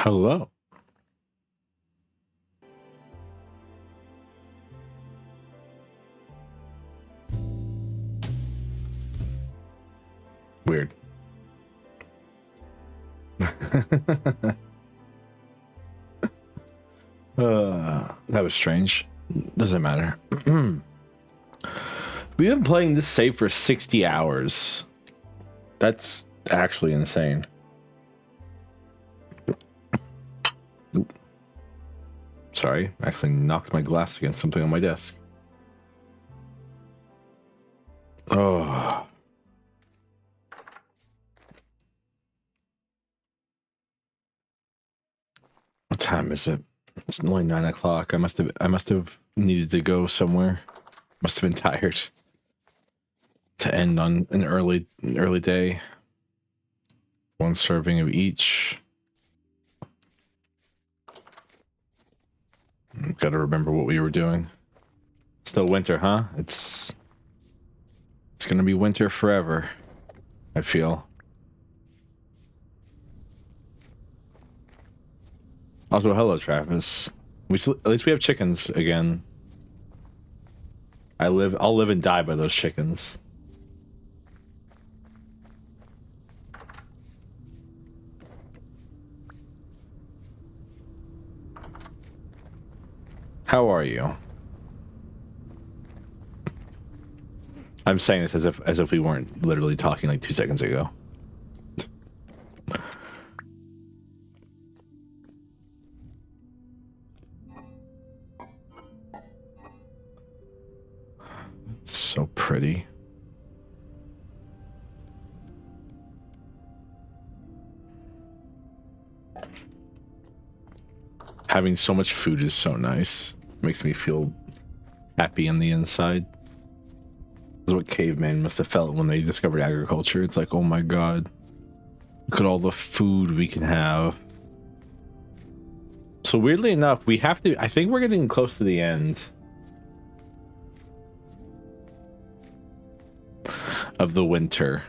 Hello. Weird. That was strange. Doesn't matter. We've been playing this save for 60 hours. That's actually insane. Oop. Sorry, I actually knocked my glass against something on my desk. Oh. What time is it? It's only 9 o'clock. I must have needed to go somewhere. Must have been tired to end on an early day. One serving of each. Got to remember what we were doing. Still winter, huh? It's gonna be winter forever, I feel. Also, hello, Travis. At least we have chickens again. I'll live and die by those chickens. How are you? I'm saying this as if we weren't literally talking like 2 seconds ago. It's so pretty. Having so much food is so nice. Makes me feel happy on the inside. This is what cavemen must have felt when they discovered agriculture. It's like, oh my god, look at all the food we can have. So weirdly enough, we have to, I think we're getting close to the end of the winter.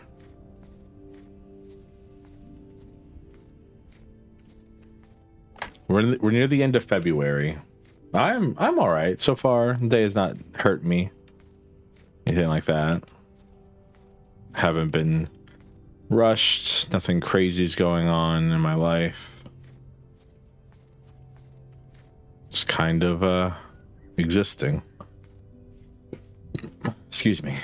We're near the end of February. I'm all right so far. The day has not hurt me. Anything like that. Haven't been rushed. Nothing crazy is going on in my life. Just kind of existing. Excuse me.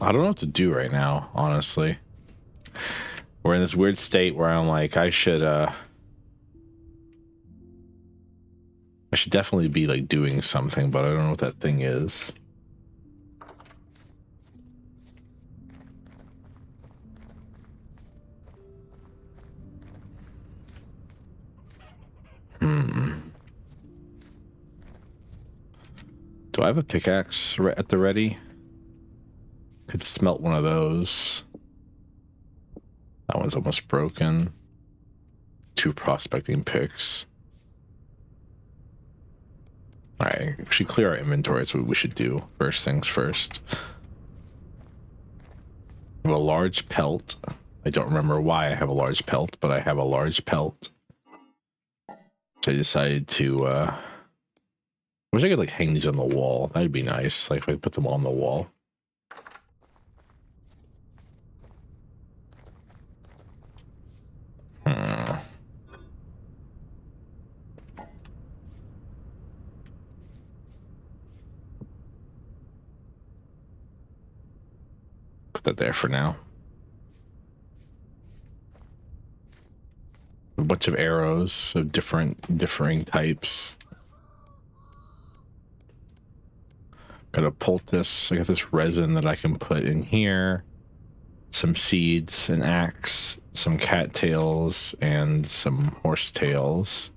I don't know what to do right now, honestly. We're in this weird state where I'm like, I should definitely be like doing something, but I don't know what that thing is. Do I have a pickaxe at the ready? Could smelt one of those. That one's almost broken. 2 prospecting picks. Alright, we should clear our inventory. That's what we should do. First things first. I have a large pelt. I don't remember why I have a large pelt, but I have a large pelt. So I decided to, I wish I could like hang these on the wall. That'd be nice. Like if I put them on the wall. Put that there for now. A bunch of arrows of differing types. Got a poultice. I got this resin that I can put in here. Some seeds, an axe, some cattails, and some horsetails.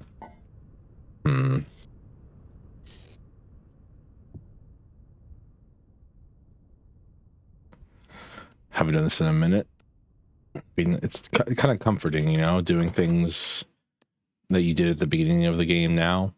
Haven't done this in a minute. I mean, it's kind of comforting, you know, doing things that you did at the beginning of the game now.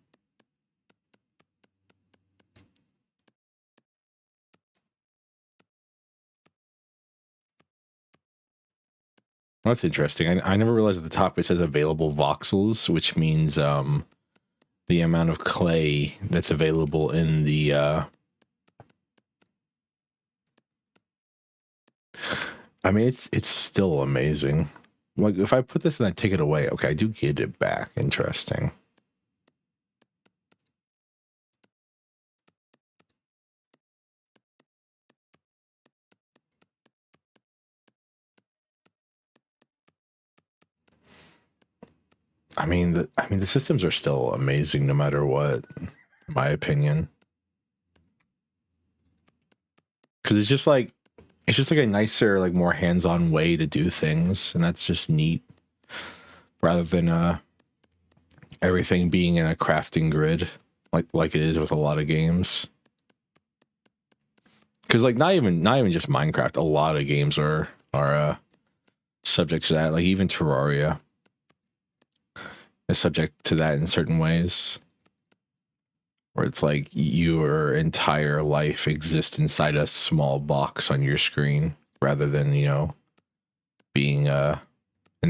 Well, that's interesting. I never realized at the top it says available voxels, which means the amount of clay that's available in the I mean, it's still amazing. Like, if I put this and I take it away, okay, I do get it back. Interesting. I mean, the systems are still amazing no matter what, in my opinion. Because it's just like a nicer, like more hands-on way to do things, and that's just neat. Rather than everything being in a crafting grid, like it is with a lot of games. Because like not even just Minecraft, a lot of games are subject to that. Like even Terraria is subject to that in certain ways, where it's like your entire life exists inside a small box on your screen, rather than being an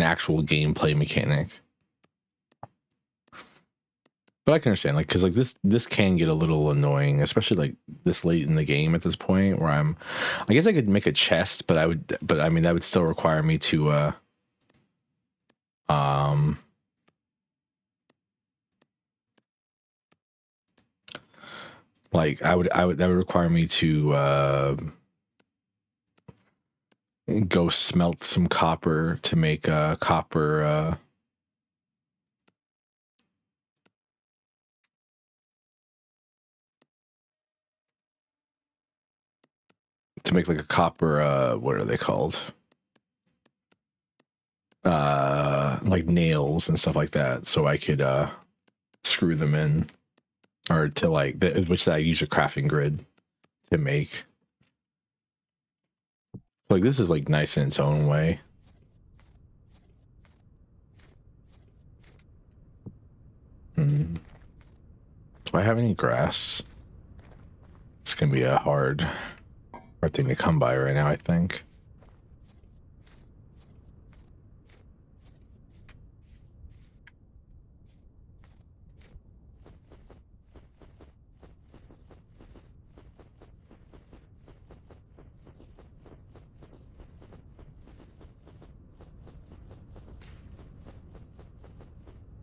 actual gameplay mechanic. But I can understand, like, because like this can get a little annoying, especially like this late in the game at this point, where I guess I could make a chest, but I mean that would still require me to like that would require me to go smelt some copper to make a copper to make like a copper what are they called, like nails and stuff like that, so I could screw them in, or to like which I use a crafting grid to make. Like this is like nice in its own way. Do I have any grass? It's gonna be a hard thing to come by right now, I think.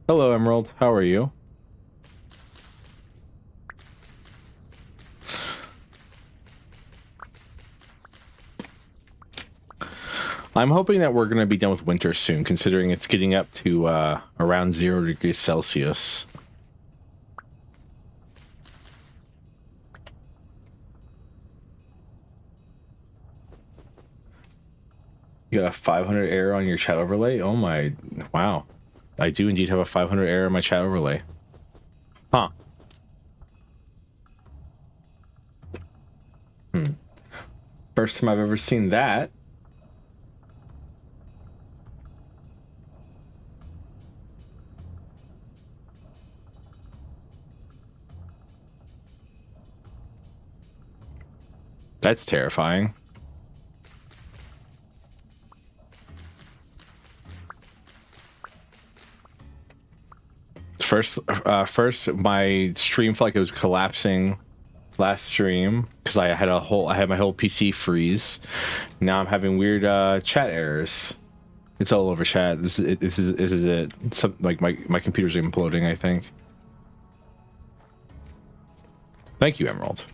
Hello, Emerald. How are you? I'm hoping that we're going to be done with winter soon, considering it's getting up to around 0 degrees Celsius. You got a 500 error on your chat overlay? Oh my, wow. I do indeed have a 500 error on my chat overlay. Huh. First time I've ever seen that. That's terrifying. First, my stream felt like it was collapsing last stream because I had my whole PC freeze. Now I'm having weird chat errors. It's all over chat. This is it. Like my computer's imploding, I think. Thank you, Emerald.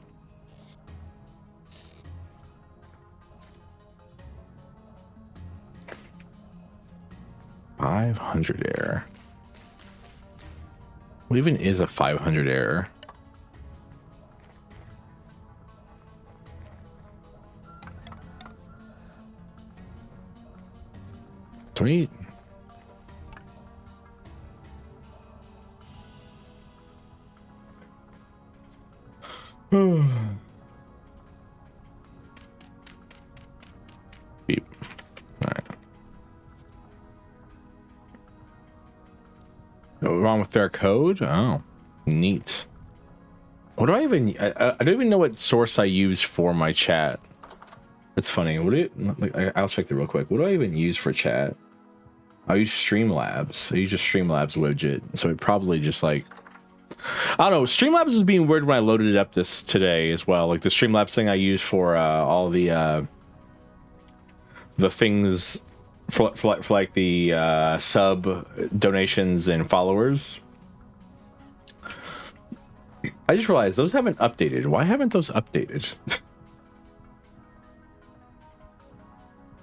$500 error. What even is a 500 error? Do we... Beep. All right. wrong with their code? Oh, neat. What do I even... I don't even know what source I use for my chat. It's funny. What do you... I'll check it real quick. What do I even use for chat? I use Streamlabs. I use a Streamlabs widget. So it probably just like... I don't know. Streamlabs was being weird when I loaded it up today as well. Like the Streamlabs thing I use for all the things for like the sub donations and followers. I just realized those haven't updated. Why haven't those updated?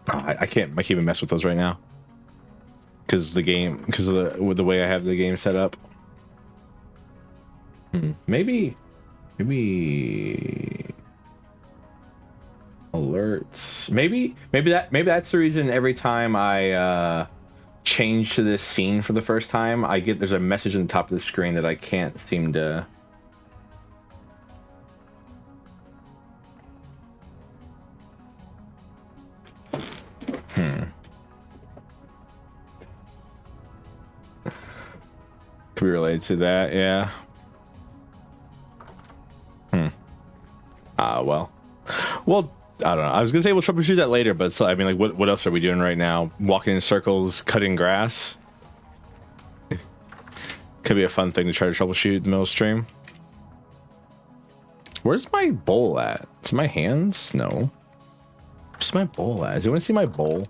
I can't even mess with those right now because the game, because of the way I have the game set up. Maybe alerts. Maybe that's the reason every time I change to this scene for the first time, there's a message on the top of the screen that I can't seem to. Could be related to that, yeah. Well, I don't know. I was gonna say we'll troubleshoot that later, but I mean, like, what else are we doing right now? Walking in circles, cutting grass. Could be a fun thing to try to troubleshoot in the middle of stream. Where's my bowl at? It's my hands? No. Where's my bowl at? Does anyone see my bowl?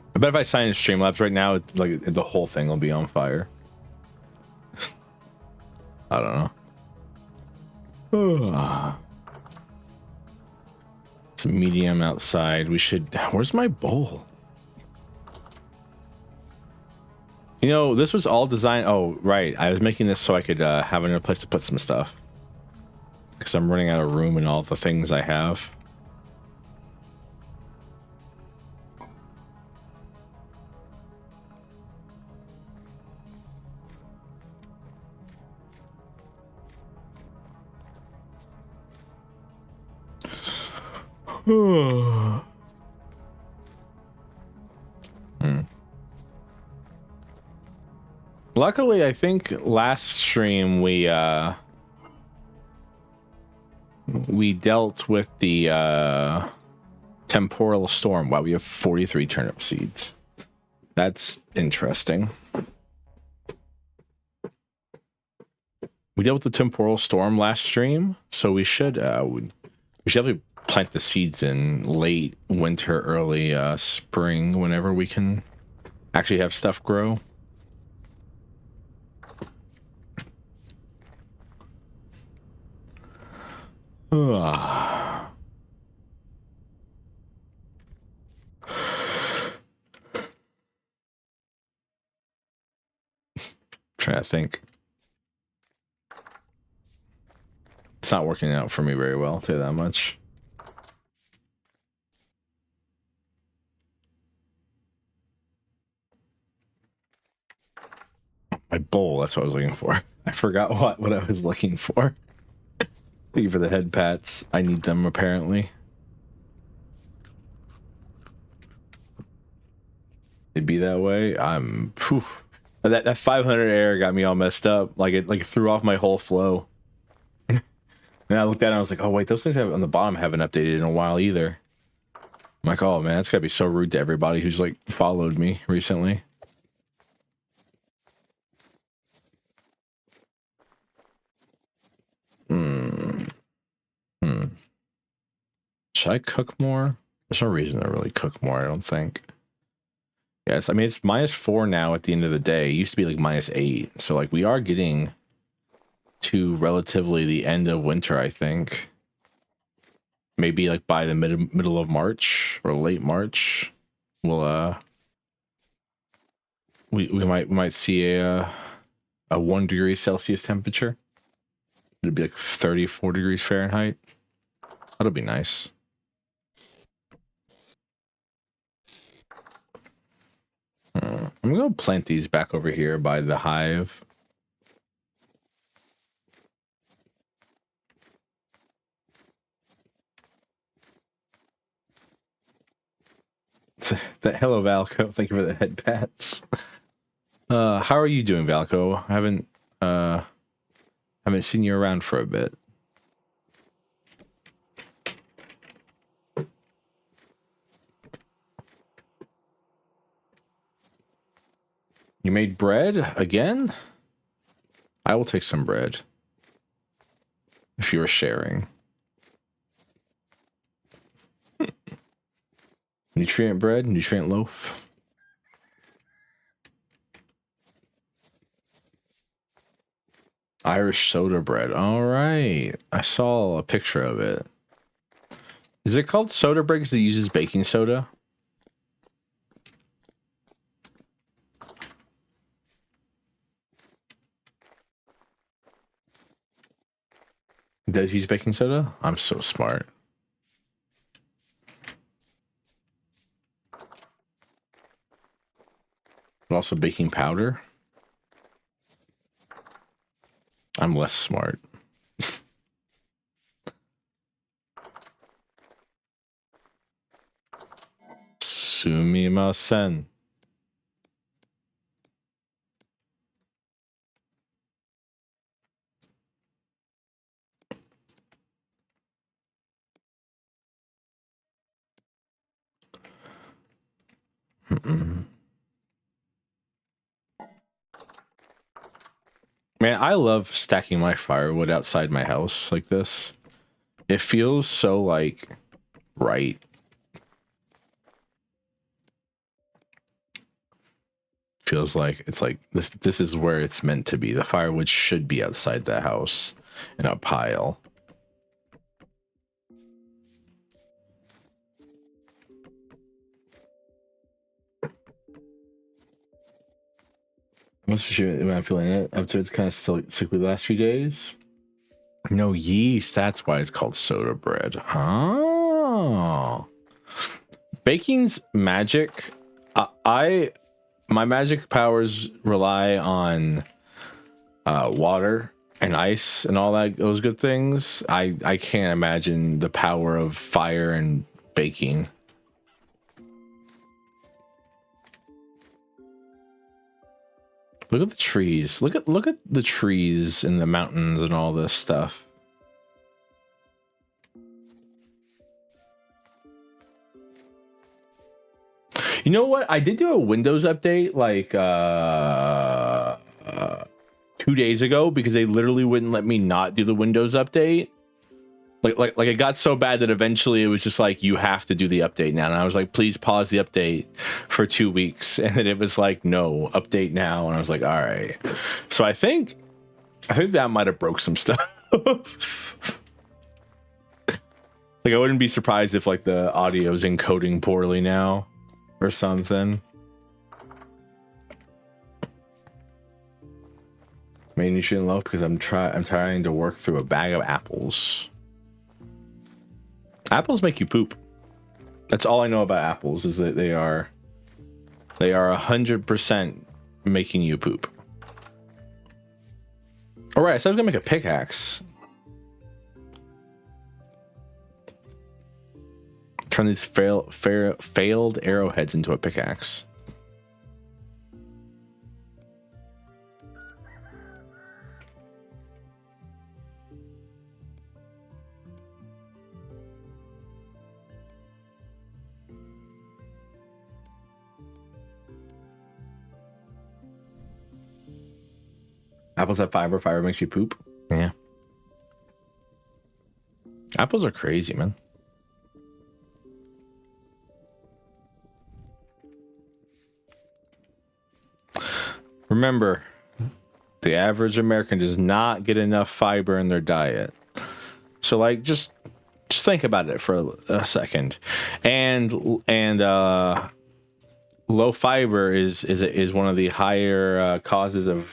I bet if I sign in Streamlabs right now, like the whole thing will be on fire. I don't know. It's medium outside. We should... Where's my bowl? You know, this was all designed... Oh, right. I was making this so I could have another place to put some stuff. Because I'm running out of room in all the things I have. Luckily, I think last stream we dealt with the temporal storm. Wow, we have 43 turnip seeds. That's interesting. We dealt with the temporal storm last stream, so we should definitely plant the seeds in late winter, early spring, whenever we can actually have stuff grow. Trying to think. It's not working out for me very well, I'll tell you that much. My bowl, that's what I was looking for. I forgot what I was looking for. Thank you for the head pats. I need them, apparently. It'd be that way. I'm... Whew. That 500 error got me all messed up. Like it threw off my whole flow. And I looked at it and I was like, oh wait, those things on the bottom haven't updated in a while either. I'm like, oh man, that's gotta be so rude to everybody who's like followed me recently. Should I cook more? There's no reason to really cook more, I don't think. Yes, I mean, it's -4 now at the end of the day. It used to be like -8. So like we are getting to relatively the end of winter, I think. Maybe like by the middle of March or late March, we'll we might see a 1 degree Celsius temperature. It'd be like 34 degrees Fahrenheit. That'll be nice. I'm gonna plant these back over here by the hive. Hello, Valco. Thank you for the head pats. How are you doing, Valco? I haven't seen you around for a bit. You made bread again? I will take some bread. If you were sharing. Nutrient bread, nutrient loaf. Irish soda bread. All right. I saw a picture of it. Is it called soda bread because it uses baking soda? It does use baking soda? I'm so smart. But also baking powder? I'm less smart. Sumimasen. Man, I love stacking my firewood outside my house like this. It feels so, like, right. Feels like it's like this is where it's meant to be. The firewood should be outside the house in a pile. Most for sure when I'm feeling it. Up to it's kind of sickly the last few days. No yeast, that's why it's called soda bread. Oh. Baking's magic. My magic powers rely on water and ice and all that, those good things. I can't imagine the power of fire and baking. Look at the trees. Look at the trees and the mountains and all this stuff. You know what? I did do a Windows update like 2 days ago because they literally wouldn't let me not do the Windows update. Like it got so bad that eventually it was just like, you have to do the update now. And I was like, please pause the update for 2 weeks. And then it was like, no, update now. And I was like, all right. So I think that might have broke some stuff. Like, I wouldn't be surprised if like the audio is encoding poorly now or something. Maybe you shouldn't loaf because I'm trying to work through a bag of apples. Apples make you poop. That's all I know about apples, is that they are 100% making you poop. All right, so I was gonna make a pickaxe. Turn these failed arrowheads into a pickaxe. Apples have fiber. Fiber makes you poop. Yeah. Apples are crazy, man. Remember, the average American does not get enough fiber in their diet. So, like, just think about it for a second. And low fiber is one of the higher causes of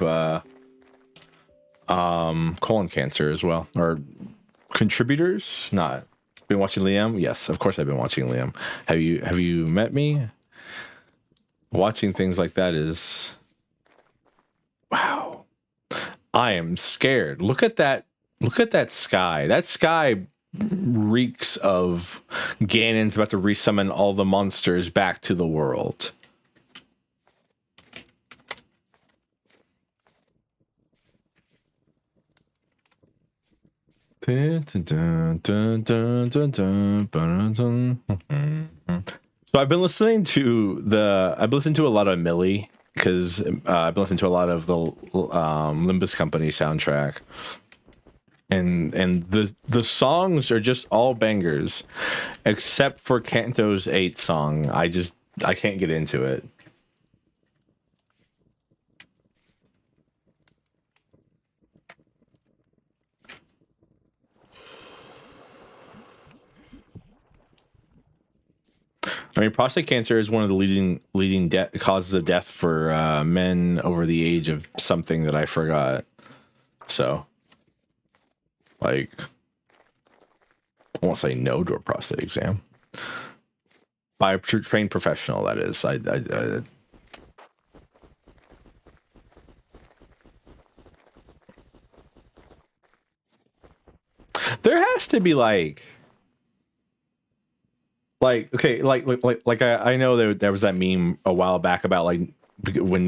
colon cancer as well, or contributors. Not been watching Liam? Yes, of course I've been watching Liam. Have you met me? Watching things like that is wow. I am scared. Look at that. Look at that sky. That sky reeks of Ganon's about to resummon all the monsters back to the world. So I've been listening to a lot of Millie, because I've been listening to a lot of the Limbus Company soundtrack, and the songs are just all bangers, except for Kanto's 8 song. I can't get into it. I mean, prostate cancer is one of the leading causes of death for men over the age of something that I forgot. So, like, I won't say no to a prostate exam by a trained professional. That is, there has to be like okay, like I know there was that meme a while back about like when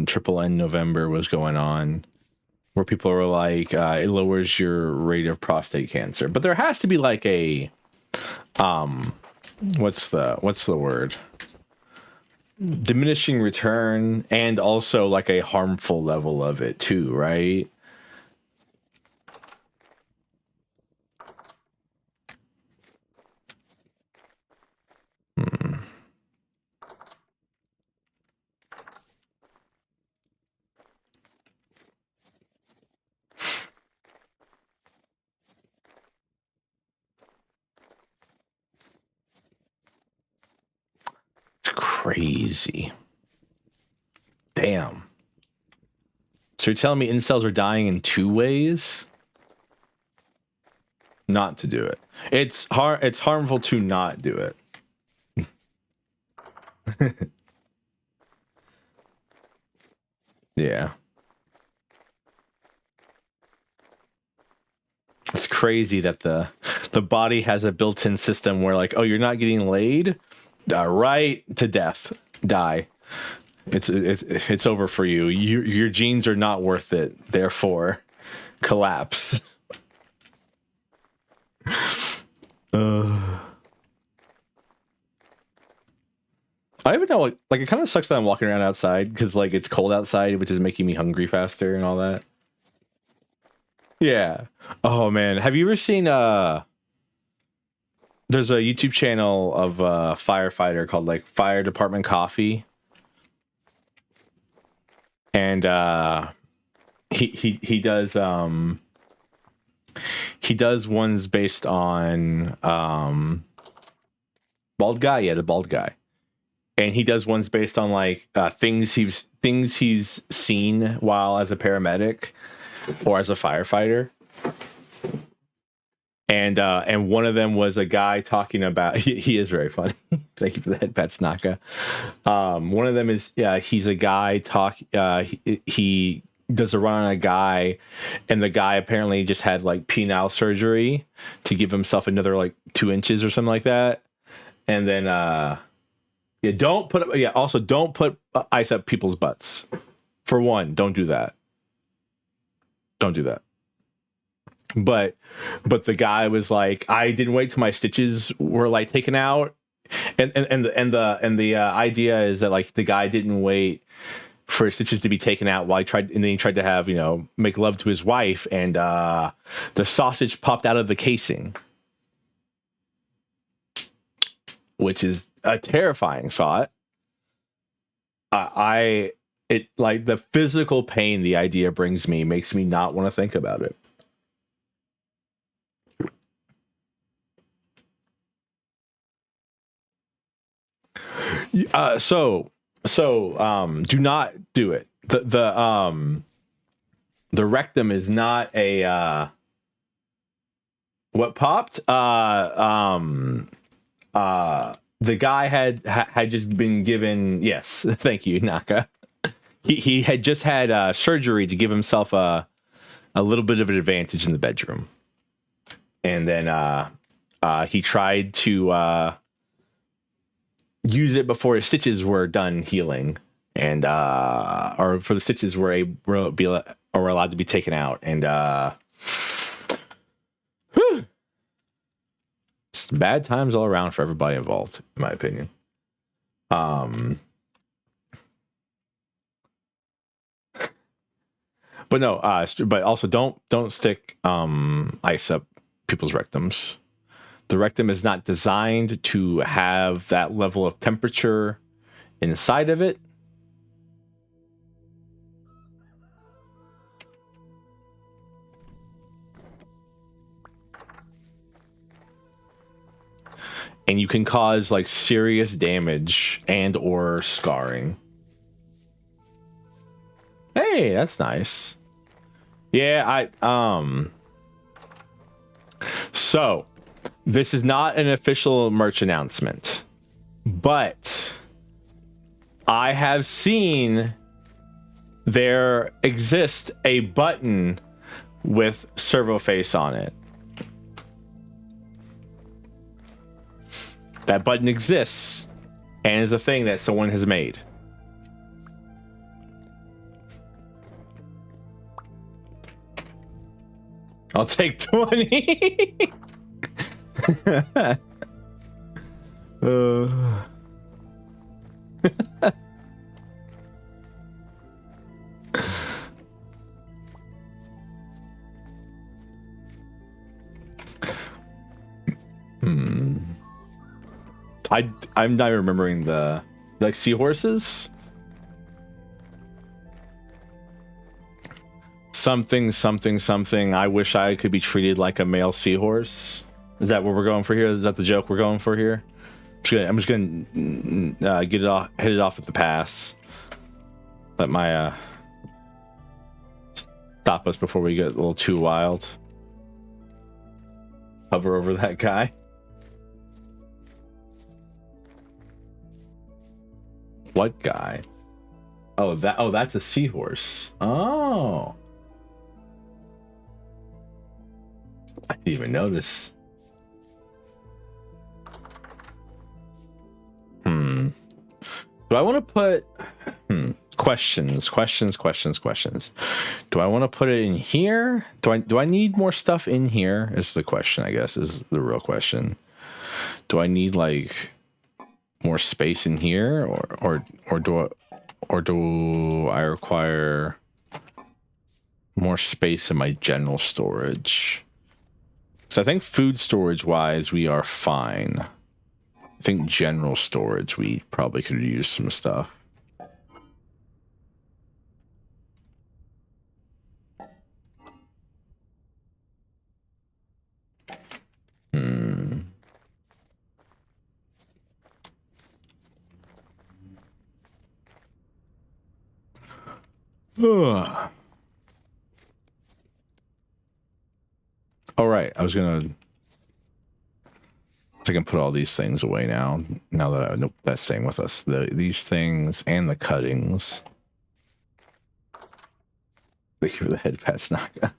Triple N November was going on, where people were like, it lowers your rate of prostate cancer. But there has to be like a what's the word? Diminishing return, and also like a harmful level of it too, right? It's crazy. Damn. So you're telling me incels are dying in 2 ways? Not to do it. It's harmful to not do it. Yeah. It's crazy that the body has a built-in system where like, oh, you're not getting laid? Right to death. Die. It's over for you. Your genes are not worth it. Therefore, collapse. I even know like it kind of sucks that I'm walking around outside because like it's cold outside, which is making me hungry faster and all that. Yeah. Oh man, have you ever seen there's a YouTube channel of a firefighter called like Fire Department Coffee, and he does ones based on bald guy, yeah, the bald guy. And he does ones based on like things he's seen while as a paramedic or as a firefighter. And one of them was a guy talking about he is very funny. Thank you for that, Pat Snaka. One of them is he's a guy he does a run on a guy, and the guy apparently just had like penile surgery to give himself another like 2 inches or something like that. And then don't put ice up people's butts. For one, don't do that. Don't do that. But the guy was like, I didn't wait till my stitches were like taken out, and the idea is that like the guy didn't wait for his stitches to be taken out while he tried to have make love to his wife, and the sausage popped out of the casing, which is a terrifying thought. It like the physical pain the idea brings me makes me not want to think about it. So do not do it. The rectum is not a what popped. The guy had just been given, yes, thank you, Naka. He had just had surgery to give himself a little bit of an advantage in the bedroom, and then he tried to use it before his stitches were done healing, and or for the stitches were allowed to be taken out, and it's bad times all around for everybody involved, in my opinion. But no, but also don't stick ice up people's rectums. The rectum is not designed to have that level of temperature inside of it. And you can cause like serious damage and or scarring. Hey, that's nice. Yeah, so this is not an official merch announcement, but I have seen there exist a button with Servoface on it. That button exists and is a thing that someone has made. I'll take 20. I'm not remembering the like seahorses. Something. I wish I could be treated like a male seahorse. Is that what we're going for here? Is that the joke we're going for here? I'm just gonna hit it off at the pass. Let my stop us before we get a little too wild. Hover over that guy. What guy? Oh, that's a seahorse. Oh. I didn't even notice. Do I want to put questions? Do I want to put it in here? Do I need more stuff in here? Is the question, I guess, is the real question. Do I need like more space in here, or do I require more space in my general storage? So I think food storage wise we are fine. I think general storage we probably could use some stuff. All right, I can put all these things away now. Now that I know that's staying with us, these things and the cuttings. Thank you for the head pats, Naka.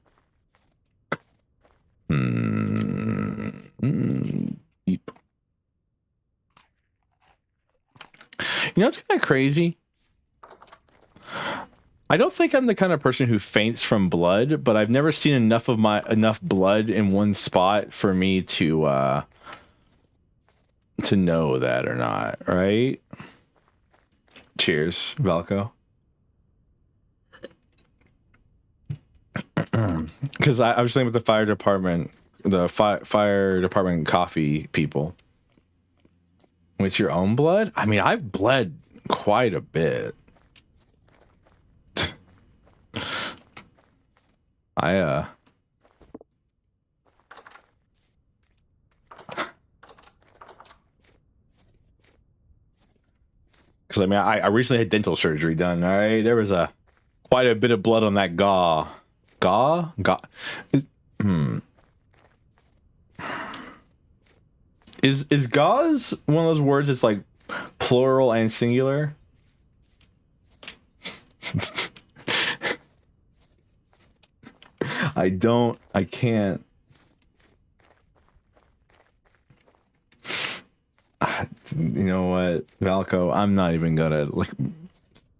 Deep. You know, it's kind of crazy. I don't think I'm the kind of person who faints from blood, but I've never seen enough blood in one spot for me to know that or not, right? Cheers, Valco. Because I was saying with the fire department coffee people. With your own blood? I mean, I've bled quite a bit. Because I mean, I recently had dental surgery done. All right, there was quite a bit of blood on that gaw. Gaw. Is gauze one of those words that's like plural and singular? I can't. You know what, Valco? I'm not even gonna like.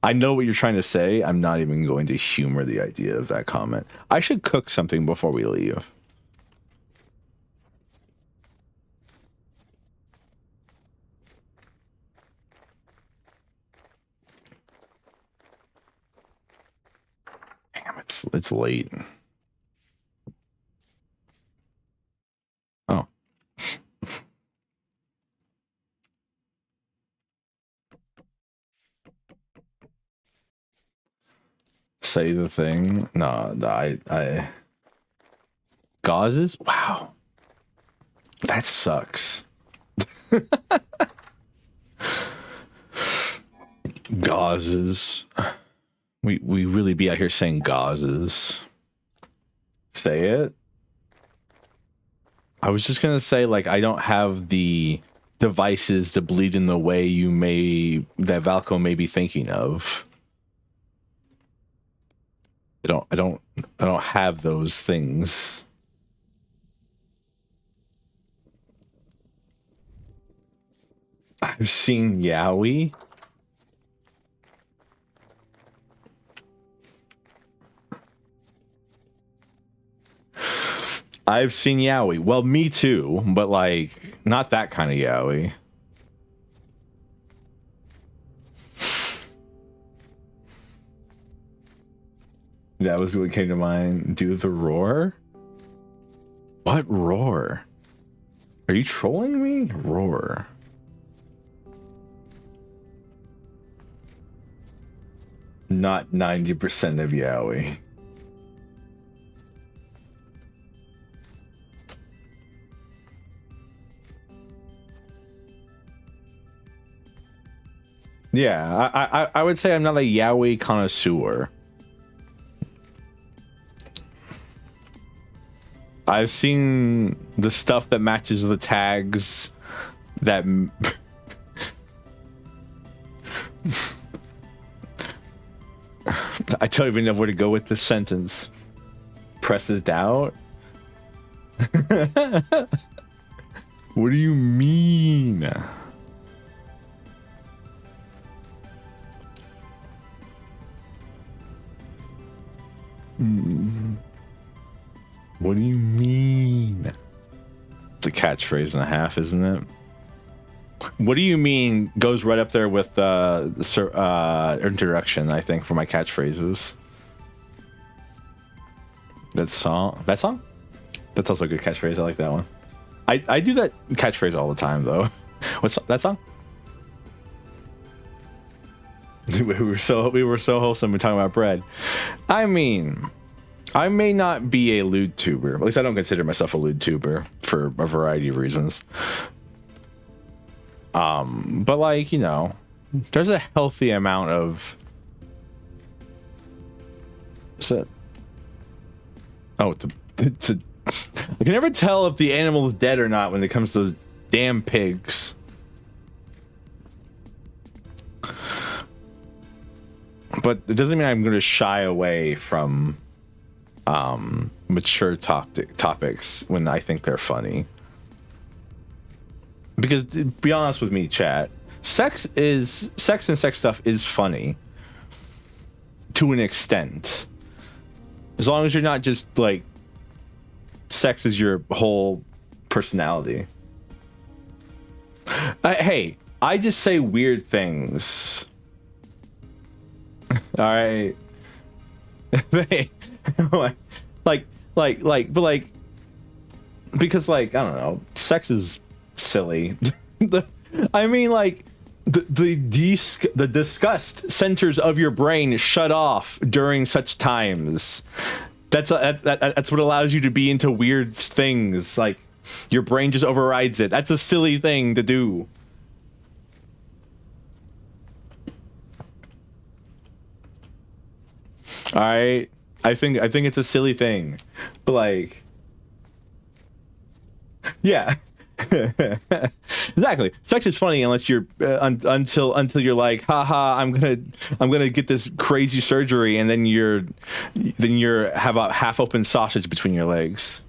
I know what you're trying to say. I'm not even going to humor the idea of that comment. I should cook something before we leave. Damn, it's late. Oh. Say the thing. No, I gauzes? Wow. That sucks. Gauzes. We really be out here saying gauzes. Say it. I was just gonna say, like, I don't have the devices to bleed in the way that Valco may be thinking of. I don't have those things. I've seen yaoi. I've seen yaoi. Well, me too, but like not that kind of yaoi. That was what came to mind. Do the roar? What roar? Are you trolling me? Roar. Not 90% of yaoi. Yeah, I would say I'm not a yaoi connoisseur. I've seen the stuff that matches the tags that I don't even know where to go with this sentence. Presses doubt? What do you mean? What do you mean? It's a catchphrase and a half, isn't it? What do you mean goes right up there with introduction, I think, for my catchphrases. That song? That's also a good catchphrase. I like that one. I do that catchphrase all the time, though. What's that song? We were so wholesome. We're talking about bread. I mean, I may not be a lewd tuber. At least I don't consider myself a lewd tuber for a variety of reasons. But like, you know, there's a healthy amount of. What's that? Oh, I can never tell if the animal is dead or not when it comes to those damn pigs. But it doesn't mean I'm going to shy away from mature topics when I think they're funny. Because be honest with me, chat, sex and sex stuff is funny to an extent. As long as you're not just like sex is your whole personality. Hey, I just say weird things. All right. but like, because like, I don't know, sex is silly. I mean, like, the disgust centers of your brain shut off during such times. That's what allows you to be into weird things. Like, your brain just overrides it. That's a silly thing to do. All right. I think it's a silly thing, but like, yeah. Exactly. Sex is funny unless you're until you're like, haha, I'm gonna get this crazy surgery, and then you're have a half open sausage between your legs.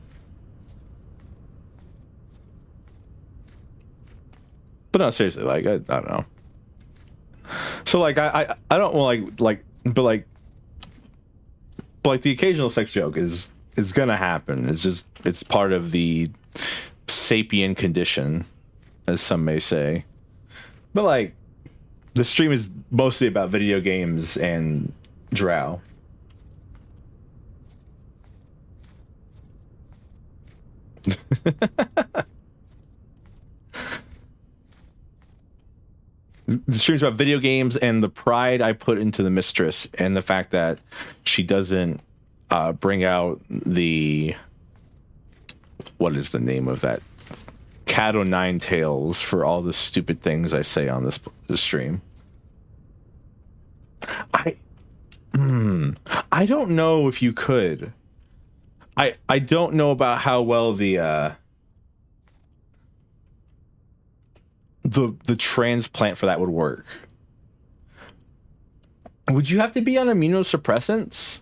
But no, seriously, like I don't know. So like I don't want but like the occasional sex joke is gonna happen. It's part of the sapient condition, as some may say. But like the stream is mostly about video games and drow. The stream's about video games and the pride I put into the mistress, and the fact that she doesn't bring out the, what is the name of that, cat o' nine tails for all the stupid things I say on this stream. I don't know if you could. I don't know about how well the transplant for that would work. Would you have to be on immunosuppressants?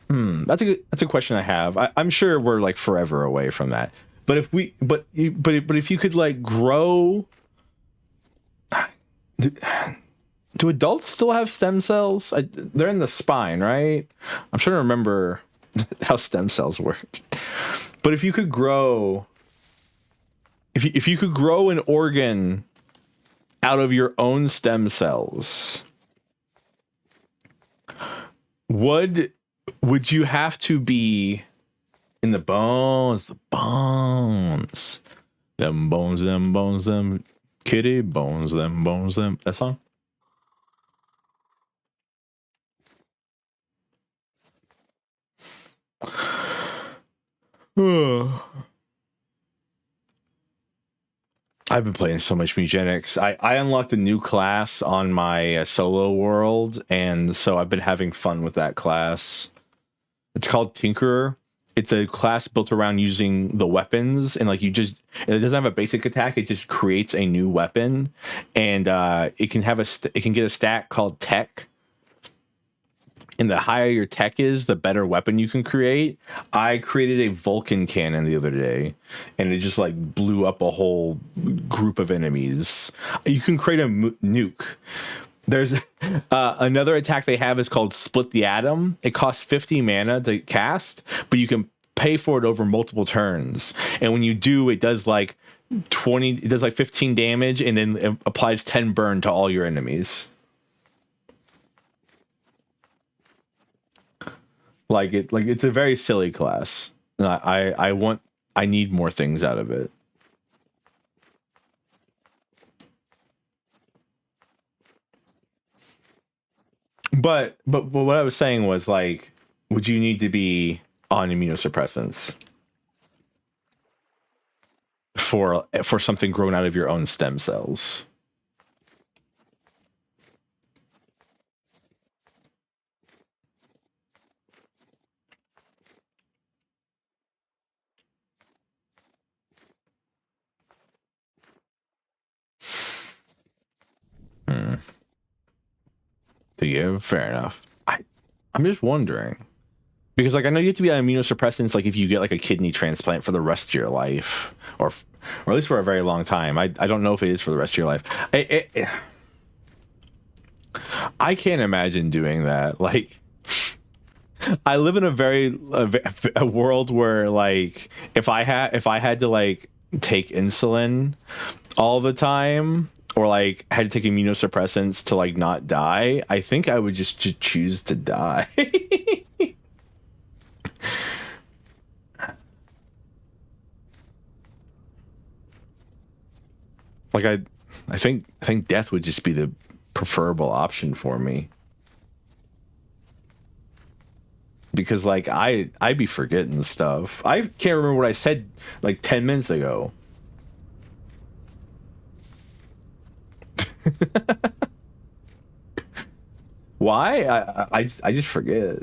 That's a question I have. I'm sure we're like forever away from that. But if you could like grow, do adults still have stem cells? They're in the spine, right? I'm trying to remember how stem cells work. But if you could grow, if you could grow an organ out of your own stem cells, would you have to be in the bones, them kitty bones, them, that song? I've been playing so much Mugenics. I unlocked a new class on my solo world, and so I've been having fun with that class. It's called Tinkerer. It's a class built around using the weapons, and like it doesn't have a basic attack. It just creates a new weapon, and it can get a stat called Tech. And the higher your tech is, the better weapon you can create. I created a Vulcan cannon the other day, and it just like blew up a whole group of enemies. You can create a nuke. There's another attack they have is called Split the Atom. It costs 50 mana to cast, but you can pay for it over multiple turns. And when you do, it does like 15 damage, and then it applies 10 burn to all your enemies. It's a very silly class. I need more things out of it. But what I was saying was like, would you need to be on immunosuppressants for something grown out of your own stem cells? To you, fair enough. I'm just wondering, because like I know you have to be on immunosuppressants like if you get like a kidney transplant for the rest of your life, or at least for a very long time. I don't know if it is for the rest of your life. I can't imagine doing that. Like, I live in a world where like if I had to like take insulin all the time, or like had to take immunosuppressants to like not die, I think I would just choose to die. Like I think death would just be the preferable option for me. Because like I'd be forgetting stuff. I can't remember what I said like 10 minutes ago. why? I just forget.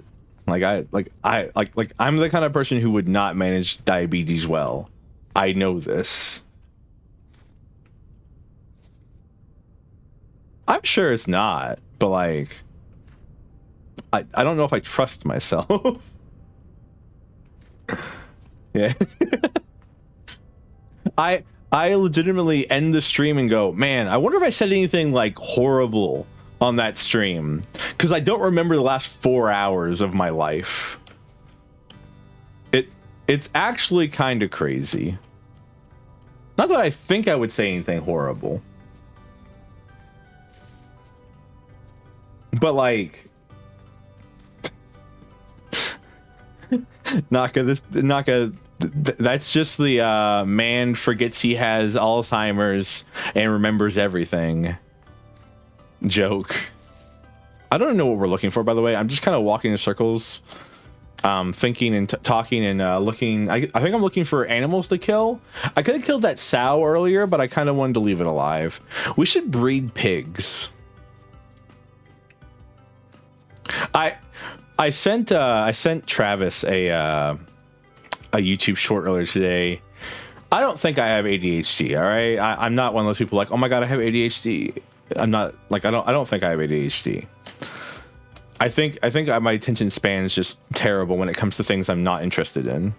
I'm the kind of person who would not manage diabetes well. I know this. I'm sure it's not, but like, I don't know if I trust myself. Yeah. I legitimately end the stream and go, man, I wonder if I said anything like horrible on that stream, because I don't remember the last 4 hours of my life. It's actually kind of crazy. Not that I think I would say anything horrible, but like, that's just the man forgets he has Alzheimer's and remembers everything joke. I don't know what we're looking for, by the way. I'm just kind of walking in circles, thinking and talking and looking. I think I'm looking for animals to kill. I could have killed that sow earlier, but I kind of wanted to leave it alive. We should breed pigs. I sent Travis a YouTube short earlier today. I don't think I have ADHD. All right, I'm not one of those people like, oh my god, I have ADHD. I'm not like, I don't think I have ADHD. I think my attention span is just terrible when it comes to things I'm not interested in.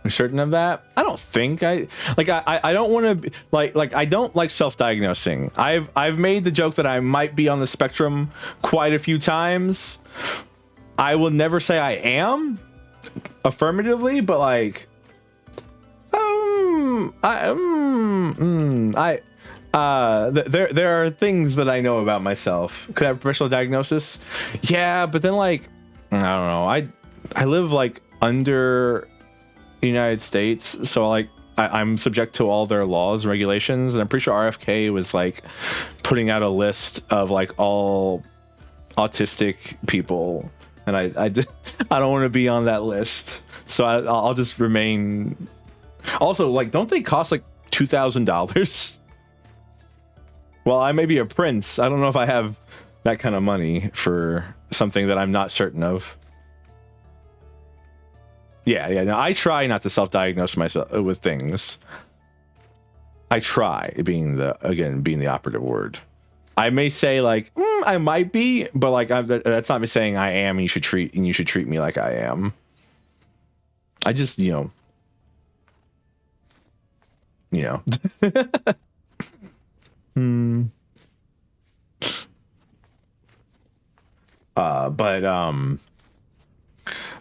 I'm certain of that. I don't think I don't want to like I don't like self-diagnosing. I've made the joke that I might be on the spectrum quite a few times. I will never say I am affirmatively, but like there are things that I know about myself. Could I have a professional diagnosis? Yeah, but then like I don't know. I live like under the United States, so like I'm subject to all their laws and regulations, and I'm pretty sure RFK was like putting out a list of like all autistic people, and I don't want to be on that list, so I'll just remain. Also, like, don't they cost like $2,000? Well, I may be a prince. I don't know if I have that kind of money for something that I'm not certain of. Yeah. No, I try not to self-diagnose myself with things. I try, being the operative word. I may say like I might be, but like that's not me saying I am. And you should treat me like I am. I just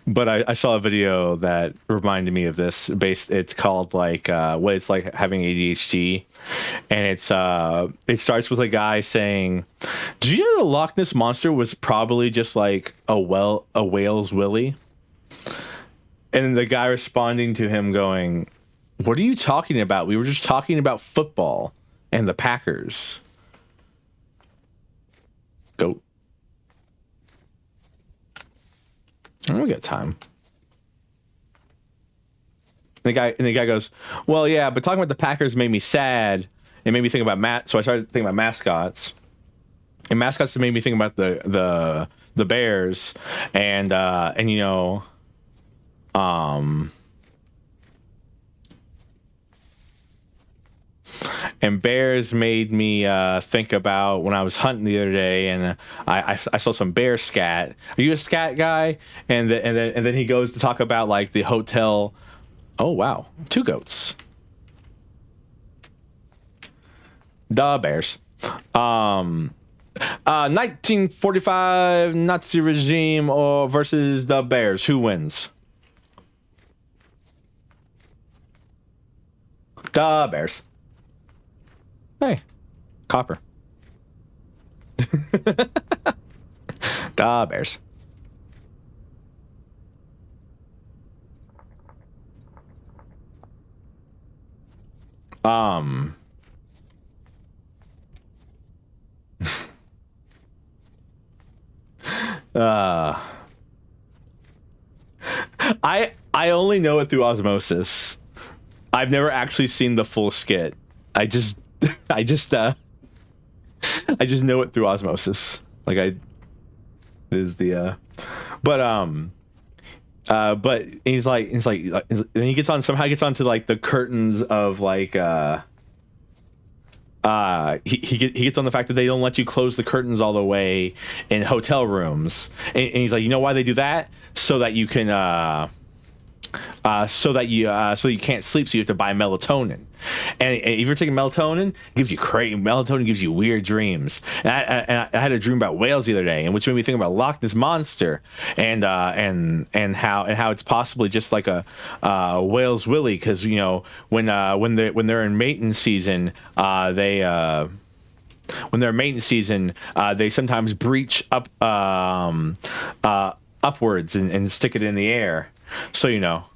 but I saw a video that reminded me of this. It's called like what it's like having ADHD, and it starts with a guy saying, "Did you know the Loch Ness monster was probably just like a whale's willy?" And the guy responding to him going, "What are you talking about? We were just talking about football and the Packers." Go. We got time. And the guy goes, "Well, yeah, but talking about the Packers made me sad. It made me think about so I started thinking about mascots. And mascots made me think about the Bears and and bears made me think about when I was hunting the other day, and I saw some bear scat. Are you a scat guy?" And then he goes to talk about like the hotel. Oh wow, 2 goats. The Bears. 1945 Nazi regime versus the Bears. Who wins? The Bears. Hey, copper. The Bears. I only know it through osmosis. I've never actually seen the full skit. I just I just know it through osmosis. Like I is the but he's like and he gets on somehow gets onto like the curtains of like he gets on the fact that they don't let you close the curtains all the way in hotel rooms, and he's like, you know why they do that? So that you can so you can't sleep, so you have to buy melatonin. And if you're taking melatonin, it gives you melatonin gives you weird dreams. And I had a dream about whales the other day, and which made me think about Loch Ness monster and how it's possibly just like a whale's willy, because you know when they're in mating season, they sometimes breach up upwards and stick it in the air. So you know.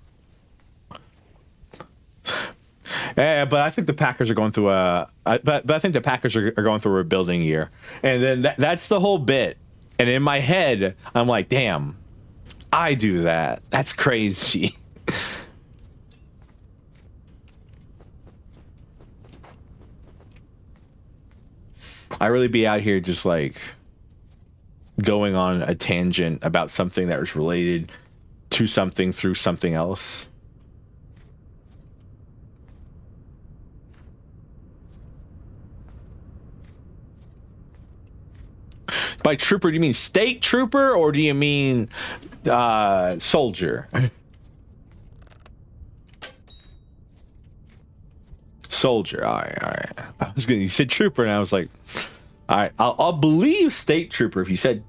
Yeah, but I think the Packers are going through but I think the Packers are going through a rebuilding year, and then that's the whole bit. And in my head, I'm like, damn, I do that. That's crazy. I really be out here just like going on a tangent about something that was related to something through something else. By trooper, do you mean state trooper, or do you mean soldier? Soldier. All right. I was gonna. You said trooper, and I was like, all right, I'll believe state trooper if you said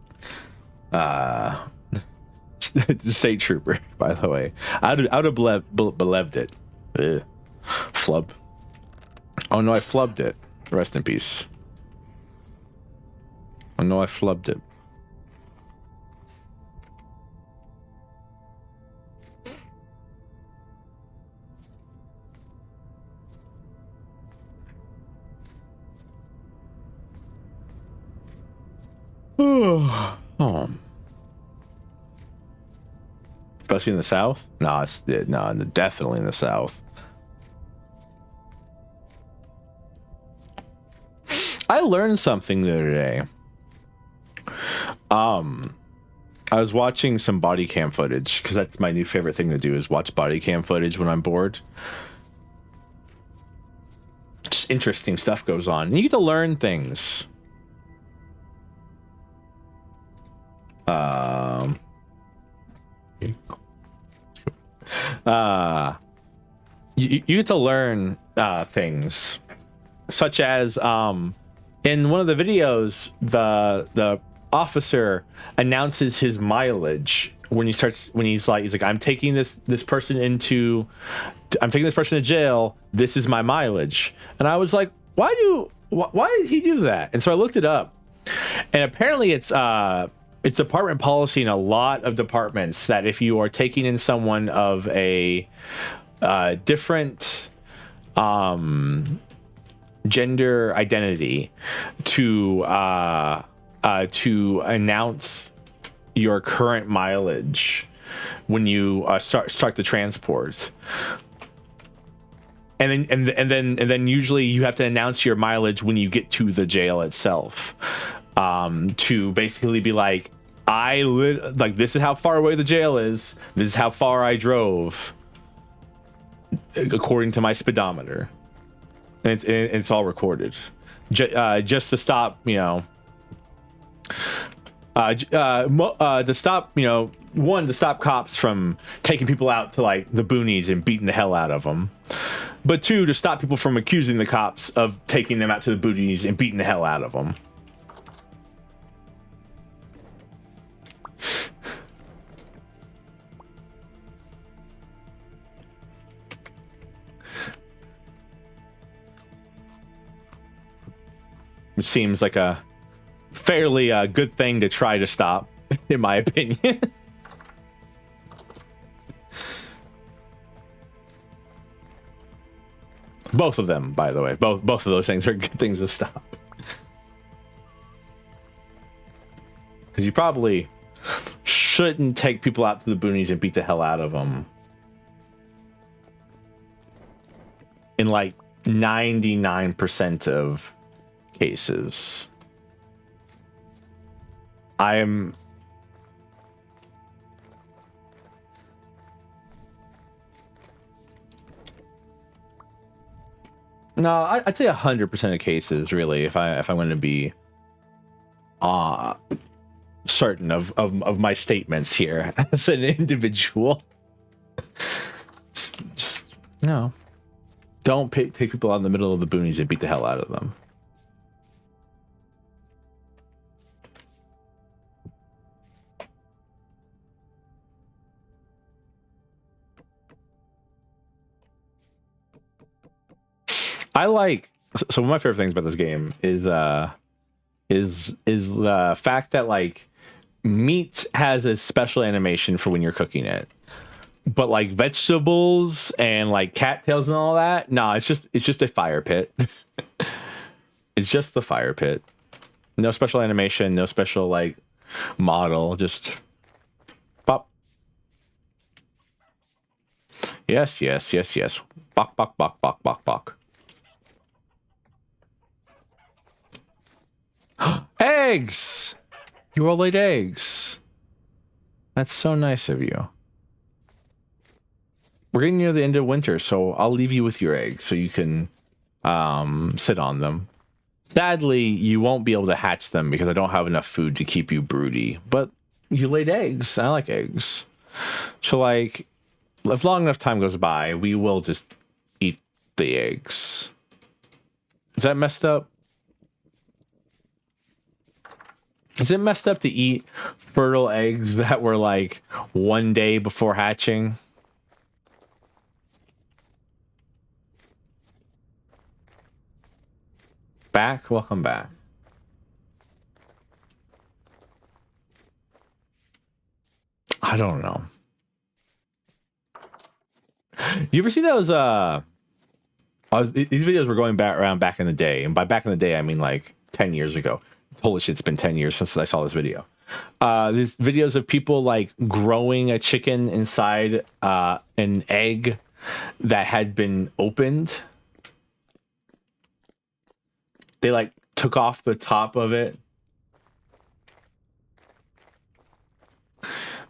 state trooper. By the way, I would have believed it. Ugh. Flub. Oh no, I flubbed it. Rest in peace. Oh no, I flubbed it. Oh. Especially in the South? No, definitely in the South. I learned something the other day. I was watching some body cam footage, because that's my new favorite thing to do, is watch body cam footage when I'm bored. Just interesting stuff goes on. You get to learn things. You get to learn things, such as in one of the videos, the officer announces his mileage when he's like I'm taking this person to jail. This is my mileage. And I was like, why did he do that? And so I looked it up, and apparently it's department policy in a lot of departments that if you are taking in someone of a different gender identity to announce your current mileage when you start the transport, and then usually you have to announce your mileage when you get to the jail itself, to basically be like, this is how far away the jail is, this is how far I drove according to my speedometer, and it's all recorded, just to stop, to stop, to stop cops from taking people out to like the boonies and beating the hell out of them, but two, to stop people from accusing the cops of taking them out to the boonies and beating the hell out of them. Which seems like a fairly good thing to try to stop, in my opinion. Both of them, by the way. Both of those things are good things to stop. Because you probably shouldn't take people out to the boonies and beat the hell out of them. In like 99% of cases. I'm no, I'd say 100% of cases, really, if I want to be certain of my statements here as an individual. Just no. Don't take people out in the middle of the boonies and beat the hell out of them. I like, so one of my favorite things about this game is the fact that like meat has a special animation for when you're cooking it, but like vegetables and like cattails and all that, no, it's just a fire pit. It's just the fire pit. No special animation, no special like model, just pop. Yes, yes, yes, yes. Bok, bok, bok, bok, bok, bok. Eggs! You all laid eggs. That's so nice of you. We're getting near the end of winter, so I'll leave you with your eggs so you can sit on them. Sadly, you won't be able to hatch them because I don't have enough food to keep you broody. But you laid eggs. I like eggs. So, like, if long enough time goes by, we will just eat the eggs. Is that messed up? Is it messed up to eat fertile eggs that were like 1 day before hatching? Back? Welcome back. I don't know. You ever see those these videos were going back in the day, and by back in the day I mean like 10 years ago. Holy shit, it's been 10 years since I saw this video. These videos of people like growing a chicken inside an egg that had been opened. They like took off the top of it.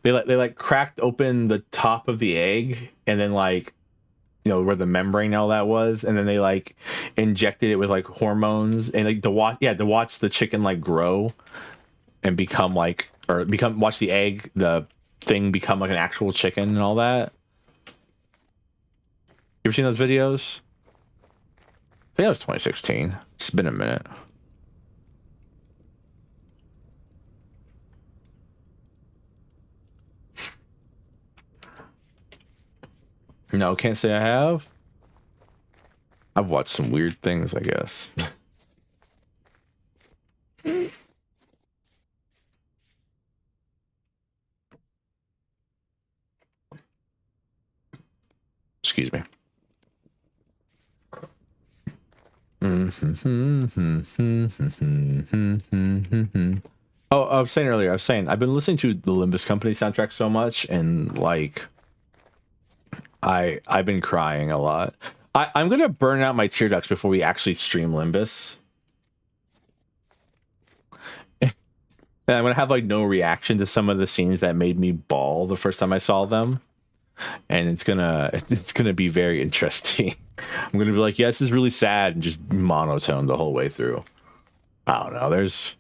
They like cracked open the top of the egg and then like, you know, where the membrane and all that was, and then they like injected it with like hormones and like to watch the chicken like grow and become like, or watch the egg, the thing become like an actual chicken and all that. You ever seen those videos? I think it was 2016. It's been a minute. No, can't say I have. I've watched some weird things, I guess. Excuse me. Oh, I was saying earlier, I've been listening to the Limbus Company soundtrack so much, and like I've been crying a lot. I'm gonna burn out my tear ducts before we actually stream Limbus. And I'm gonna have like no reaction to some of the scenes that made me bawl the first time I saw them. And it's gonna be very interesting. I'm gonna be like, yeah, this is really sad, and just monotone the whole way through. I don't know. There's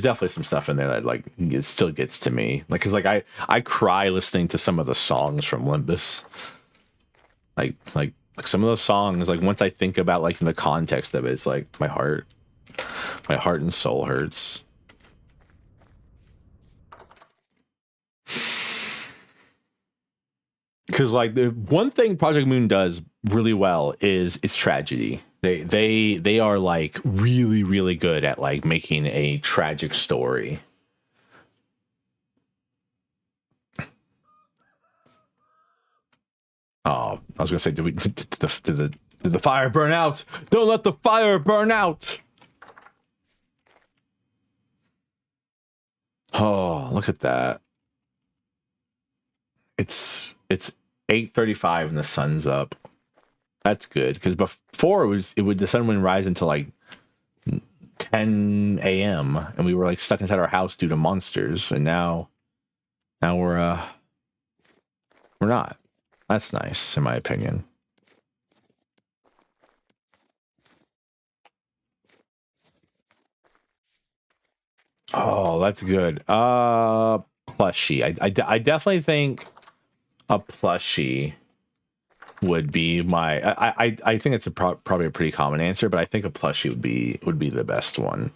definitely some stuff in there that like it still gets to me. Like, cause like I cry listening to some of the songs from Limbus. Like some of those songs, like once I think about like in the context of it, it's like my heart and soul hurts. Because like the one thing Project Moon does really well is tragedy. They are like really, really good at like making a tragic story. Oh, I was gonna say, did the fire burn out? Don't let the fire burn out. Oh, look at that. It's 8:35 and the sun's up. That's good, because before the sun wouldn't rise until like 10 10 a.m. and we were like stuck inside our house due to monsters, and now we're not. That's nice, in my opinion. Oh, that's good. Plushie. I definitely think a plushie would be my. I think it's probably a pretty common answer, but I think a plushie would be the best one.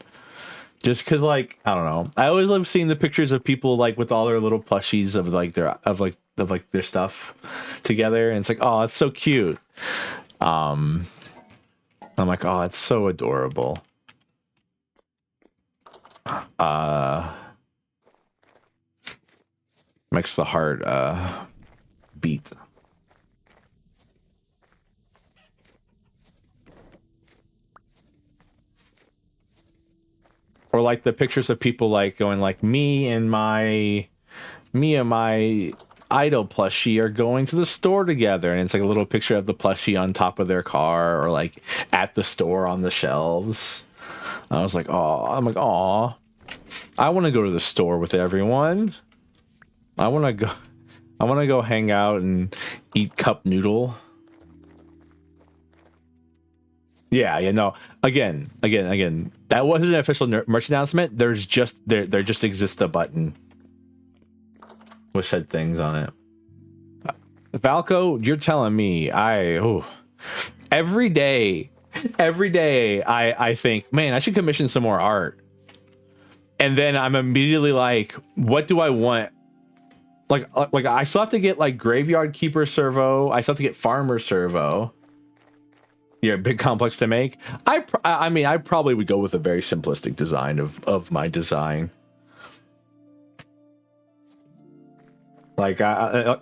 Just because, like, I don't know, I always love seeing the pictures of people like with all their little plushies of like their stuff together, and it's like, oh, it's so cute. I'm like, oh, it's so adorable. Makes the heart beat. Or like the pictures of people like going like me and my idol plushie are going to the store together, and it's like a little picture of the plushie on top of their car or like at the store on the shelves. I was like, oh, I'm like, oh, I want to go to the store with everyone. I want to go hang out and eat cup noodle. Yeah, no. Again. That wasn't an official merch announcement. There just exists a button with said things on it. Valco, you're telling me every day I think, man, I should commission some more art. And then I'm immediately like, what do I want? Like I still have to get like Graveyard Keeper Servo. I still have to get Farmer Servo. Yeah, big complex to make. I mean, I probably would go with a very simplistic design of my design. Like the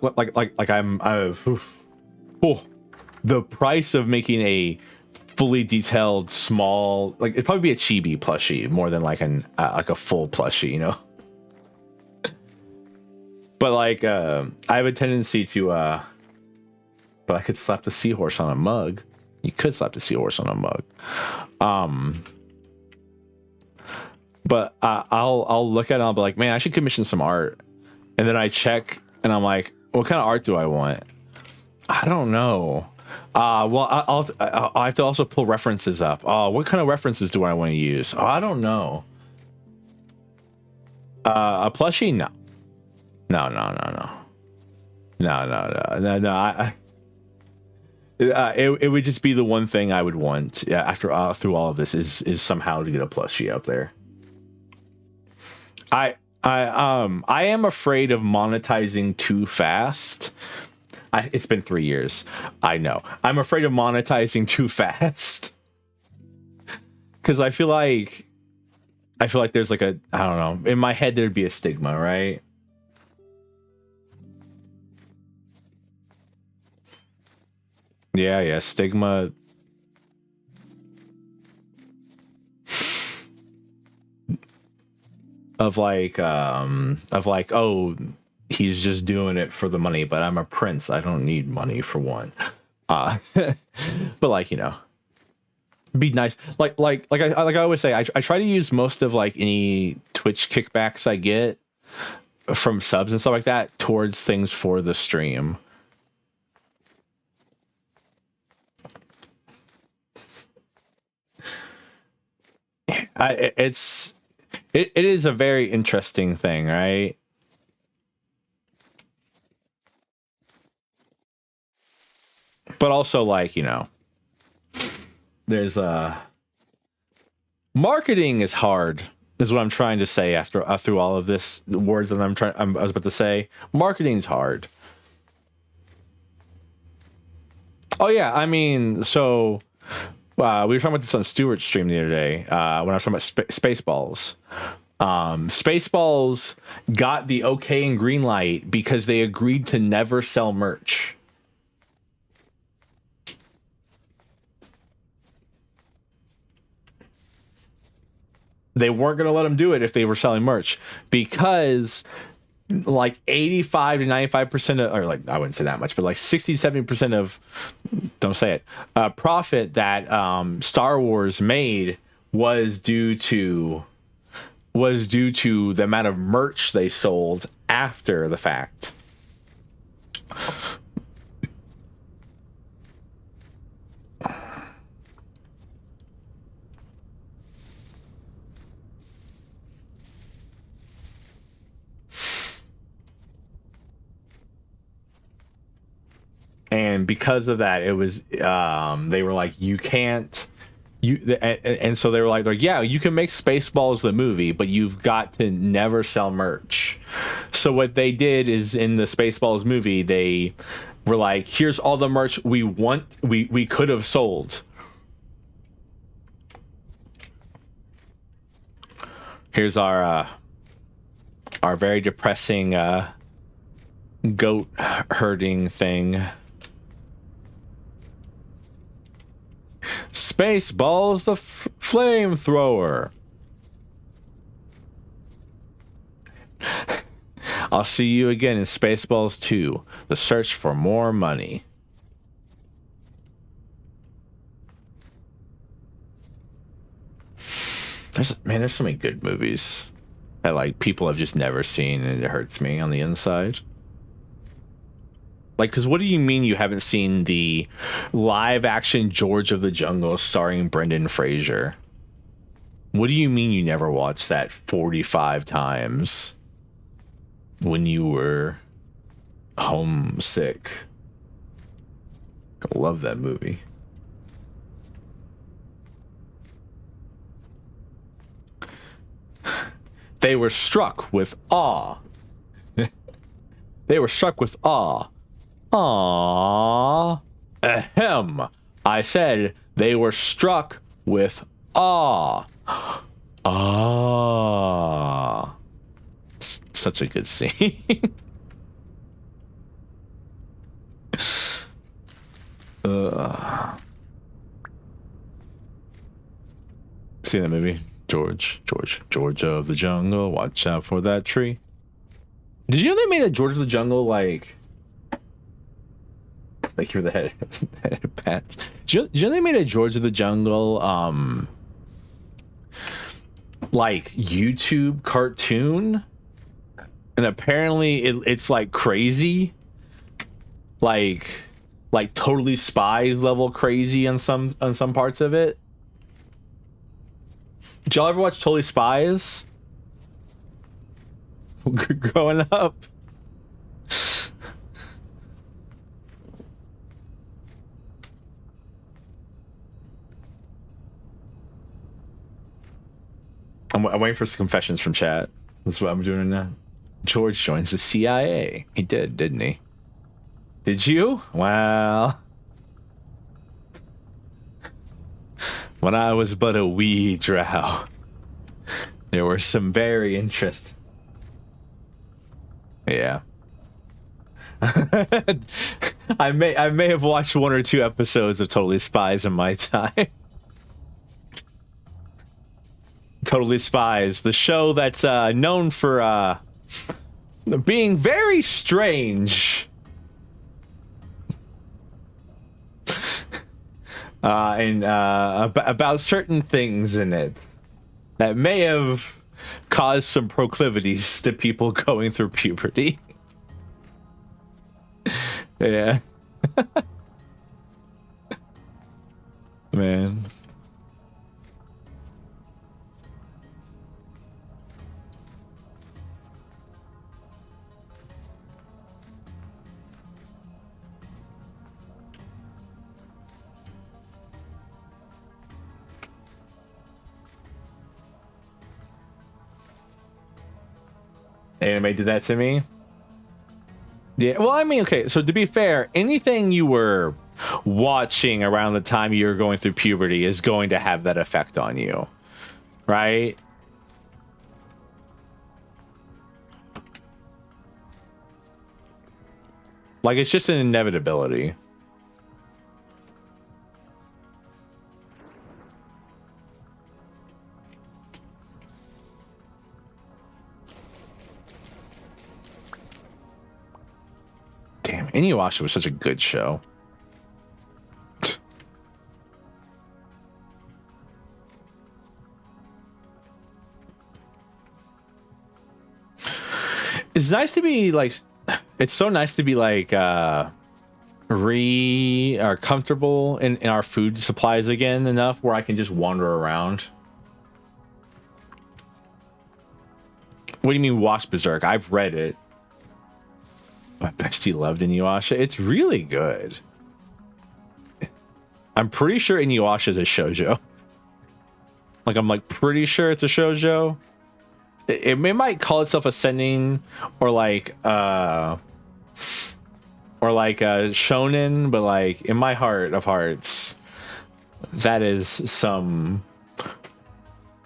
price of making a fully detailed small, like, it'd probably be a chibi plushie more than like a full plushie, you know. But like I have a tendency to but I could slap the seahorse on a mug. You could slap the seahorse on a mug. But I'll look at it and I'll be like, man, I should commission some art. And then I check and I'm like, what kind of art do I want? I don't know. Well, I have to also pull references up. What kind of references do I want to use? I don't know. A plushie? No. It would just be the one thing I would want after through all of this is somehow to get a plushie up there. I am afraid of monetizing too fast. It's been 3 years. I know. I'm afraid of monetizing too fast. Cause I feel like there's like I don't know. In my head there'd be a stigma, right? Yeah, stigma. Of like, oh, he's just doing it for the money, but I'm a prince. I don't need money for one. But like, you know, be nice. Like I always say, I try to use most of like any Twitch kickbacks I get from subs and stuff like that towards things for the stream. It is a very interesting thing, right? But also, like, you know, there's marketing is hard, is what I'm trying to say after through all of this, the words that I was about to say. Marketing is hard. Oh yeah, I mean, so we were talking about this on Stewart's stream the other day when I was talking about Spaceballs. Spaceballs got the okay and green light because they agreed to never sell merch. They weren't going to let them do it if they were selling merch because like 85 to 95% of, or like, I wouldn't say that much, but like 60, 70% of, don't say it, profit that Star Wars made was due to the amount of merch they sold after the fact. And because of that, it was they were like, you can't, and so they were like, yeah, you can make Spaceballs the movie, but you've got to never sell merch. So what they did is, in the Spaceballs movie, they were like, here's all the merch we could have sold. Here's our very depressing goat herding thing. Spaceballs the flamethrower. I'll see you again in Spaceballs 2, The Search for More Money. There's so many good movies that like people have just never seen, and it hurts me on the inside. Like, because what do you mean you haven't seen the live action George of the Jungle starring Brendan Fraser? What do you mean you never watched that 45 times when you were homesick? I love that movie. They were struck with awe. They were struck with awe. Aww. Ahem. I said they were struck with awe. Ah. It's such a good scene. See that movie? George of the Jungle. Watch out for that tree. Did you know they made a George of the Jungle like you're the head pats? Did you know they made a George of the Jungle like YouTube cartoon? And apparently it's like crazy. Like Totally Spies level crazy on some parts of it. Did y'all ever watch Totally Spies? Growing up? I'm waiting for some confessions from chat. That's what I'm doing now. George joins the CIA. He did, didn't he? Did you? Well, when I was but a wee drow, there were some very interesting. Yeah. I may have watched 1 or 2 episodes of Totally Spies in my time. Totally Spies, the show that's known for being very strange. And about certain things in it that may have caused some proclivities to people going through puberty. Yeah. Man. Anime did that to me. Yeah, well, I mean, okay, so to be fair, anything you were watching around the time you're going through puberty is going to have that effect on you, right? Like, it's just an inevitability. Damn, Inuyasha was such a good show. It's nice to be like, it's so nice to be like comfortable in our food supplies again enough where I can just wander around. What do you mean watch Berserk? I've read it. My bestie loved Inuyasha. It's really good. I'm pretty sure Inuyasha is a shoujo. Like, I'm like pretty sure it's a shoujo. It might call itself ascending or like shonen, but like in my heart of hearts, that is some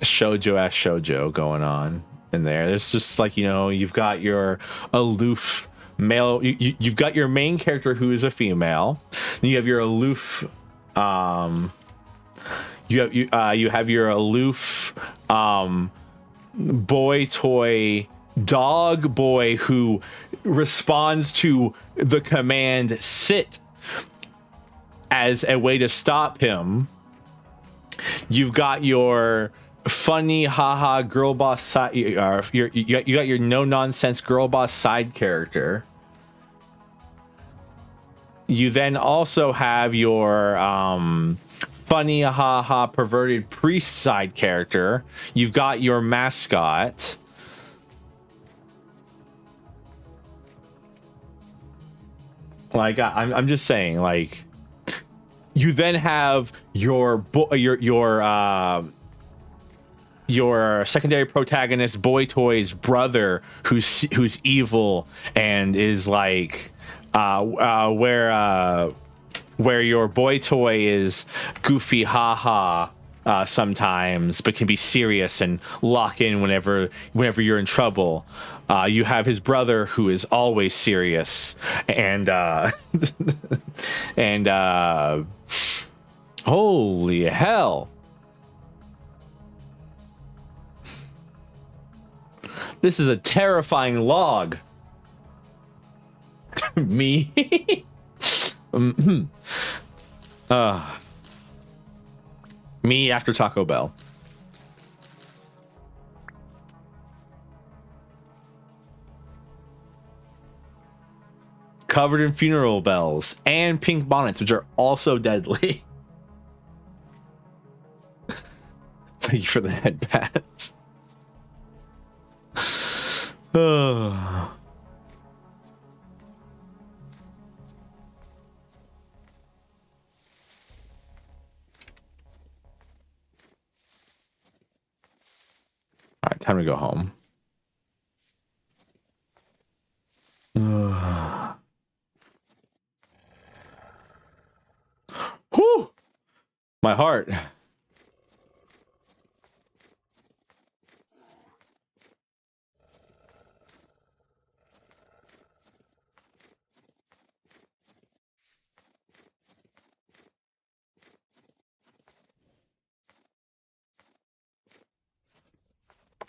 shoujo-ass shoujo going on in there. There's just like, you know, you've got your aloof male, you've got your main character who is a female, then you have your aloof you have your aloof boy toy dog boy who responds to the command sit as a way to stop him. You've got your funny haha girl boss side, you got your no nonsense girl boss side character. You then also have your funny haha perverted priest side character. You've got your mascot. Like, I'm just saying, like, you then have your secondary protagonist boy toy's brother who's evil and is like where your boy toy is goofy haha sometimes, but can be serious and lock in whenever you're in trouble. You have his brother who is always serious and and holy hell. This is a terrifying log. Me? Me after Taco Bell. Covered in funeral bells and pink bonnets, which are also deadly. Thank you for the head pats. All right, time to go home. Whew! My heart.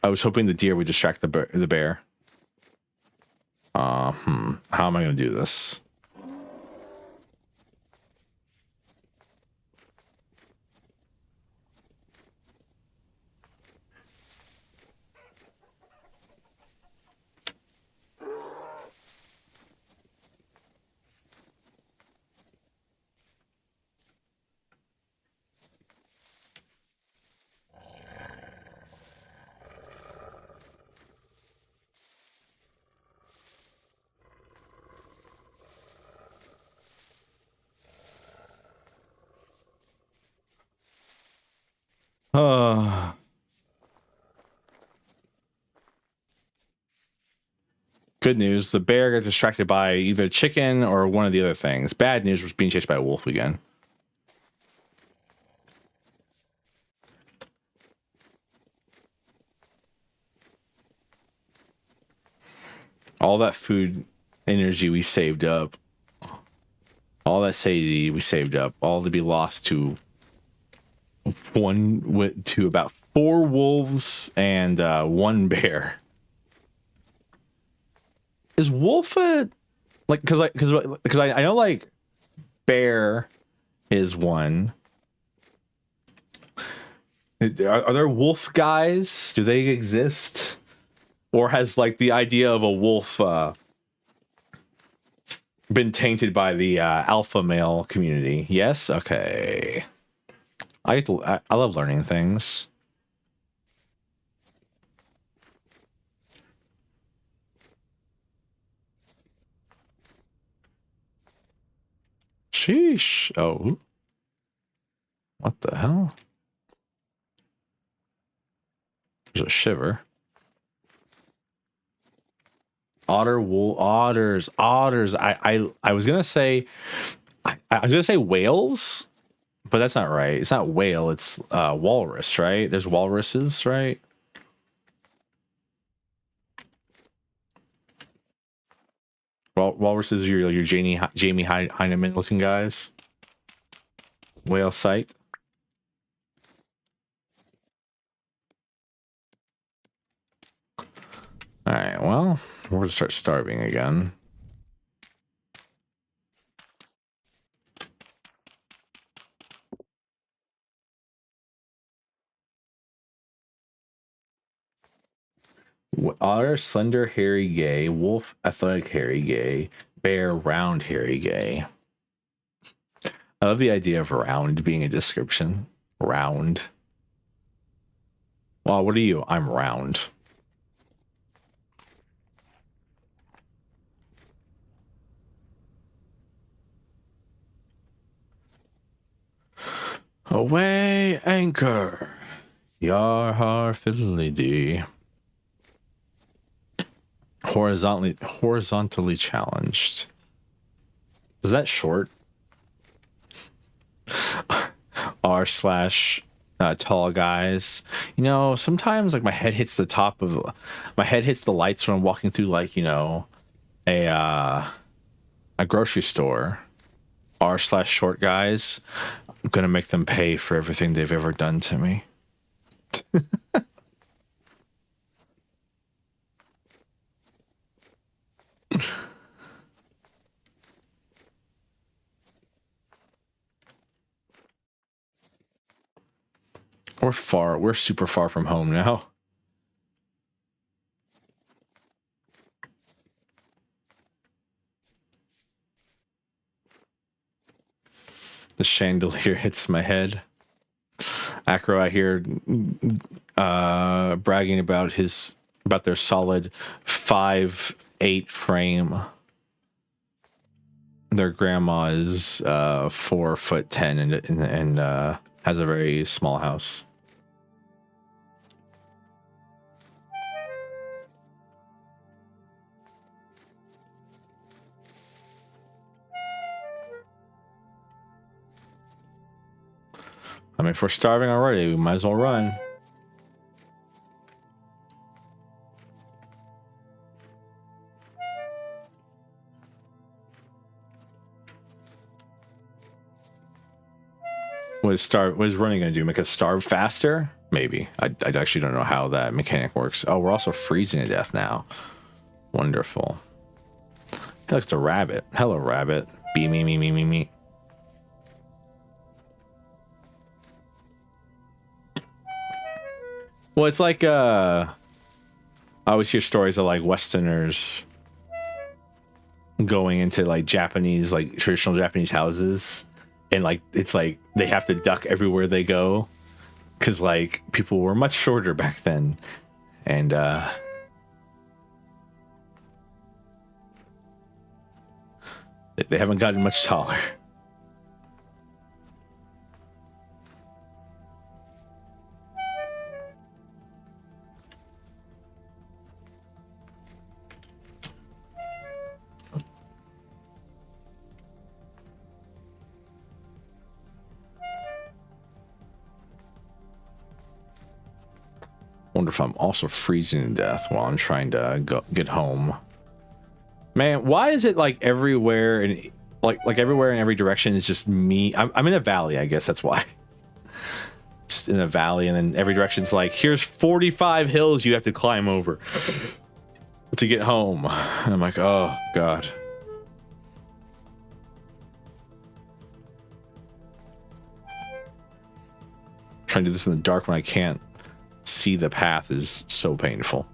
I was hoping the deer would distract the bear. How am I going to do this? Good news, the bear got distracted by either chicken or one of the other things. Bad news was being chased by a wolf again. All that food energy we saved up, all that satiety we saved up, all to be lost to about 4 wolves and 1 bear. Is wolf a like because I know like bear is 1. Are there wolf guys? Do they exist? Or has like the idea of a wolf been tainted by the alpha male community? Yes. Okay. I love learning things. Sheesh. Oh. What the hell? There's a shiver. Otters. I was gonna say I was gonna say whales, but that's not right. It's not whale, it's walrus, right? There's walruses, right? Walruses are your Jamie Heineman looking guys. Whale sight. Alright, well, we're gonna start starving again. Otter, slender, hairy, gay. Wolf, athletic, hairy, gay. Bear, round, hairy, gay. I love the idea of round being a description. Round. Well, what are you? I'm round. Away anchor. Yar har fiddly dee. Horizontally challenged. Is that short? R slash tall guys. You know, sometimes like my head hits the lights when I'm walking through like, you know, a grocery store. R slash short guys. I'm gonna make them pay for everything they've ever done to me. We're super far from home now. The chandelier hits my head. Acro, I hear bragging about their solid 5'8" frame. Their grandma is 4'10" and has a very small house. I mean, if we're starving already, we might as well run. What is running going to do? Make us starve faster? Maybe. I actually don't know how that mechanic works. Oh, we're also freezing to death now. Wonderful. Hey, look, it's a rabbit. Hello, rabbit. Be me. Well, it's like I always hear stories of like Westerners going into like Japanese, like traditional Japanese houses, and like it's like they have to duck everywhere they go because like people were much shorter back then, and they haven't gotten much taller. Wonder if I'm also freezing to death while I'm trying to get home. Man, why is it like everywhere and like everywhere in every direction is just me? I'm in a valley, I guess that's why. Just in a valley, and then every direction's like, here's 45 hills you have to climb over to get home. And I'm like, oh god. Trying to do this in the dark when I can't see the path is so painful.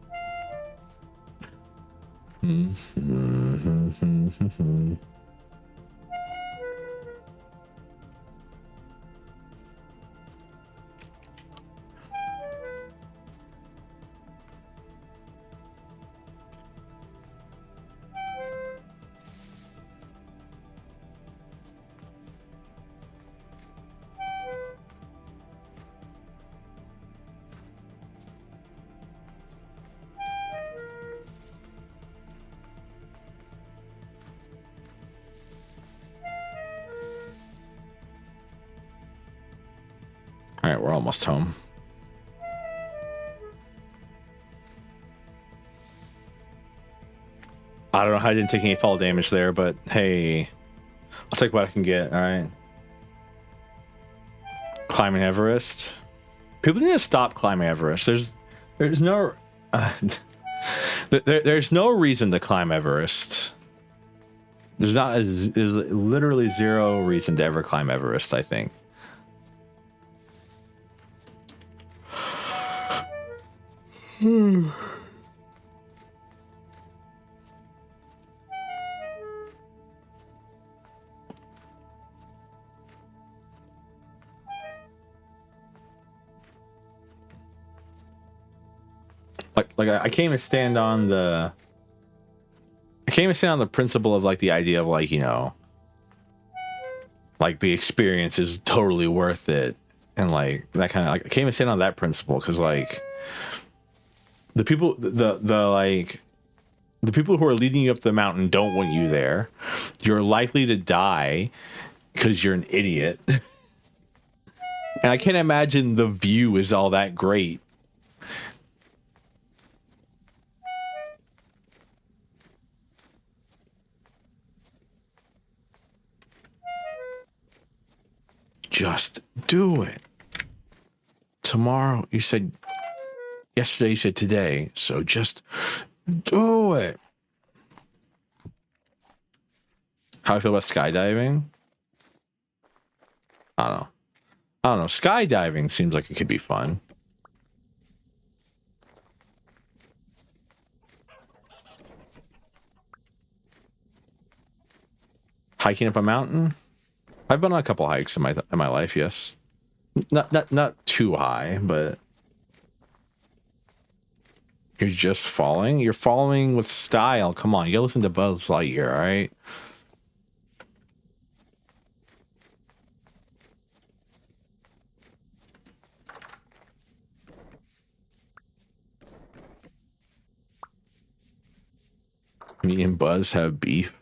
All right, we're almost home. I don't know how I didn't take any fall damage there, but hey, I'll take what I can get. All right. Climbing Everest. People need to stop climbing Everest. There's no there's no reason to climb Everest. There's literally zero reason to ever climb Everest, I think. Like I can't even stand on the principle of like the idea of like, you know, like the experience is totally worth it, and like that kind of like I can't even stand on that principle because like the people the people who are leading you up the mountain don't want you there. You're likely to die because you're an idiot. And I can't imagine the view is all that great. Just do it. Tomorrow, you said. Yesterday, you said today. So just do it. How I feel about skydiving? I don't know. Skydiving seems like it could be fun. Hiking up a mountain? I've been on a couple hikes in my life, yes. Not too high, but you're just falling? You're falling with style. Come on, you gotta listen to Buzz Lightyear, alright? Me and Buzz have beef.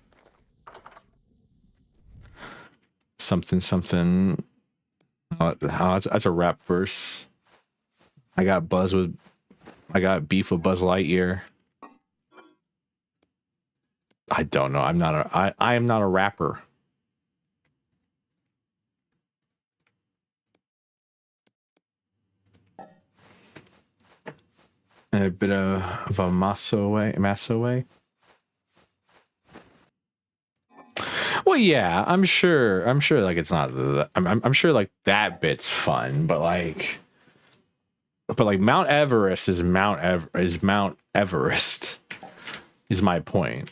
Something. That's a rap verse. I got beef with Buzz Lightyear. I don't know. I am not a rapper. A bit of a masso way. Well, yeah, I'm sure like it's not I'm sure like that bit's fun, but like Mount Everest is Mount Everest is my point.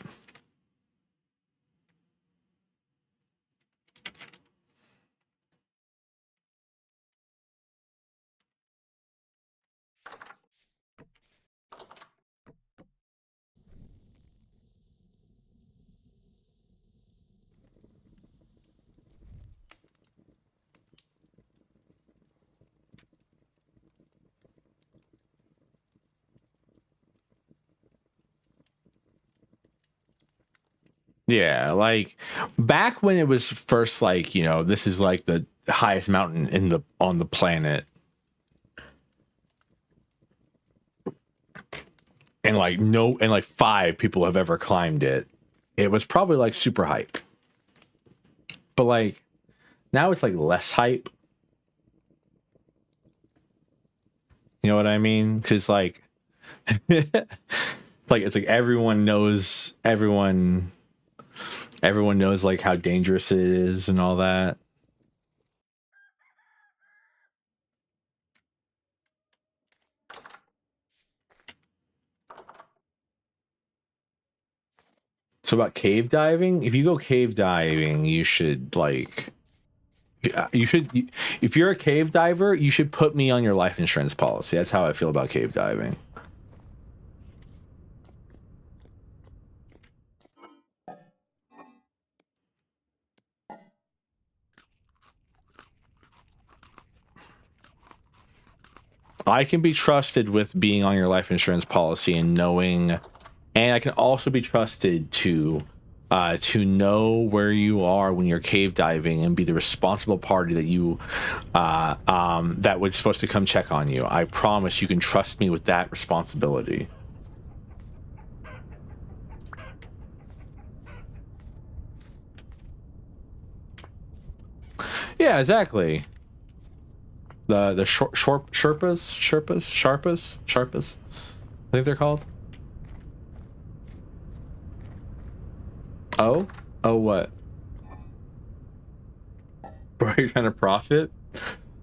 Yeah, like back when it was first like, you know, this is like the highest mountain on the planet. And like 5 people have ever climbed it. It was probably like super hype. But like now it's like less hype. You know what I mean? Cuz it's like it's like everyone knows like how dangerous it is and all that. So about cave diving, if you go cave diving, you should like, if you're a cave diver, you should put me on your life insurance policy. That's how I feel about cave diving. I can be trusted with being on your life insurance policy and knowing, and I can also be trusted to know where you are when you're cave diving and be the responsible party that you that was supposed to come check on you. I promise you can trust me with that responsibility. Yeah, exactly. The Sherpas, I think they're called. Oh, what? Bro, you're trying to profit?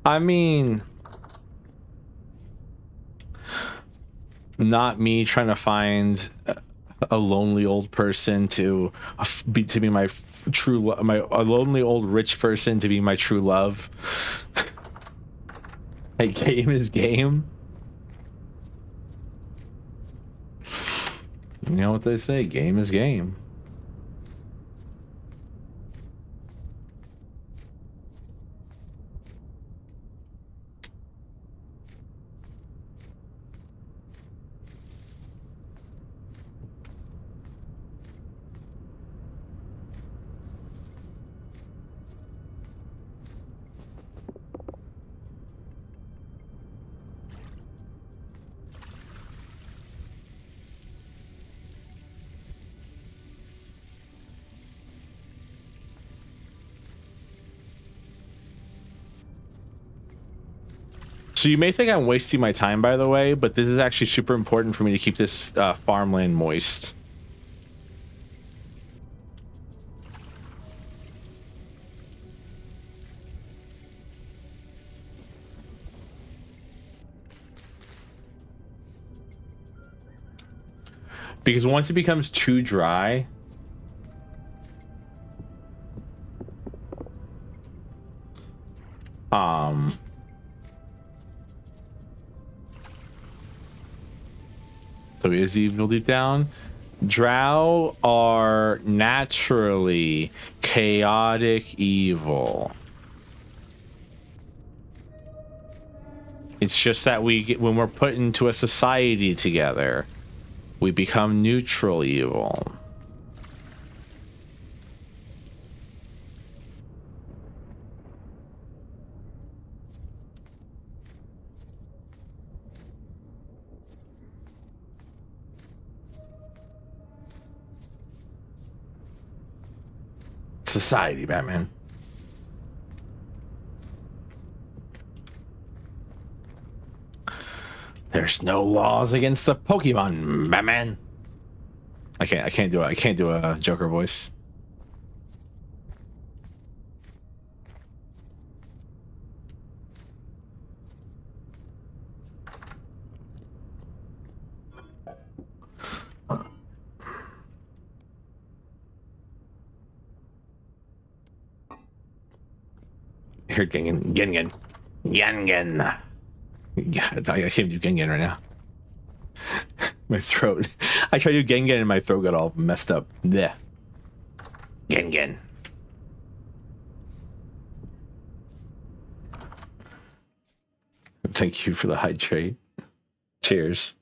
I mean, not me trying to find a lonely old person to be my a lonely old rich person to be my true love. Hey, game is game. You know what they say, game is game. So you may think I'm wasting my time, by the way, but this is actually super important for me to keep this farmland moist. Because once it becomes too dry, so is evil deep down? Drow are naturally chaotic evil. It's just that when we're put into a society together, we become neutral evil. Society, Batman. There's no laws against the Pokemon, Batman. I can't do it. I can't do a Joker voice. Here, Gengen. Yeah, I can't do Gengen right now. My throat. I tried to do Gengen and my throat got all messed up. Yeah. Gengen. Thank you for the hydrate. Cheers.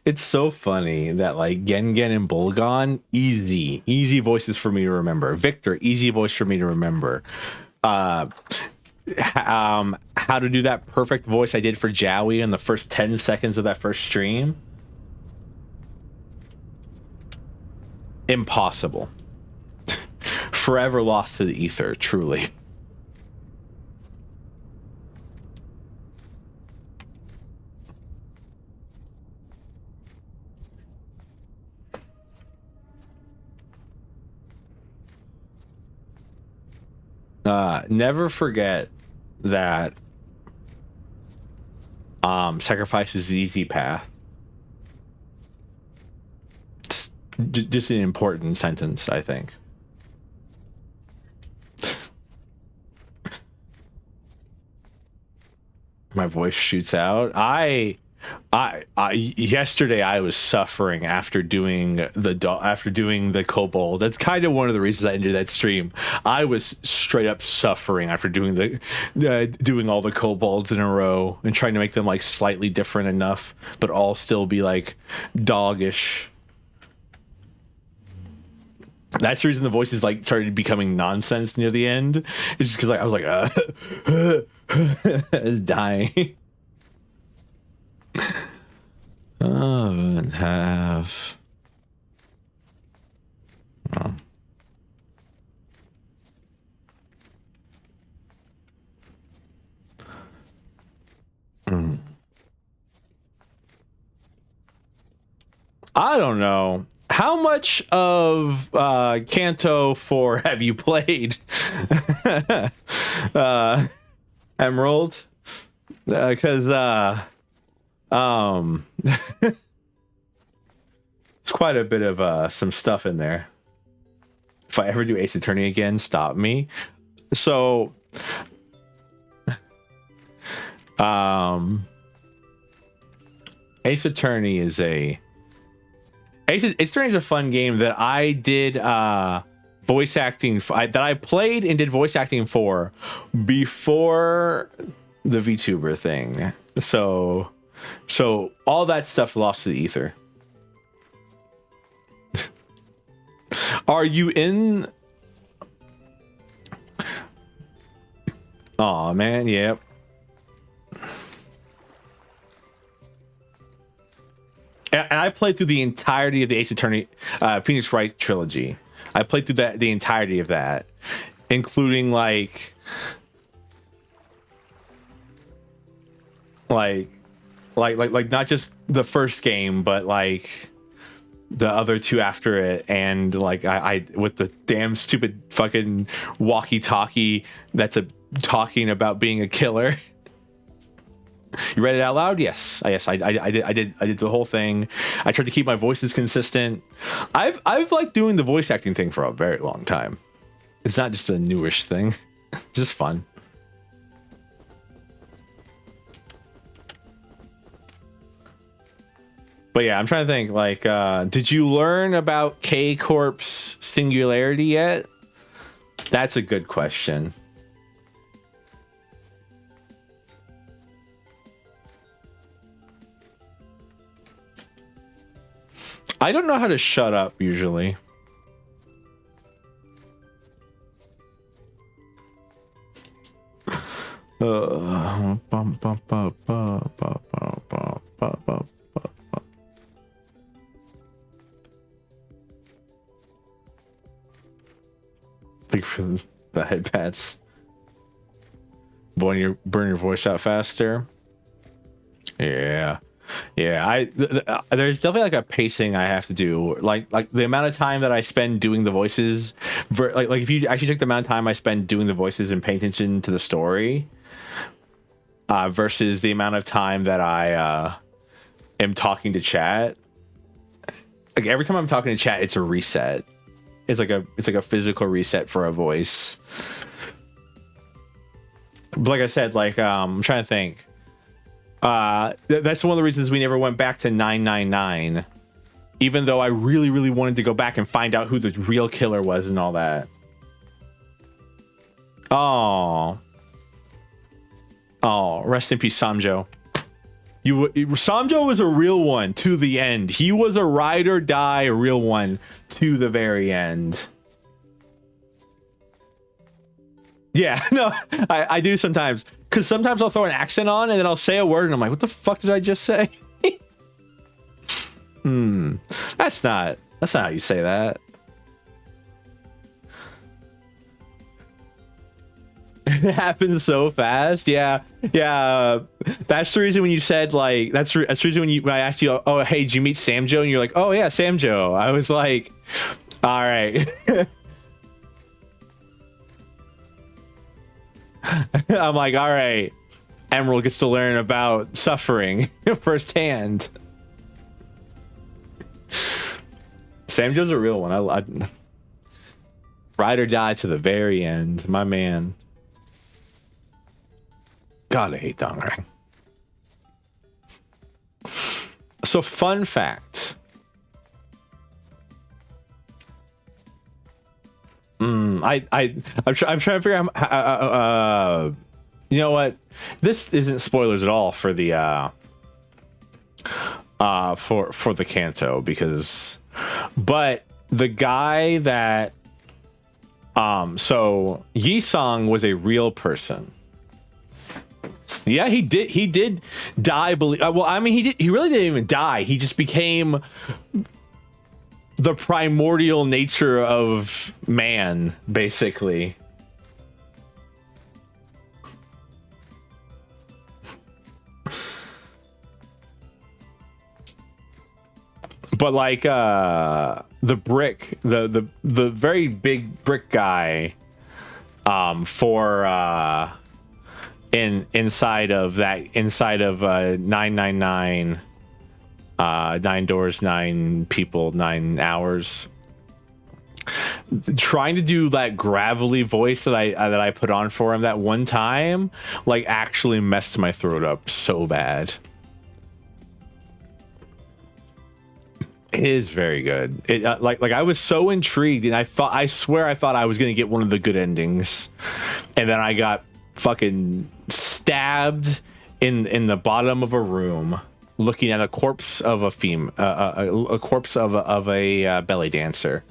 It's so funny that like Gengen and Bolgon, easy voices for me to remember. Victor, easy voice for me to remember. How to do that perfect voice I did for Jowie in the first 10 seconds of that first stream? Impossible. Forever lost to the ether, truly. Never forget that sacrifice is the easy path. Just an important sentence, I think. My voice shoots out. Yesterday I was suffering after doing the kobold. That's kind of one of the reasons I ended that stream. I was straight up suffering after doing doing all the kobolds in a row and trying to make them like slightly different enough, but all still be like doggish. That's the reason the voices like started becoming nonsense near the end. It's just because I was like, I was dying. And have. Oh. I don't know. How much of Canto 4 have you played? Emerald? Because it's quite a bit of some stuff in there. If I ever do Ace Attorney again, stop me. So Ace Attorney is a fun game that I did voice acting that I played and did voice acting for before the VTuber thing. So all that stuff's lost to the ether. Are you in? Oh man, yep. And I played through the entirety of the Ace Attorney Phoenix Wright trilogy. I played through the entirety of that, including like not just the first game, but like the other two after it, and like I with the damn stupid fucking walkie-talkie that's talking about being a killer. You read it out loud? Yes. I did the whole thing. I tried to keep my voices consistent. I've liked doing the voice acting thing for a very long time. It's not just a newish thing. It's just fun. But yeah, I'm trying to think, like, did you learn about K-Corp's singularity yet? That's a good question. I don't know how to shut up usually. Think for the headpads. Burn your voice out faster. Yeah. Yeah, there's definitely like a pacing I have to do, like the amount of time that I spend doing the voices, like if you actually take the amount of time I spend doing the voices and pay attention to the story, versus the amount of time that I am talking to chat. Like every time I'm talking to chat, it's a reset. It's like a physical reset for a voice. But like I said, like I'm trying to think. That's one of the reasons we never went back to 999, even though I really, really wanted to go back and find out who the real killer was and all that. Oh, rest in peace, Samjo. Samjo was a real one to the end. He was a ride or die, a real one to the very end. Yeah, no, I do sometimes. Because sometimes I'll throw an accent on and then I'll say a word and I'm like, what the fuck did I just say? That's not how you say that. It happens so fast. Yeah. That's the reason when you said like, that's the reason when I asked you, oh, hey, did you meet Samjo? And you're like, oh yeah, Samjo. I was like, all right. I'm like, all right, Emerald gets to learn about suffering firsthand. Sam Joe's a real one. I ride or die to the very end, my man. God, I hate Dongrang. So, fun fact. I'm trying to figure out how, you know what? This isn't spoilers at all for the for the Kanto, because but the guy that so Yi-sung was a real person. Yeah, he did die. Well, I mean, he really didn't even die. He just became the primordial nature of man, basically. But like the brick, the very big brick guy for inside of 999 9 doors, 9 people, 9 hours, trying to do that gravelly voice that I put on for him that one time, like, actually messed my throat up so bad. It is very good. It like I was so intrigued, and I swear I thought I was gonna get one of the good endings, and then I got fucking stabbed in the bottom of a room, looking at a corpse of a a corpse of a belly dancer.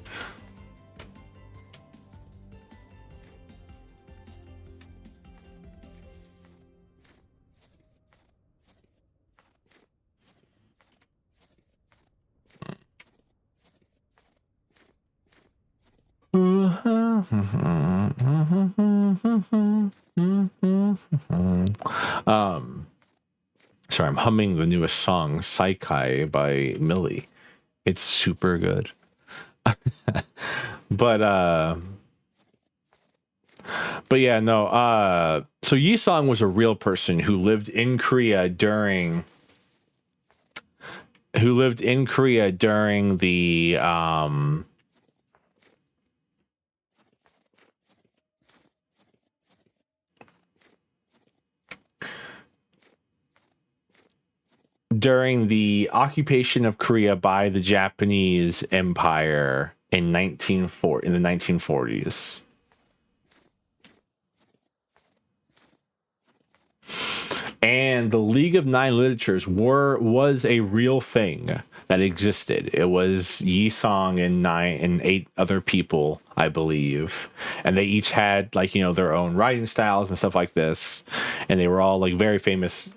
Sorry, I'm humming the newest song, Saikai by Millie. It's super good. But yeah, no, so Yi-sung was a real person who lived in Korea during the during the occupation of Korea by the Japanese Empire in the 1940s. And the League of Nine Literatures was a real thing that existed. It was Yi-sung and 8 other people, I believe, and they each had, like, you know, their own writing styles and stuff like this, and they were all like very famous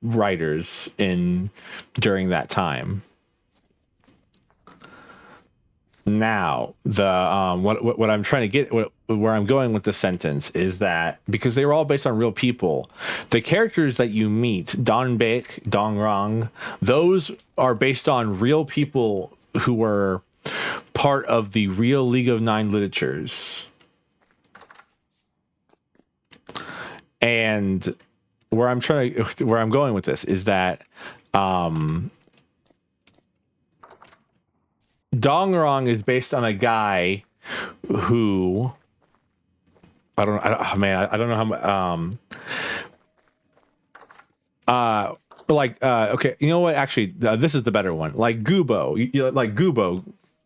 writers during that time. Now, the what I'm trying to get, where I'm going with this sentence is that because they were all based on real people, the characters that you meet, Donbaek, Dongrang, those are based on real people who were part of the real League of Nine Literatures. And where I'm going with this is that Dongrang is based on a guy who I don't know how okay, you know what, actually this is the better one. Like Gubo,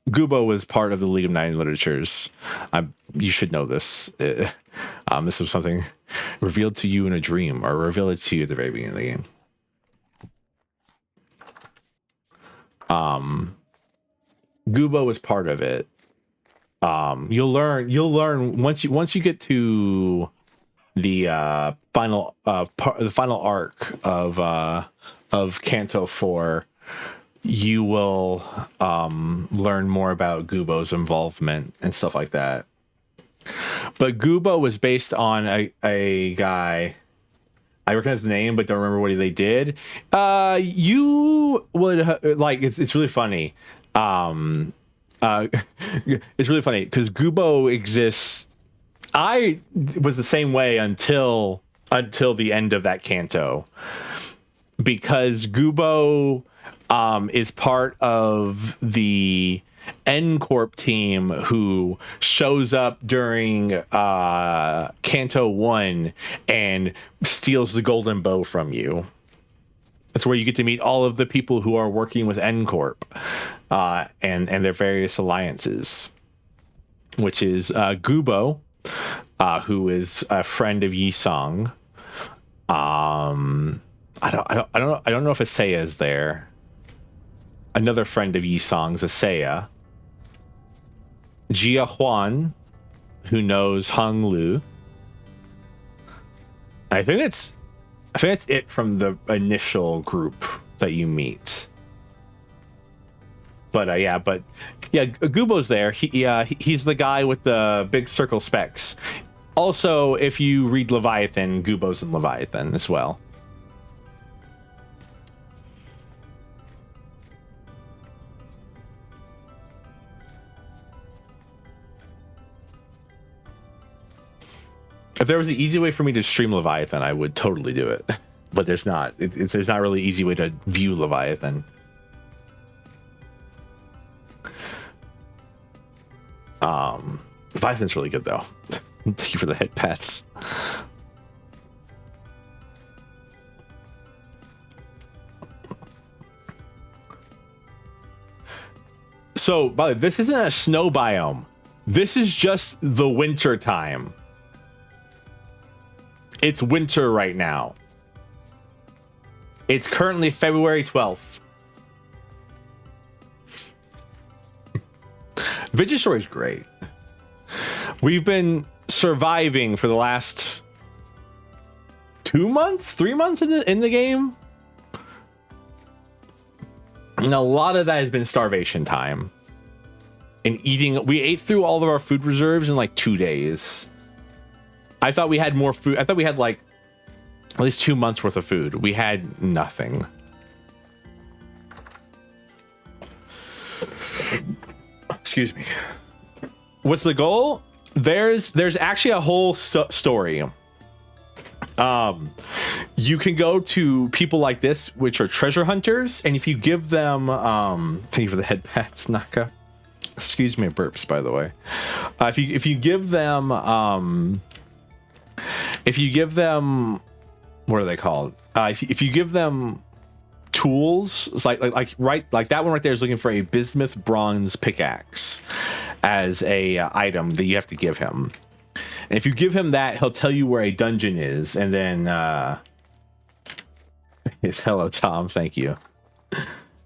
Gubo was part of the League of Nine Literatures. You should know this. This was something revealed to you in a dream, or revealed it to you at the very beginning of the game. Gubo was part of it. You'll learn once you get to the final arc of Kanto 4. You will learn more about Gubo's involvement and stuff like that. But Gubo was based on a guy. I recognize the name, but don't remember what they did. You would like. It's really funny. It's really funny because Gubo exists I was the same way until the end of that canto, because Gubo is part of the N Corp team who shows up during Canto 1 and steals the golden bow from you. That's where you get to meet all of the people who are working with N Corp and their various alliances, which is Gubo, who is a friend of Yi Song. I don't know if Asaya is there. Another friend of Yi Song's, Asaya. Jia Huan, who knows Hung Lu. I think that's it from the initial group that you meet. But Gubo's there. He's the guy with the big circle specs. Also, if you read Leviathan, Gubo's in Leviathan as well. If there was an easy way for me to stream Leviathan, I would totally do it. But there's not. There's not really an easy way to view Leviathan. Leviathan's really good though. Thank you for the head pats. So, by the way, this isn't a snow biome. This is just the winter time. It's winter right now. It's currently February 12th. Vintage Story is great. We've been surviving for the last 3 months in the game. And a lot of that has been starvation time. And eating, we ate through all of our food reserves in like 2 days. I thought we had more food. I thought we had like at least 2 months worth of food. We had nothing. Excuse me. What's the goal? There's actually a whole story. You can go to people like this, which are treasure hunters, and if you give them, thank you for the head pats, Naka. Excuse me, burps, by the way. If you give them, what are they called? If you give them tools, it's like that one right there is looking for a bismuth bronze pickaxe as a item that you have to give him. And if you give him that, he'll tell you where a dungeon is, and then hello Tom, thank you.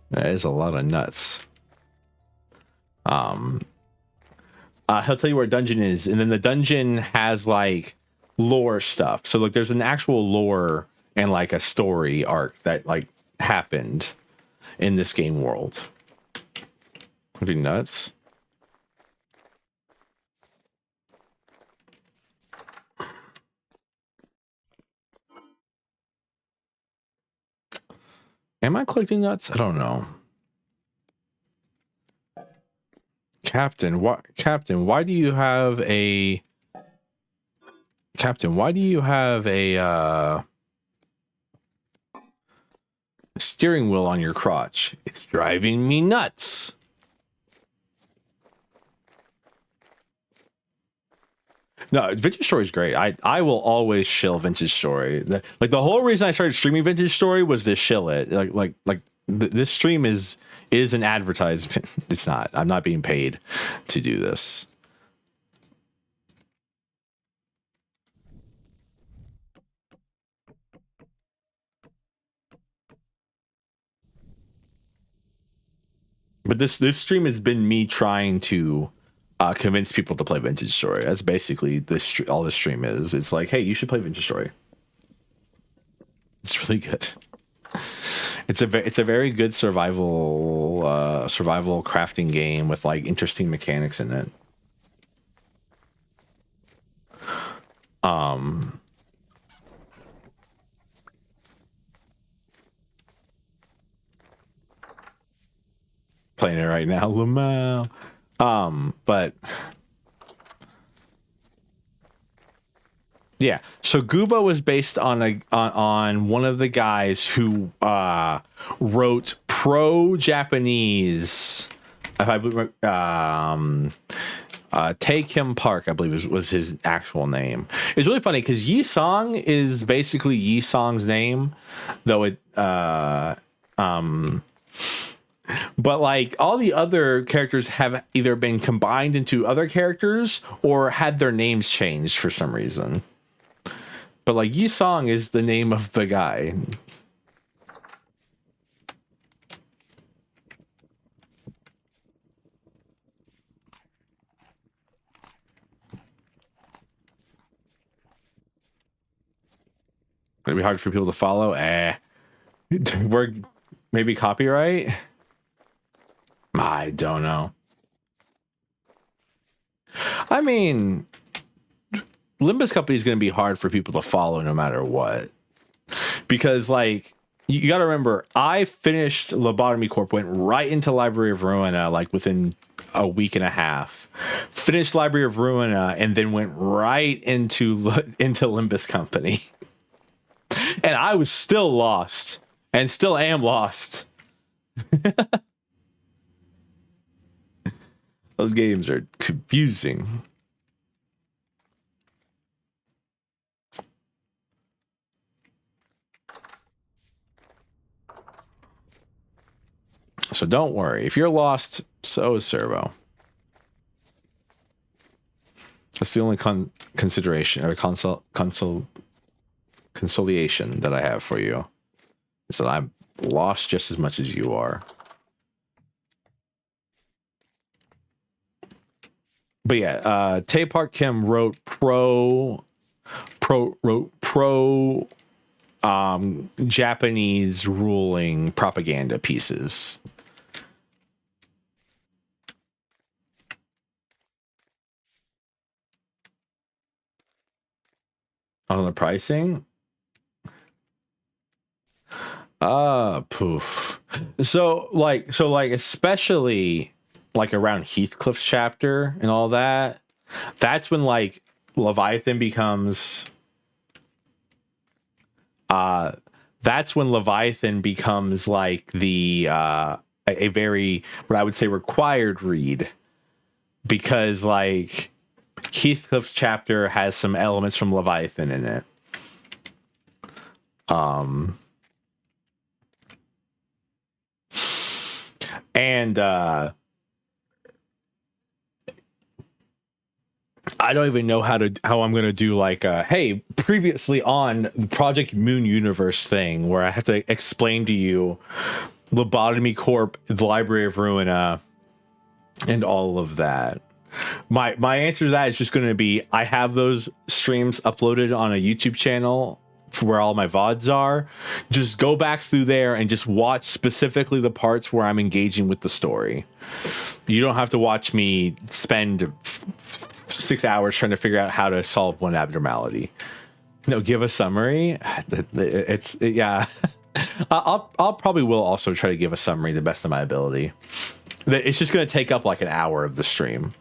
That is a lot of nuts. He'll tell you where a dungeon is, and then the dungeon has like lore stuff. So like there's an actual lore and like a story arc that like happened in this game world. Would be nuts. Am I collecting nuts? I don't know. Captain, why do you have a steering wheel on your crotch? It's driving me nuts. No, Vintage Story is great. I will always shill Vintage Story. The whole reason I started streaming Vintage Story was to shill it. This stream is an advertisement. It's not. I'm not being paid to do this. But this stream has been me trying to convince people to play Vintage Story. That's basically all this stream is. It's like, hey, you should play Vintage Story. It's really good. It's a very good survival crafting game with like interesting mechanics in it. Playing it right now, Lamau. But Yeah. So Gooba was based on one of the guys who wrote pro-Japanese. Tae Kim Park, I believe was his actual name. It's really funny because Yi Song is basically Yi Song's name, though it but like all the other characters have either been combined into other characters or had their names changed for some reason. But like Yi Song is the name of the guy. It'd be hard for people to follow. We're maybe copyright. I don't know. I mean, Limbus Company is going to be hard for people to follow no matter what. Because, like, you got to remember, I finished Lobotomy Corp, went right into Library of Ruina, like, within a week and a half. Finished Library of Ruina, and then went right into Limbus Company. And I was still lost. And still am lost. Those games are confusing. So don't worry. If you're lost, so is Servo. That's the only consideration or consolation that I have for you. Is that I'm lost just as much as you are. But yeah, Tae Park Kim wrote pro Japanese ruling propaganda pieces. On the pricing? Poof. So especially like around Heathcliff's chapter and all that, that's when like Leviathan becomes like the a very, what I would say, required read, because like Heathcliff's chapter has some elements from Leviathan in it. And I don't even know how I'm going to do like hey, previously on the Project Moon Universe thing, where I have to explain to you Lobotomy Corp, the Library of Ruina, and all of that. My answer to that is just going to be, I have those streams uploaded on a YouTube channel for where all my VODs are. Just go back through there and just watch specifically the parts where I'm engaging with the story. You don't have to watch me spend 6 hours trying to figure out how to solve one abnormality. No, give a summary. Yeah. I'll probably will also try to give a summary the best of my ability. It's just going to take up like an hour of the stream.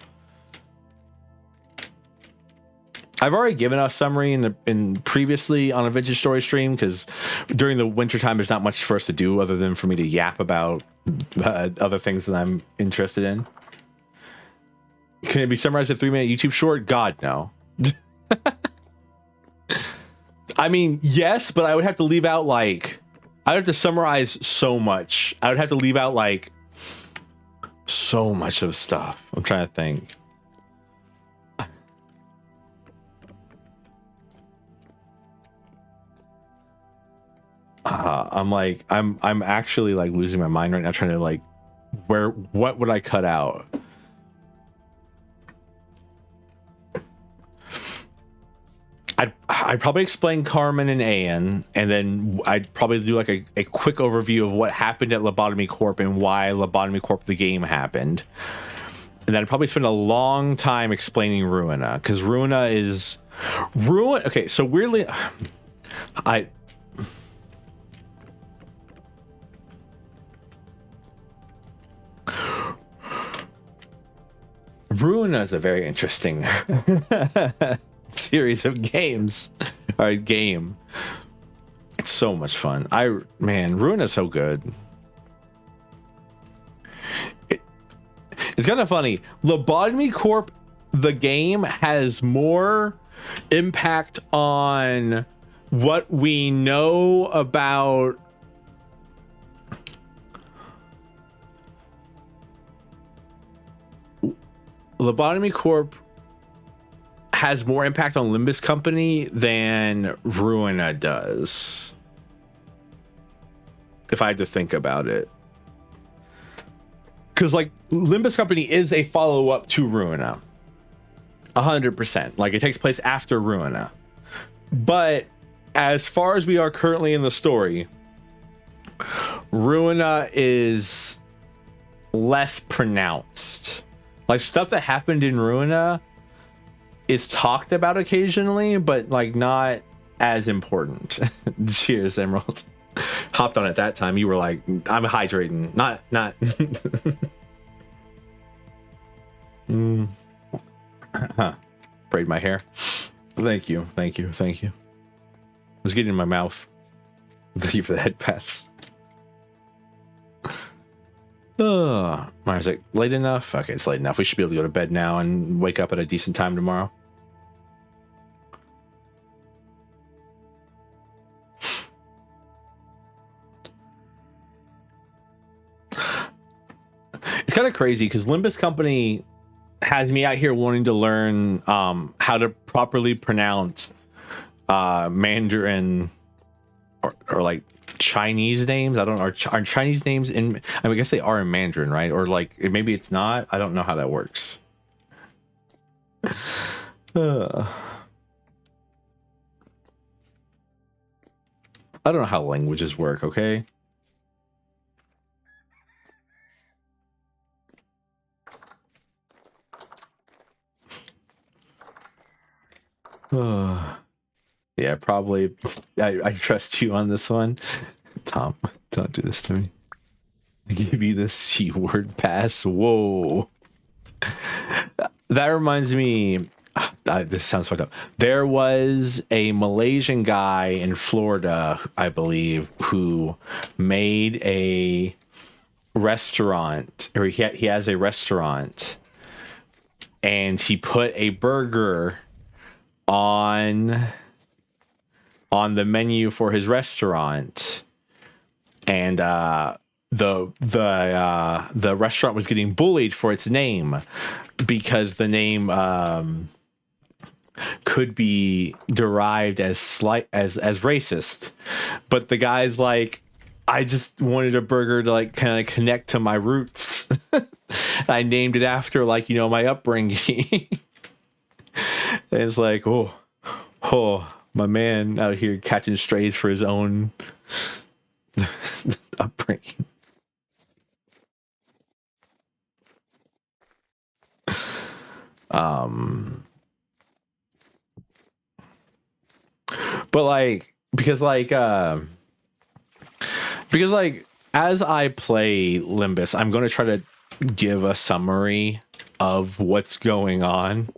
I've already given a summary in previously on a Vintage Story stream, because during the wintertime there's not much for us to do other than for me to yap about other things that I'm interested in. Can it be summarized in a 3-minute YouTube short? God, no. I mean, yes, but I would have to leave out like, I would have to summarize so much. I would have to leave out like so much of stuff. I'm trying to think. I'm actually like losing my mind right now, trying to like, what would I cut out? I'd probably explain Carmen and Ayan, and then I'd probably do like a quick overview of what happened at Lobotomy Corp and why Lobotomy Corp the game happened. And then I'd probably spend a long time explaining Ruina, because Ruina is okay, so weirdly, Ruina is a very interesting series of games. All right, game. It's so much fun. Man, Ruin is so good. It's kind of funny. Lobotomy Corp, the game, has more impact on what we know about Lobotomy Corp has more impact on Limbus Company than Ruina does. If I had to think about it. Because, like, Limbus Company is a follow-up to Ruina. 100%. Like, it takes place after Ruina. But as far as we are currently in the story, Ruina is less pronounced. Like, stuff that happened in Ruina is talked about occasionally, but, like, not as important. Cheers, Emerald. Hopped on at that time. You were like, I'm hydrating. Not. Braid my hair. Thank you. It was getting in my mouth. Thank you for the head pats. Is it late enough? Okay, it's late enough. We should be able to go to bed now and wake up at a decent time tomorrow. It's kind of crazy because Limbus Company has me out here wanting to learn how to properly pronounce Mandarin or like Chinese names. I don't know. Are Chinese names in? I mean, I guess they are in Mandarin, right? Or like maybe it's not. I don't know how that works. I don't know how languages work. Okay. Yeah, probably. I trust you on this one. Tom, don't do this to me. I give you the C word pass. Whoa. That reminds me. This sounds fucked up. There was a Malaysian guy in Florida, I believe, who made a restaurant, or he has a restaurant, and he put a burger on the menu for his restaurant, and the restaurant was getting bullied for its name because the name could be derived as racist. But the guy's like, I just wanted a burger to like kind of connect to my roots. I named it after, like, you know, my upbringing. And it's like, oh, my man out here catching strays for his own upbringing. But like, because as I play Limbus, I'm going to try to give a summary of what's going on.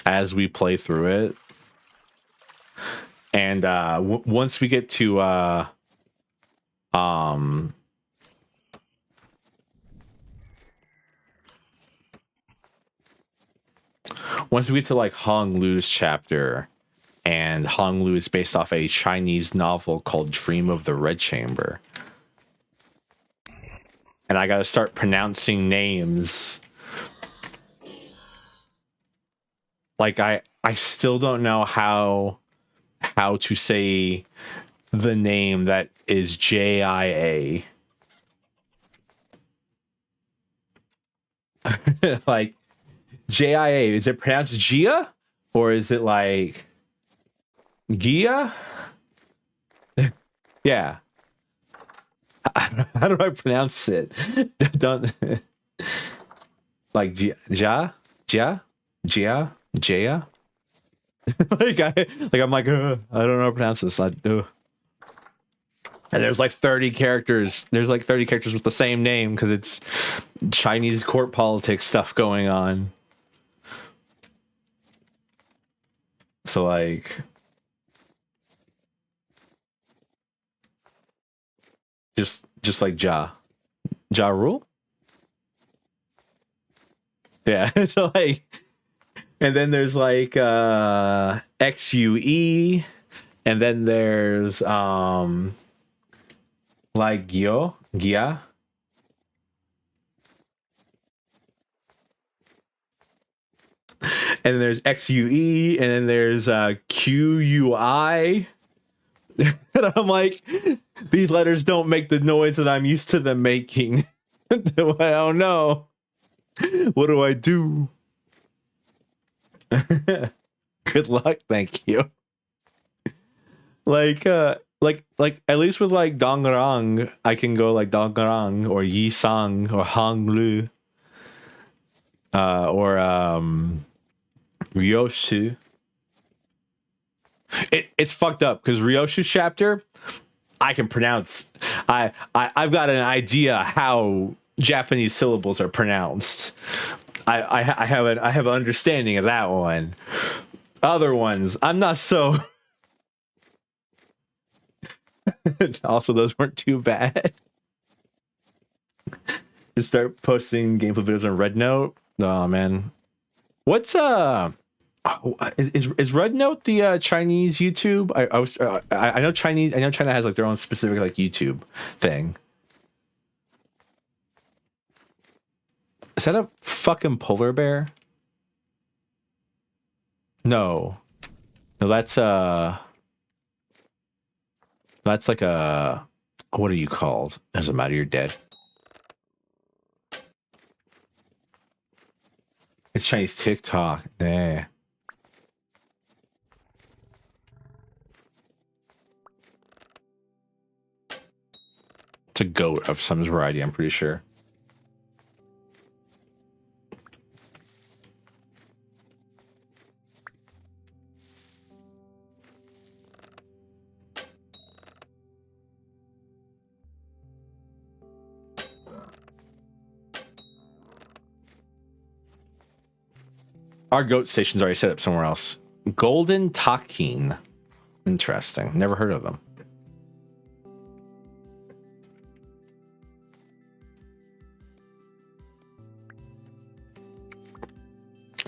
As we play through it. And once we get to once we get to like Hong Lu's chapter, and Hong Lu is based off a Chinese novel called Dream of the Red Chamber. And I got to start pronouncing names. Like I still don't know how to say the name that is JIA. Like JIA, is it pronounced Gia or is it like Gia? Yeah. How do I pronounce it? Don't like Gia. like I'm like I don't know how to pronounce this. And there's like 30 characters. There's like 30 characters with the same name because it's Chinese court politics stuff going on. So like, just like Ja Rule. Yeah. So like, and then there's like XUE, and then there's like Gia. And then there's XUE, and then there's QUI. And I'm like, these letters don't make the noise that I'm used to them making. I don't know. What do I do? Good luck, thank you. Like at least with like Dongrang, I can go like Dongrang or Yi Sang or Hang Lu. Or Ryoshu. It's fucked up because Ryoshu chapter, I can pronounce. I've got an idea how Japanese syllables are pronounced. I have an understanding of that one. Other ones, I'm not so. Also, those weren't too bad. Just start posting gameplay videos on Red Note. Oh man, what's is Red Note the Chinese YouTube? I know Chinese. I know China has like their own specific like YouTube thing. Is that a fucking polar bear? No, that's like a, what are you called? Doesn't matter. You're dead. It's Chinese TikTok. Nah. It's a goat of some variety, I'm pretty sure. Our goat station's already set up somewhere else. Golden Takin. Interesting. Never heard of them.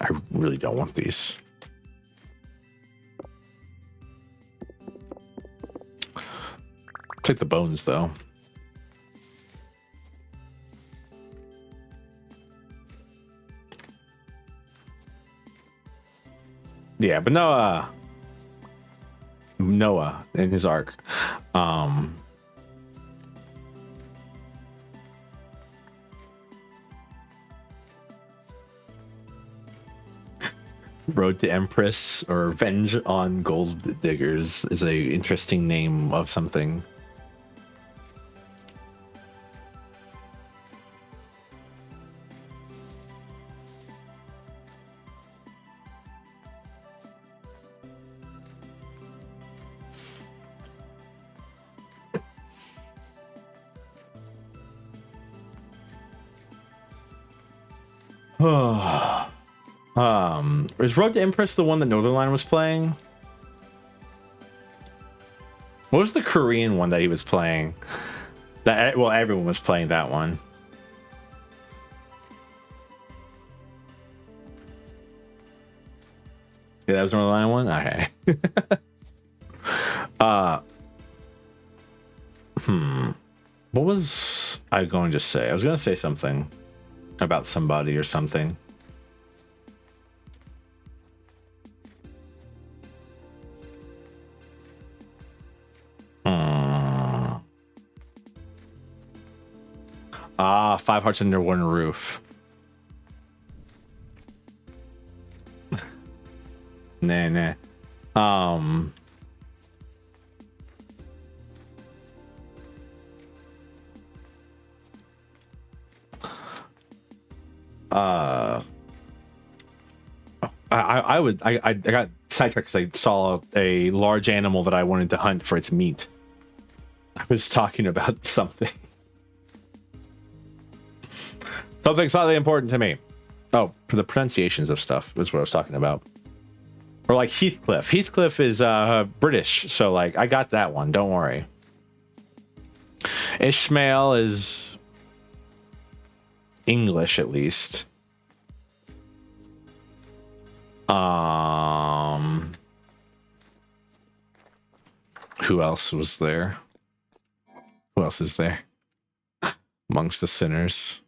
I really don't want these. Take the bones, though. Yeah, but Noah in his arc, Road to Empress or Revenge on Gold Diggers is a interesting name of something. Is Road to Empress the one that Northernline was playing? What was the Korean one that he was playing? That, well, everyone was playing that one. Yeah, that was Northernline one? Okay. What was I going to say? I was going to say something about somebody or something. Five Hearts Under One Roof. Nah. I got sidetracked because I saw a large animal that I wanted to hunt for its meat. I was talking about something. Something slightly important to me. Oh, for the pronunciations of stuff is what I was talking about. Or like Heathcliff. Heathcliff is British, so like I got that one. Don't worry. Ishmael is English, at least. Who else was there? Who else is there amongst the sinners?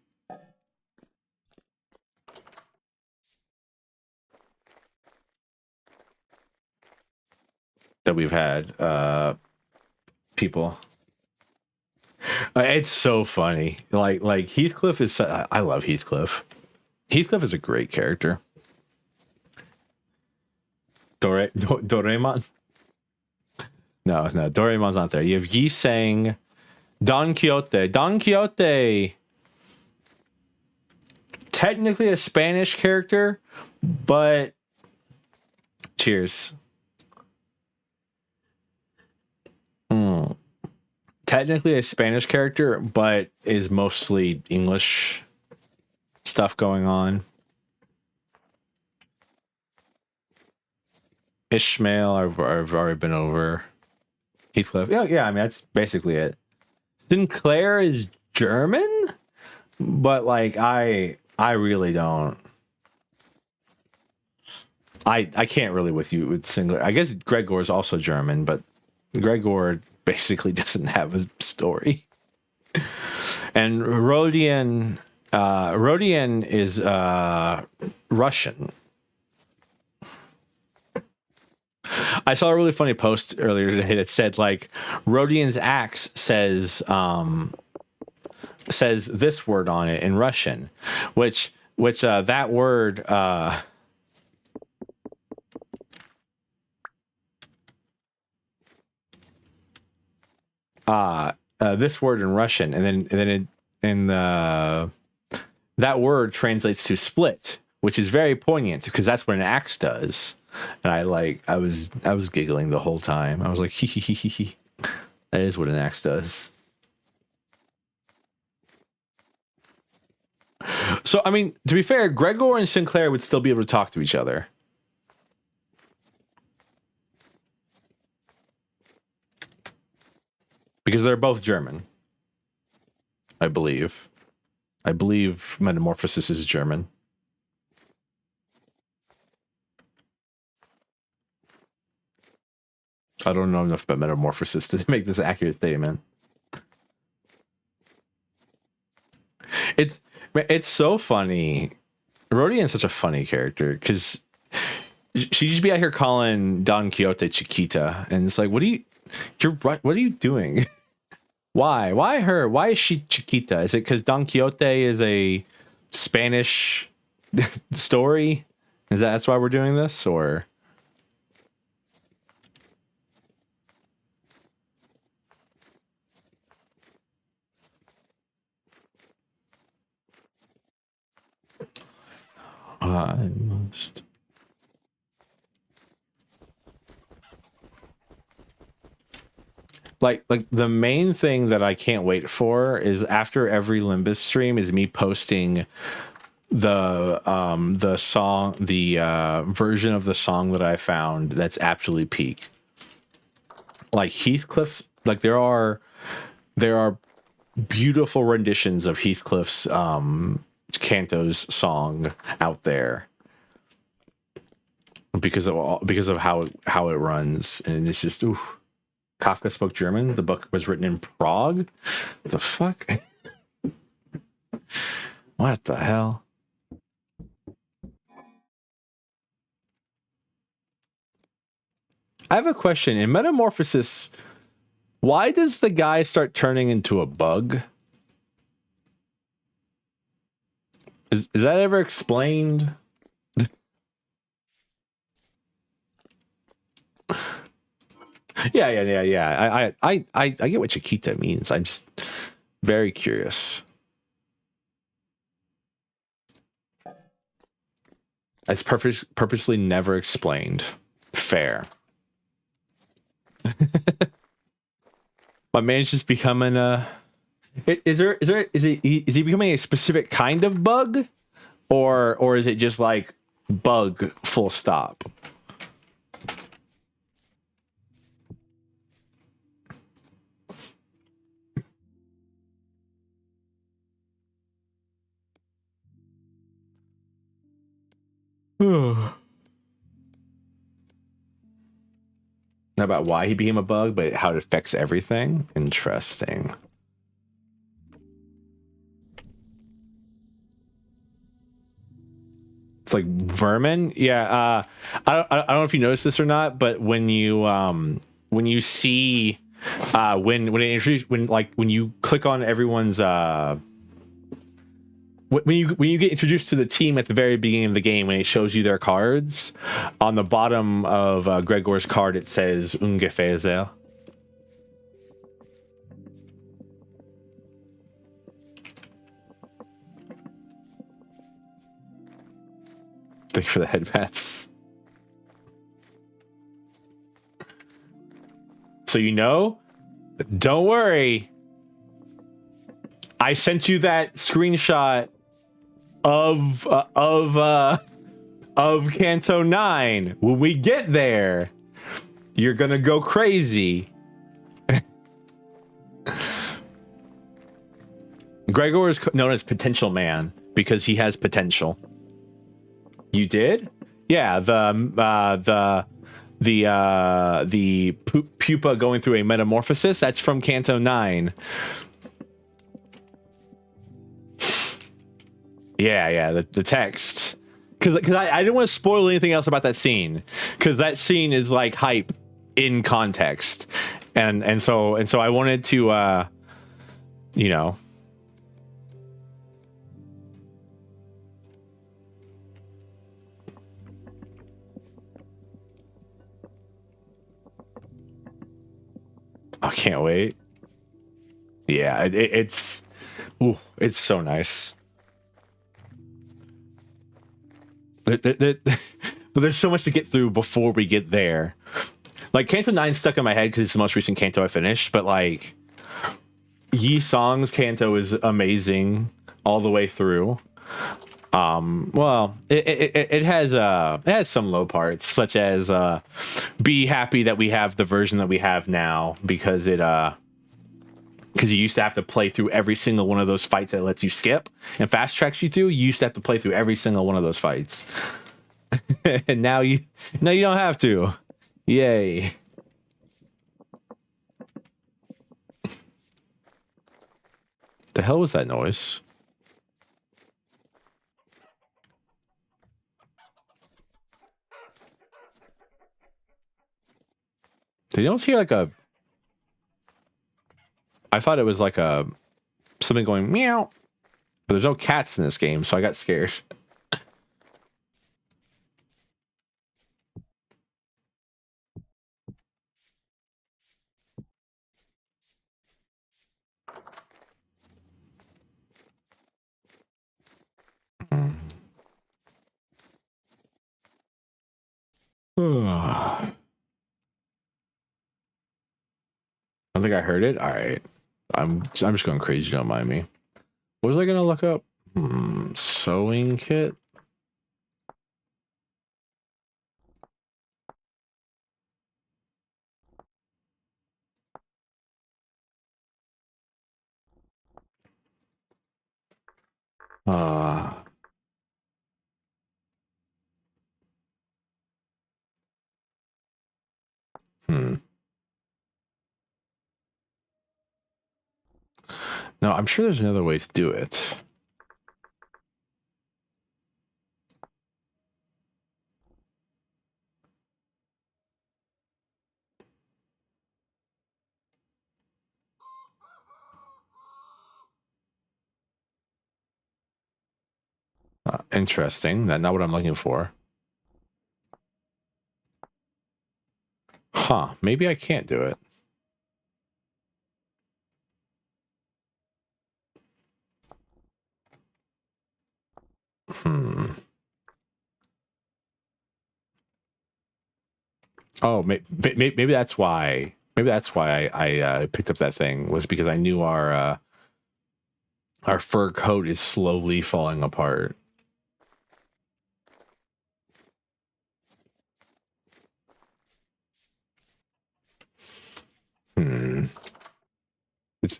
That we've had people. It's so funny. Like Heathcliff is. I love Heathcliff. Heathcliff is a great character. Doraemon. No, Doraemon's not there. You have Yi Sang, Don Quixote. Don Quixote, technically a Spanish character, but cheers. Technically a Spanish character, but is mostly English stuff going on. Ishmael, I've already been over. Heathcliff, yeah. I mean, that's basically it. Sinclair is German, but like I really don't. I can't really with Sinclair. I guess Gregor is also German, but Gregor basically doesn't have a story. And Rodian is Russian. I saw a really funny post earlier today that said like Rodian's axe says this word on it in Russian, which that word this word in Russian, and then that word translates to split, which is very poignant because that's what an axe does. And I was giggling the whole time. I was like, hee. That is what an axe does. So I mean, to be fair, Gregor and Sinclair would still be able to talk to each other. Because they're both German. I believe. Metamorphosis is German. I don't know enough about Metamorphosis to make this accurate statement. It's so funny. Rodian's such a funny character because she just be out here calling Don Quixote Chiquita, and it's like, what are you doing? Why her? Why is she Chiquita? Is it because Don Quixote is a Spanish story? That's why we're doing this, or? I must. Like the main thing that I can't wait for is after every Limbus stream is me posting the song, the version of the song that I found that's absolutely peak. Like Heathcliff's, like there are beautiful renditions of Heathcliff's Canto's song out there because of how it runs, and it's just oof. Kafka spoke German. The book was written in Prague. The fuck? What the hell? I have a question. In Metamorphosis, why does the guy start turning into a bug? Is that ever explained? Yeah. I get what Chiquita means. I'm just very curious. It's purposely never explained. Fair. My man's just becoming a. Is he becoming a specific kind of bug, or is it just like bug full stop? Not about why he became a bug, but how it affects everything. Interesting. It's like vermin. Yeah. I don't know if you noticed this or not, but when you see when it introduced when you click on everyone's when you get introduced to the team at the very beginning of the game, when it shows you their cards, on the bottom of Gregor's card it says ungefähr. Thank you for the headbats. So don't worry. I sent you that screenshot of Canto 9. When we get there, you're gonna go crazy. Gregor is known as Potential Man because he has potential. You did? Yeah, the pupa going through a metamorphosis, that's from Canto 9. Yeah, the text. Because I didn't want to spoil anything else about that scene. Because that scene is like hype in context. And so I wanted to you know. I can't wait. Yeah, it's so nice. But there's so much to get through before we get there. Like Canto 9 stuck in my head because it's the most recent Canto I finished, but like Yi Song's Canto is amazing all the way through. Well, it has some low parts, such as be happy that we have the version that we have now, because you used to have to play through every single one of those fights that lets you skip and fast tracks you through. You used to have to play through every single one of those fights. And now you don't have to. Yay. The hell was that noise? Did you almost hear like a... I thought it was like something going meow. But there's no cats in this game, so I got scared. I don't think I heard it. All right. I'm just going crazy. Don't mind me. What was I gonna look up? Sewing kit. No, I'm sure there's another way to do it. Interesting. That's not what I'm looking for. Huh. Maybe I can't do it. Oh, maybe that's why Maybe that's why I picked up that thing, was because I knew our fur coat is slowly falling apart.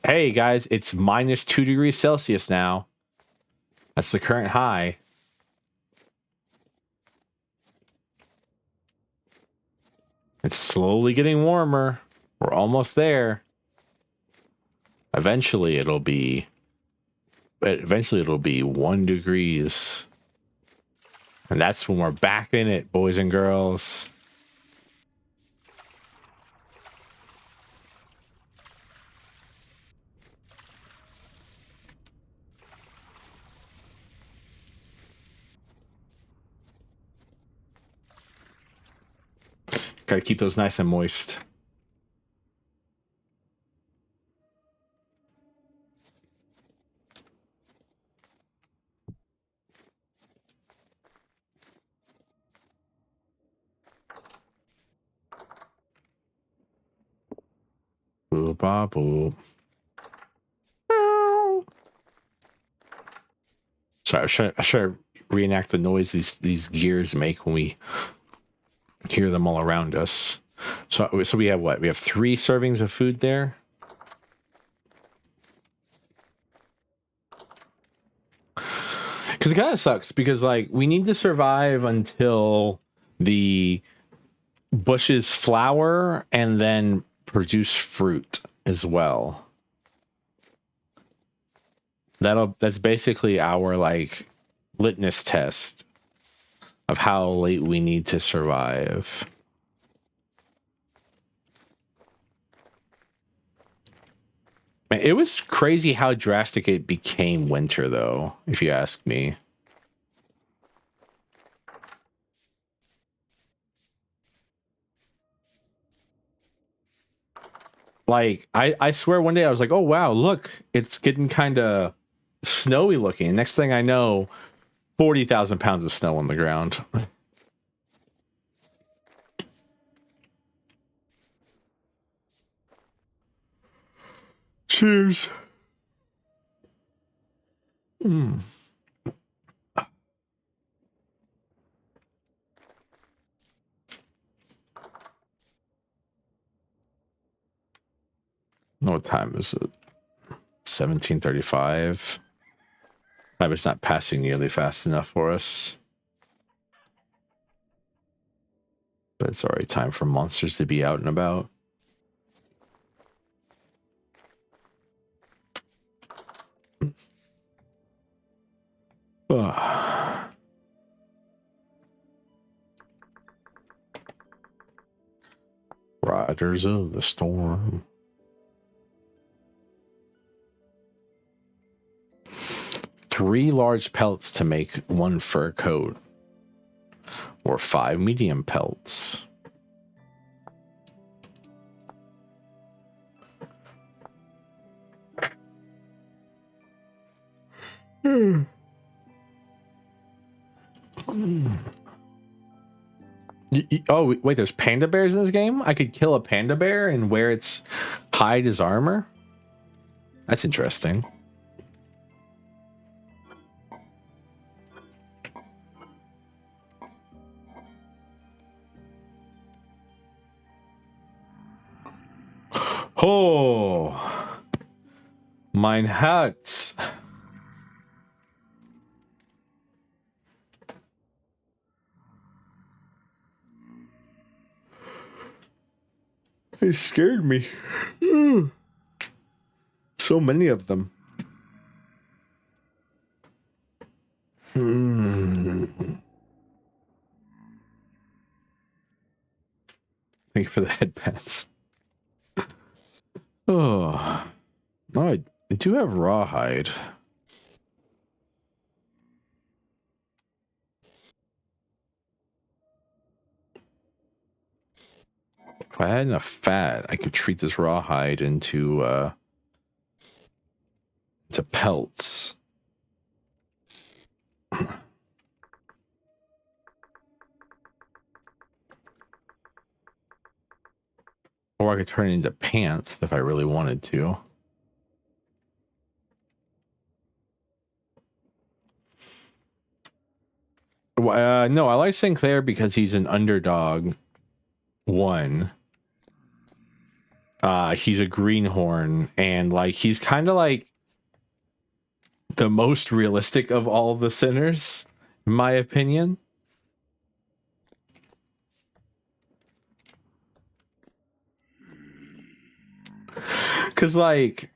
Hey guys, it's minus 2 degrees Celsius now. That's the current high. It's slowly getting warmer. We're almost there. Eventually it'll be 1 degrees. And that's when we're back in it, boys and girls. Gotta keep those nice and moist. Boo ba boo. Sorry, I should reenact the noise these gears make when we hear them all around us. So we have what? We have 3 servings of food there. Because it kind of sucks, because like we need to survive until the bushes flower and then produce fruit as well. That's basically our like litmus test of how late we need to survive. Man, it was crazy how drastic it became winter, though, if you ask me. Like, I swear one day I was like, oh, wow, look, it's getting kind of snowy looking. Next thing I know, 40,000 pounds of snow on the ground. Cheers. Mm. What time is it? 17:35. It's not passing nearly fast enough for us. But it's already time for monsters to be out and about. Riders of the storm. 3 large pelts to make 1 fur coat, or 5 medium pelts. Oh, wait, there's panda bears in this game? I could kill a panda bear and wear its hide as armor? That's interesting. Oh, mein Herz. It scared me. So many of them. Thank you for the headbands. Oh, I do have rawhide. If I had enough fat, I could treat this rawhide into pelts. Or I could turn it into pants if I really wanted to. No, I like Sinclair because he's an underdog. One. He's a greenhorn, and like he's kind of like the most realistic of all the sinners, in my opinion. Because like,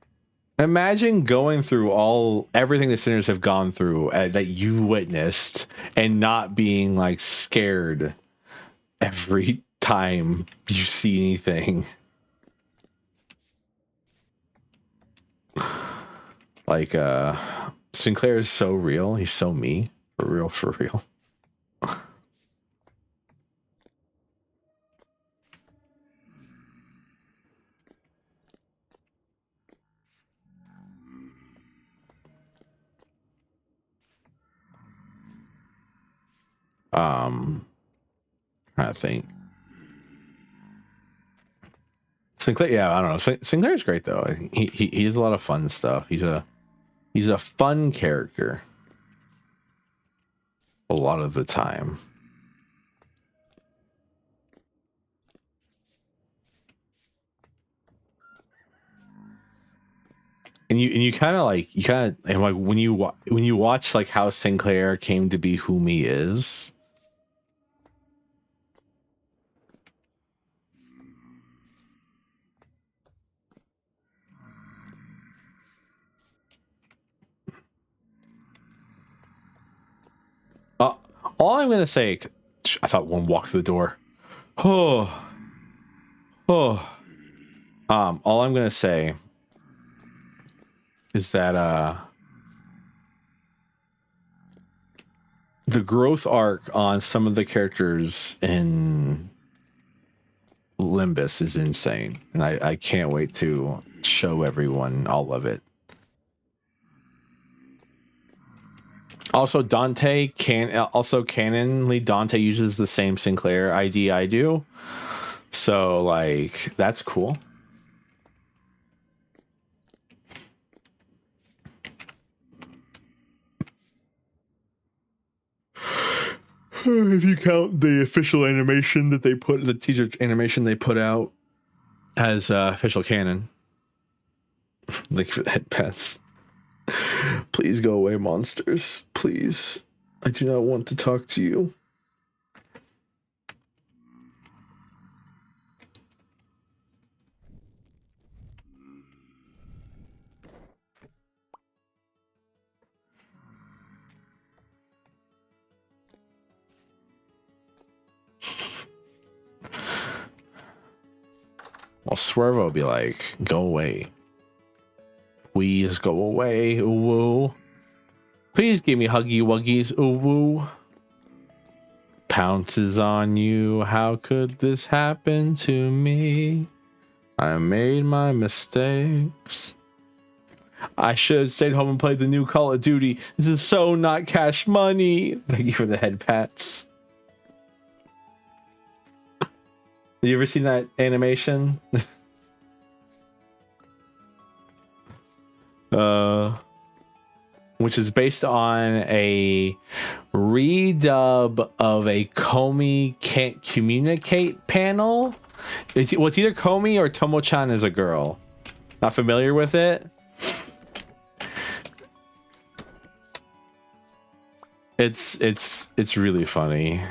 imagine going through everything the sinners have gone through that you witnessed and not being like scared every time you see anything. Like, Sinclair is so real. He's so me. For real, for real. I think Sinclair. Yeah, I don't know. Sinclair's great though. He has a lot of fun stuff. He's a fun character a lot of the time. And you kind of like when you watch like how Sinclair came to be whom he is. All I'm gonna say, I thought one walked through the door. All I'm gonna say is that the growth arc on some of the characters in Limbus is insane, and I can't wait to show everyone all of it. Also, canonly, Dante uses the same Sinclair ID I do. So, like, that's cool. If you count the official animation that they put, the teaser animation they put out as official canon. Like for the head pets. Please go away, monsters. Please. I do not want to talk to you. Well, Swervo will be like, go away. Please go away. Ooh, woo. Please give me huggy wuggies. Ooh, woo. Pounces on you. How could this happen to me? I made my mistakes. I should have stayed home and played the new Call of Duty. This is so not cash money. Thank you for the head pats. Have you ever seen that animation? Which is based on a redub of a Comey Can't Communicate panel. It's either Comey or Tomo-chan is a girl. Not familiar with it? It's really funny.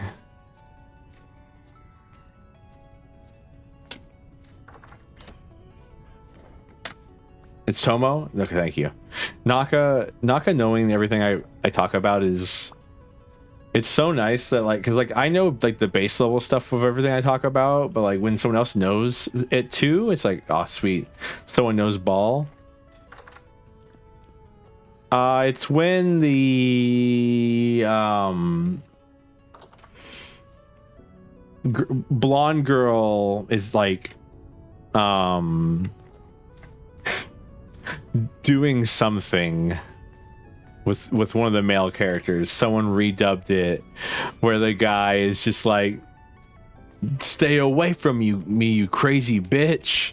It's Tomo? Okay, thank you. Naka knowing everything I talk about is... It's so nice that, like, because, like, I know, like, the base level stuff of everything I talk about, but, like, when someone else knows it, too, it's like, oh, sweet. Someone knows ball. It's when the, blonde girl is, like, doing something with one of the male characters. Someone redubbed it where the guy is just like Stay away from me, you crazy bitch.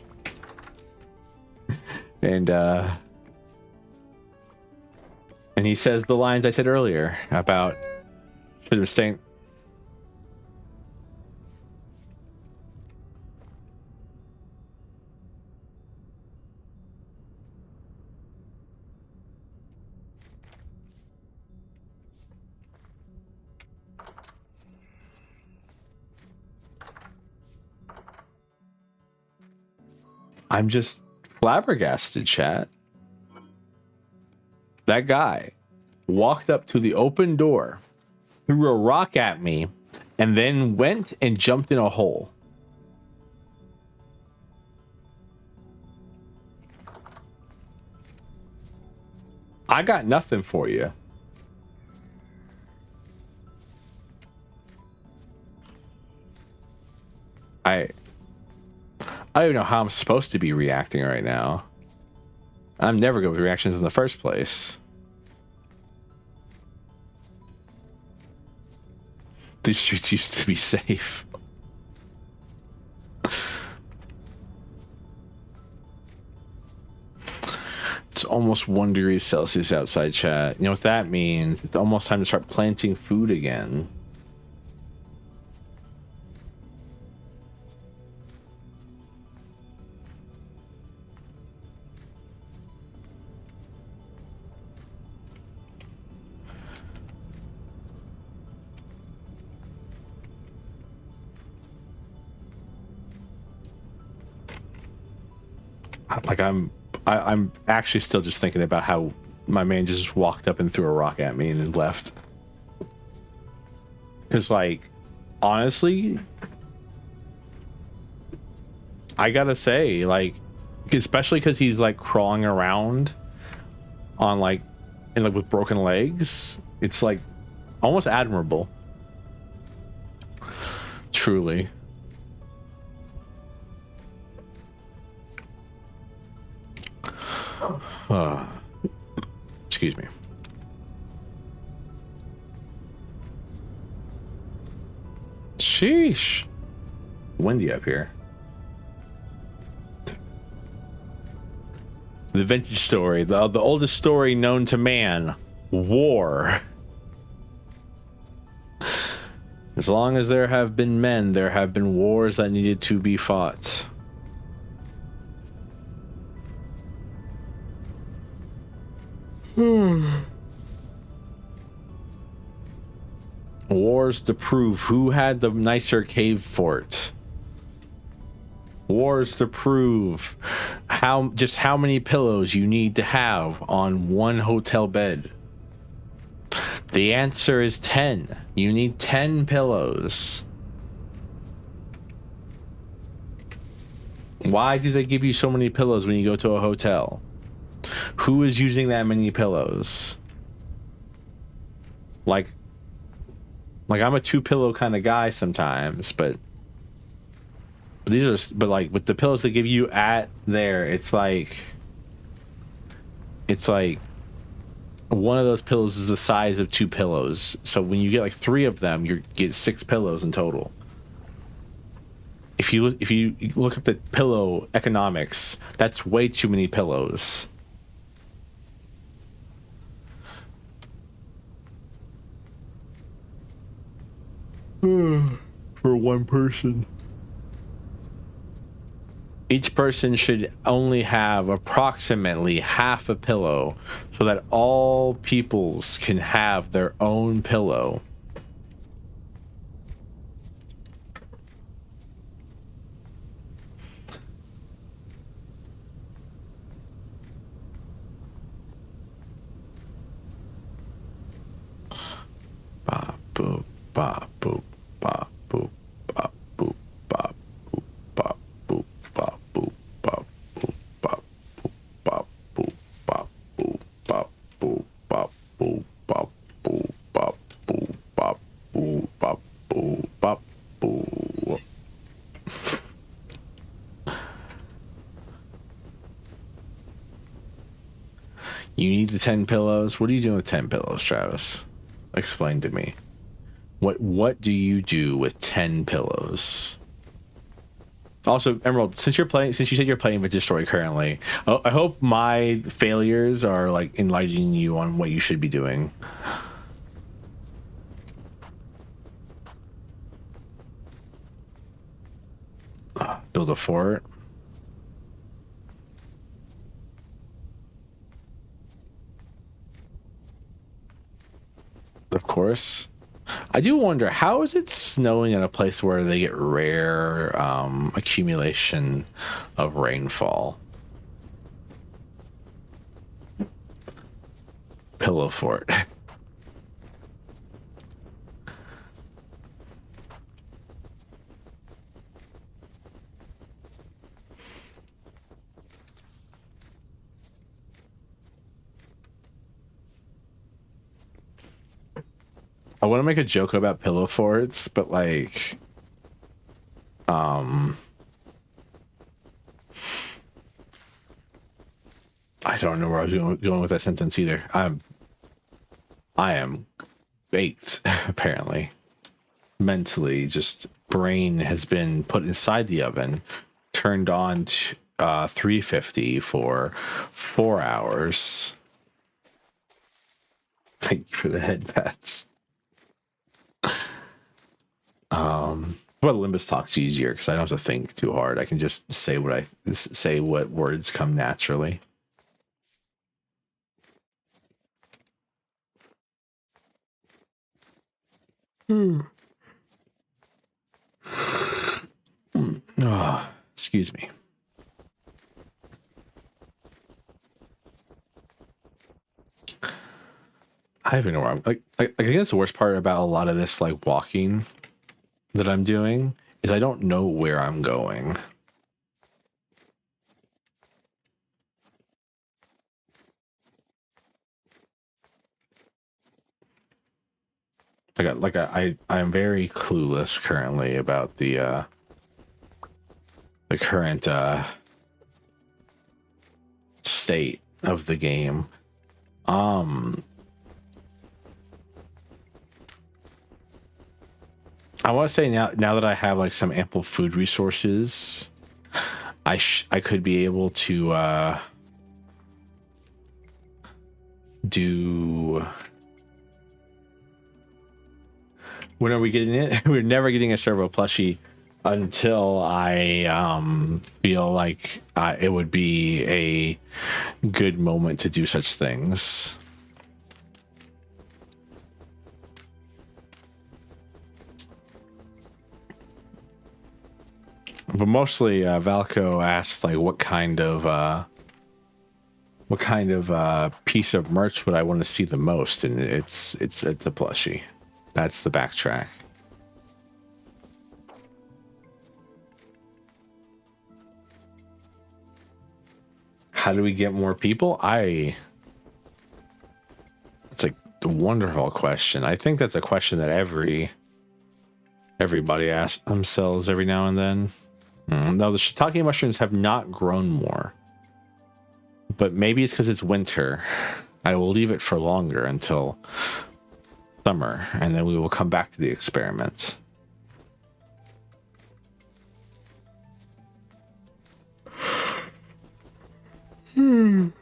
And he says the lines I said earlier about should have staying. I'm just flabbergasted, chat. That guy walked up to the open door, threw a rock at me, and then went and jumped in a hole. I got nothing for you. I don't even know how I'm supposed to be reacting right now. I'm never good with reactions in the first place. These streets used to be safe. It's almost 1 degree Celsius outside, chat. You know what that means? It's almost time to start planting food again. Like I'm actually still just thinking about how my man just walked up and threw a rock at me and then left. Because, like, honestly, I gotta say, like, especially because he's like crawling around on like with broken legs, it's like almost admirable. Truly. Excuse me. Sheesh. Windy up here. The vintage story, the oldest story known to man, war. As long as there have been men, there have been wars that needed to be fought. Wars to prove who had the nicer cave fort. Wars to prove how many pillows you need to have on one hotel bed. The answer is 10. You need 10 pillows. Why do they give you so many pillows when you go to a hotel? Who is using that many pillows? Like I'm a 2-pillow kind of guy sometimes, but these are, but like with the pillows they give you at there, it's like one of those pillows is the size of 2 pillows. So when you get like 3 of them, you get 6 pillows in total. If you look at the pillow economics, that's way too many pillows. For one person. Each person should only have approximately half a pillow so that all peoples can have their own pillow. Ba boop ba boop ba boop ba boop ba boop ba boop ba boop ba boop ba boop ba boop ba boop ba boop ba boop ba boop ba boop ba boop ba boop ba boop. You need the 10 pillows? What are you doing with 10 pillows, Travis? Explain to me. What do you do with 10 pillows? Also, Emerald, since you said you're playing Vintage Story currently, I hope my failures are like enlightening you on what you should be doing. Build a fort. Of course. I do wonder, how is it snowing in a place where they get rare accumulation of rainfall? Pillow fort. I want to make a joke about pillow forts, but like, I don't know where I was going with that sentence either. I am baked, apparently. Mentally, just brain has been put inside the oven, turned on to 350 for 4 hours. Thank you for the head pats. But Limbus talks easier because I don't have to think too hard. I can just say what words come naturally. Oh, excuse me. I don't even know where I'm like. I guess the worst part about a lot of this like walking that I'm doing is I don't know where I'm going. I'm very clueless currently about the current state of the game. I want to say now that I have like some ample food resources, I could be able to do. When are we getting it? We're never getting a servo plushie until I feel like it would be a good moment to do such things. But mostly Valco asked like what kind of piece of merch would I want to see the most, and it's a plushie. That's the backtrack. How do we get more people? It's a wonderful question. I think that's a question that everybody asks themselves every now and then. No, the shiitake mushrooms have not grown more, but maybe it's because it's winter. I will leave it for longer until summer, and then we will come back to the experiment. No,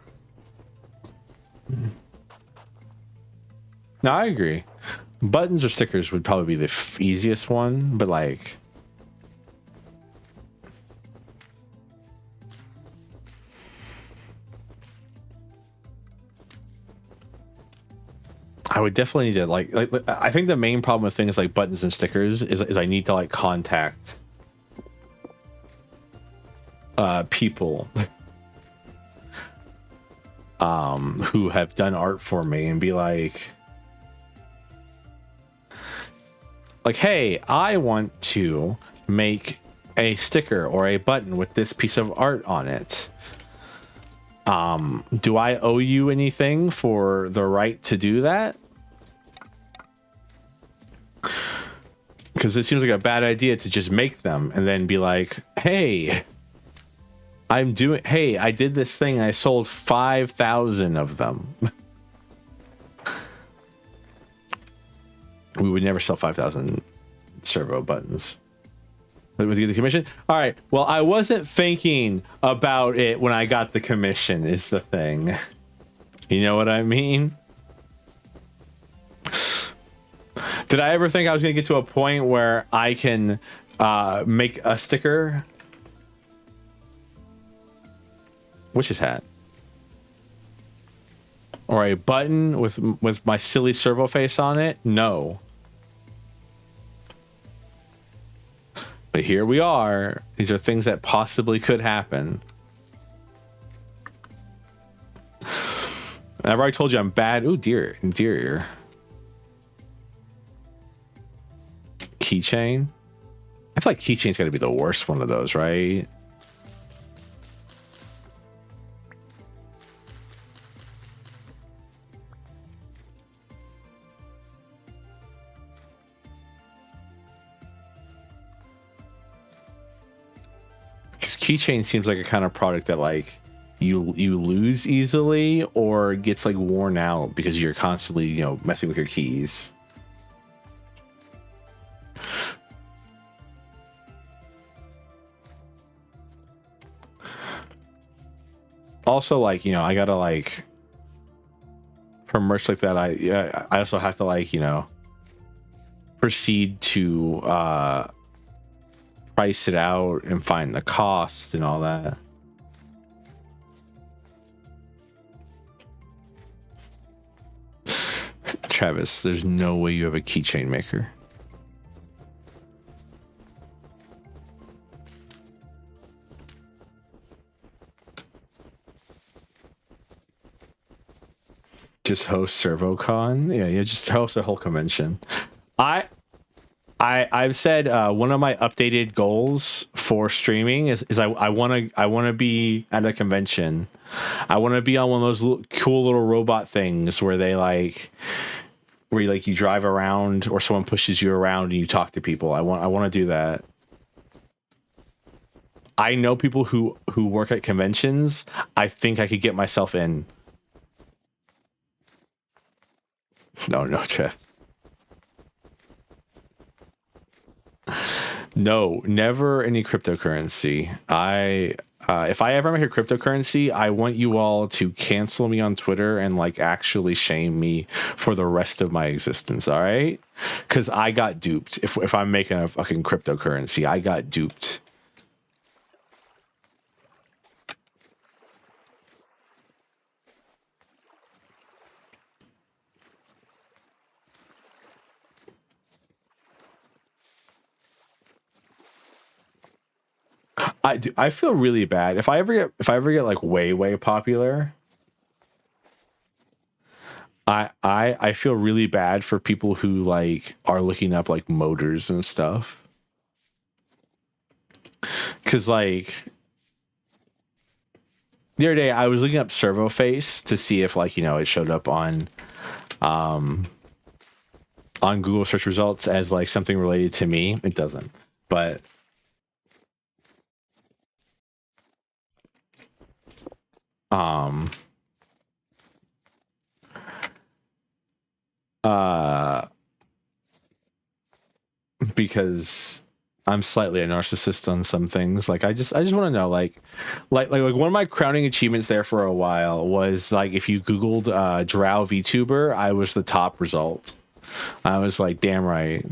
I agree. Buttons or stickers would probably be the easiest one, but like, I would definitely need to like I think the main problem with things like buttons and stickers is I need to like contact people who have done art for me and be like, hey, I want to make a sticker or a button with this piece of art on it. Do I owe you anything for the right to do that? Because it seems like a bad idea to just make them and then be like, hey, I did this thing. I sold 5,000 of them. We would never sell 5,000 servo buttons. But with the commission? All right. Well, I wasn't thinking about it when I got the commission is the thing. You know what I mean? Did I ever think I was going to get to a point where I can make a sticker? Witch's hat. Or a button with my silly servo face on it? No. But here we are. These are things that possibly could happen. I've already told you I'm bad. Ooh, deer ear. Keychain. I feel like keychain's got to be the worst one of those, right? Because keychain seems like a kind of product that like you lose easily or gets like worn out because you're constantly, you know, messing with your keys. Also, like, you know, I gotta like for merch like that, I also have to like, you know, proceed to price it out and find the cost and all that. Travis, there's no way you have a keychain maker. Just host ServoCon? Yeah, just host a whole convention. I've said one of my updated goals for streaming is I want to be at a convention. I want to be on one of those cool little robot things where they like where you drive around or someone pushes you around and you talk to people. I want to do that. I know people who work at conventions. I think I could get myself in. No, Jeff. No, never any cryptocurrency. If I ever make a cryptocurrency, I want you all to cancel me on Twitter and like actually shame me for the rest of my existence. All right, because I got duped. If I'm making a fucking cryptocurrency, I got duped. I feel really bad if I ever get like way popular. I feel really bad for people who like are looking up like motors and stuff. Cause like the other day I was looking up servo face to see if like, you know, it showed up on Google search results as like something related to me. It doesn't, but because I'm slightly a narcissist on some things. Like I just want to know like one of my crowning achievements there for a while was like if you Googled Drow VTuber, I was the top result. I was like, damn right.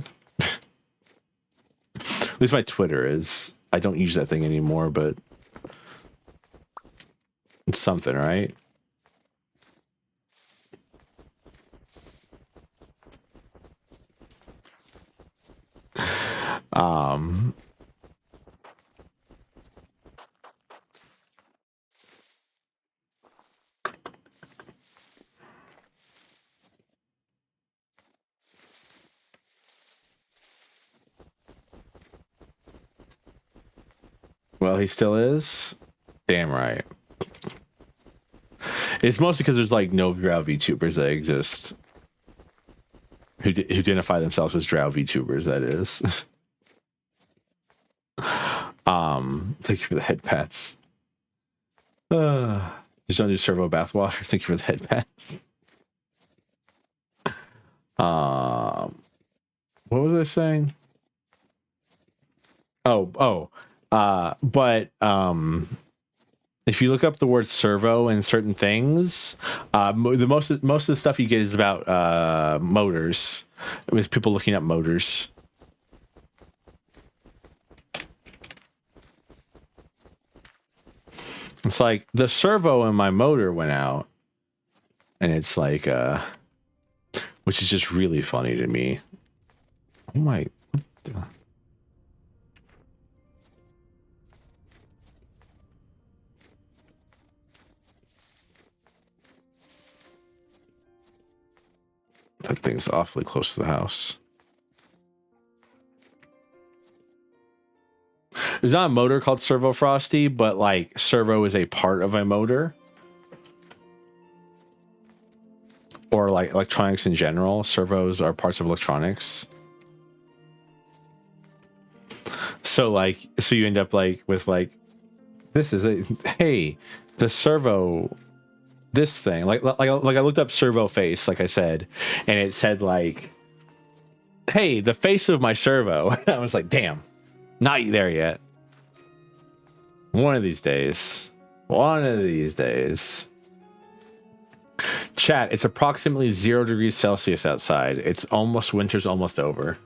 At least my Twitter is. I don't use that thing anymore, but it's something, right? Well, he still is. Damn right. It's mostly because there's like no Drow VTubers that exist who identify themselves as Drow VTubers. That is. Thank you for the head pats. Just don't do servo bathwater. Thank you for the head pats. what was I saying? But if you look up the word servo in certain things, most of the stuff you get is about motors. It was people looking up motors. It's like the servo in my motor went out, and it's like, which is just really funny to me. Oh my. That thing's awfully close to the house. There's not a motor called Servofrosty, but like servo is a part of a motor. Or like electronics in general. Servos are parts of electronics. So you end up like with like, this is a, hey, the servo, this thing, like I looked up servo face, like I said, and it said like, hey, the face of my servo. I was like, damn, not there yet. One of these days. Chat, it's approximately 0 degrees Celsius outside. It's almost, winter's almost over.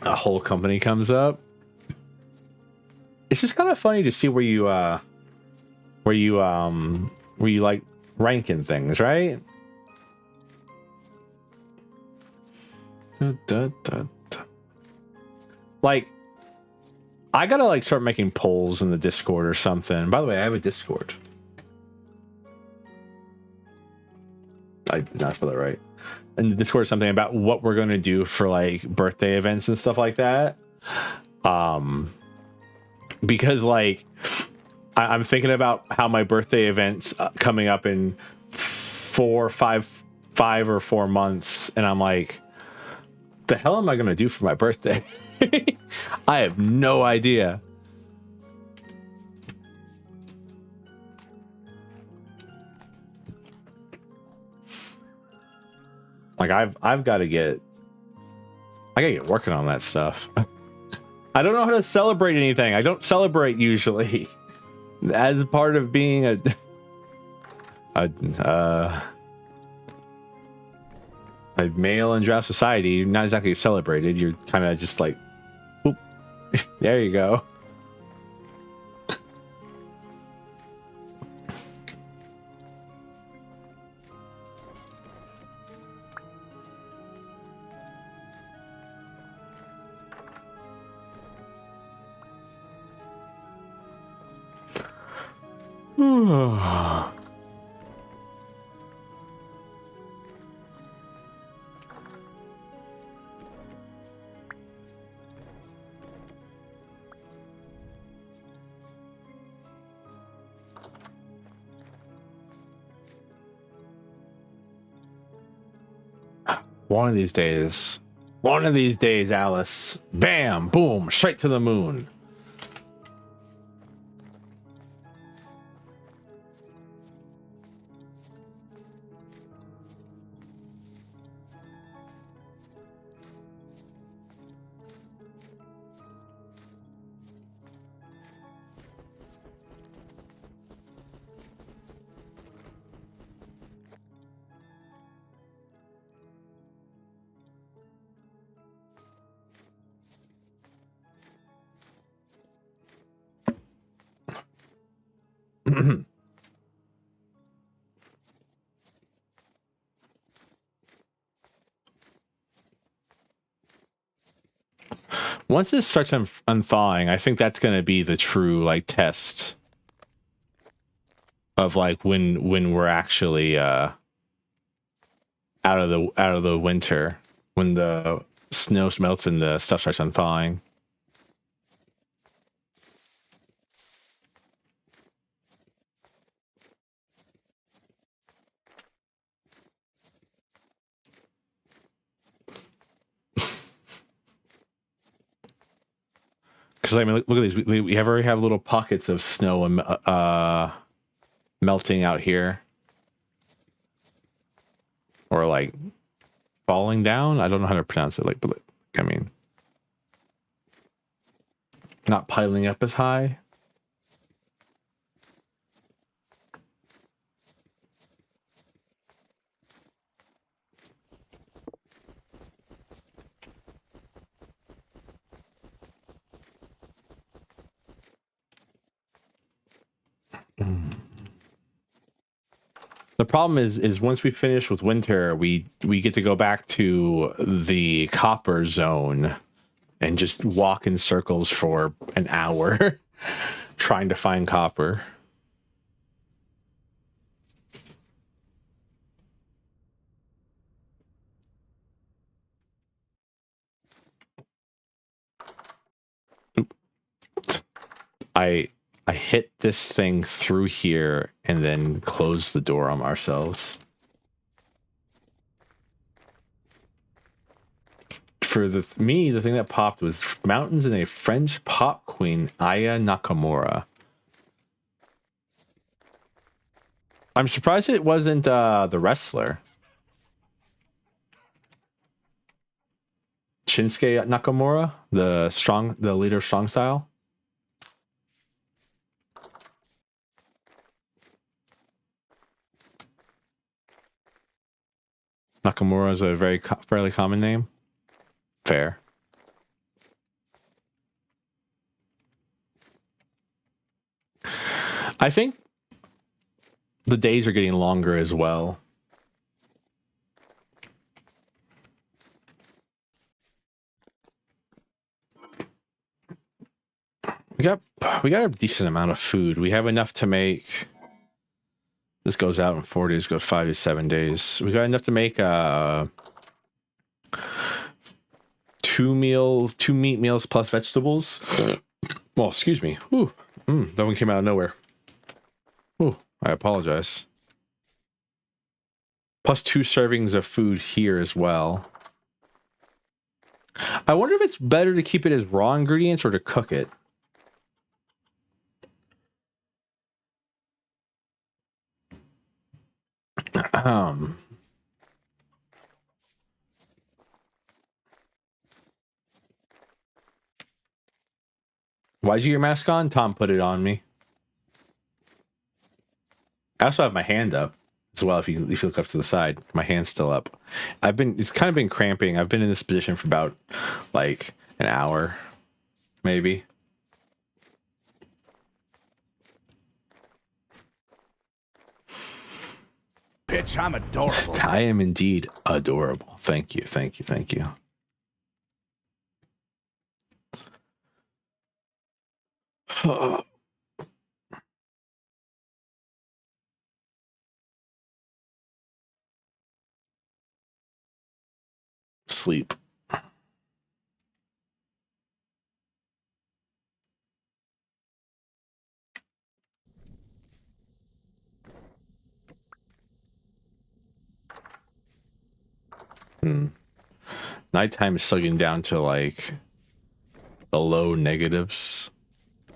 A whole company comes up. It's just kind of funny to see where you like ranking things, right? Like, I gotta like start making polls in the Discord or something. By the way, I have a Discord. I did not spell that right. In the Discord, something about what we're going to do for like birthday events and stuff like that. Because like I'm thinking about how my birthday events coming up in 5 or 4 months, and I'm like, the hell am I going to do for my birthday? I have no idea. Like I gotta get working on that stuff. I don't know how to celebrate anything. I don't celebrate usually. As part of being a male in Drow society, you're not exactly celebrated. You're kind of just like, whoop, there you go. One of these days, Alice. Bam, boom, straight to the moon. Once this starts unthawing, I think that's going to be the true like test of like when we're actually out of the winter, when the snow melts and the stuff starts unthawing. Because I mean, look at these. We already have little pockets of snow and melting out here. or like falling down. I don't know how to pronounce it. Like, but I mean, not piling up as high. The problem is once we finish with winter, we get to go back to the copper zone and just walk in circles for an hour trying to find copper. Oop. I hit this thing through here and then close the door on ourselves. For me, the thing that popped was mountains and a French pop queen, Aya Nakamura. I'm surprised it wasn't the wrestler. Shinsuke Nakamura, the leader of Strong Style. Nakamura is a fairly common name. Fair. I think the days are getting longer as well. We got a decent amount of food. We have enough to make. This goes out in 4 days, goes 5 to 7 days. We got enough to make 2 meat meals plus vegetables. Well, excuse me. Ooh, that one came out of nowhere. Ooh, I apologize. Plus 2 servings of food here as well. I wonder if it's better to keep it as raw ingredients or to cook it. Why'd you get your mask on? Tom put it on me. I also have my hand up as well. If you look up to the side, my hand's still up. It's kind of been cramping. I've been in this position for about like an hour, maybe. Bitch, I'm adorable. I am indeed adorable. Thank you, thank you, thank you. Sleep. Nighttime is still getting down to like the low negatives.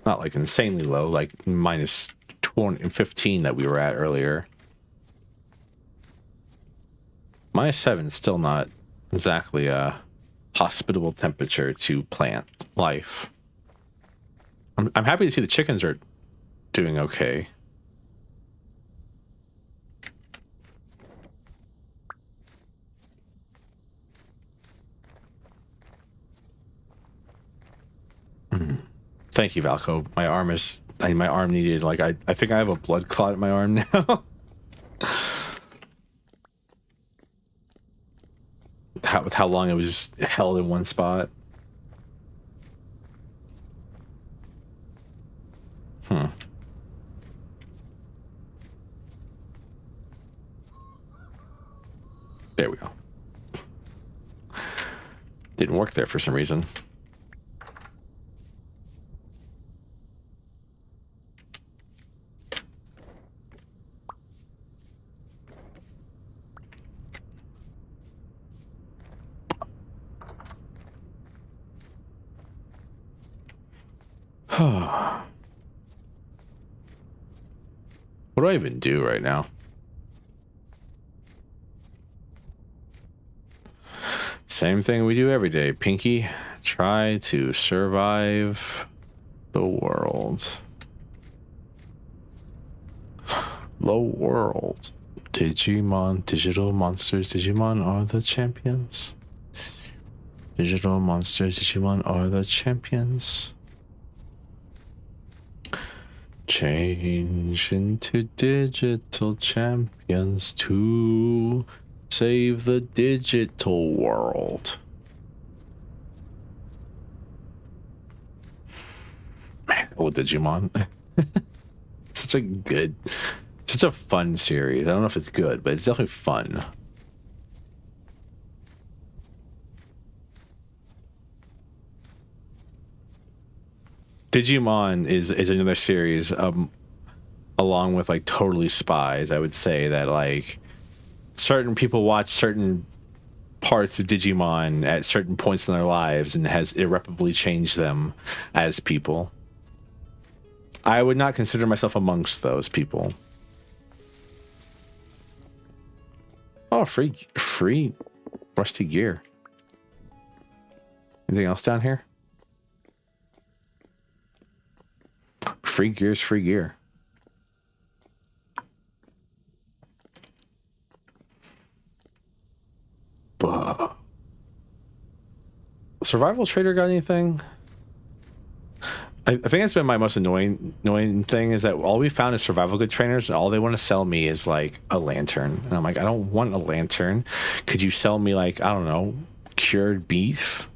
Not like insanely low, like minus 20 and 15 that we were at earlier. Minus 7 is still not exactly a hospitable temperature to plant life. I'm happy to see the chickens are doing okay. Thank you, Valco. My arm needed, like, I think I have a blood clot in my arm now. With how long it was held in one spot. There we go. Didn't work there for some reason. What do I even do right now? Same thing we do every day, Pinky. Try to survive the world. The world. Digimon, digital monsters, Digimon are the champions. Digital monsters, Digimon are the champions. Change into digital champions to save the digital world. Man, oh, Digimon. Such a fun series. I don't know if it's good, but it's definitely fun. Digimon is another series, along with like Totally Spies. I would say that like certain people watch certain parts of Digimon at certain points in their lives and has irreparably changed them as people. I would not consider myself amongst those people. Oh, free rusty gear. Anything else down here? Free gear's free gear. Survival Trader got anything? I think that's been my most annoying thing is that all we found is survival good trainers and all they want to sell me is like a lantern. And I'm like, I don't want a lantern. Could you sell me like, I don't know, cured beef?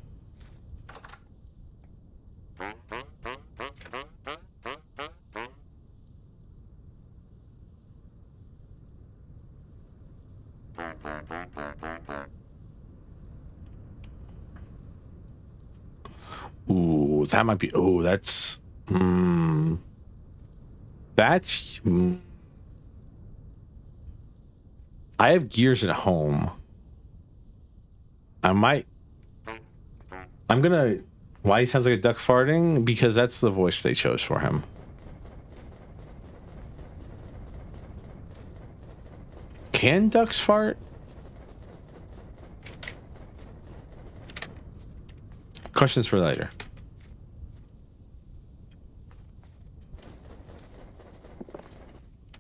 Ooh, that might be. Oh, that's. That's. I have gears at home. I'm gonna. Why he sounds like a duck farting? Because that's the voice they chose for him. Can ducks fart? Questions for later.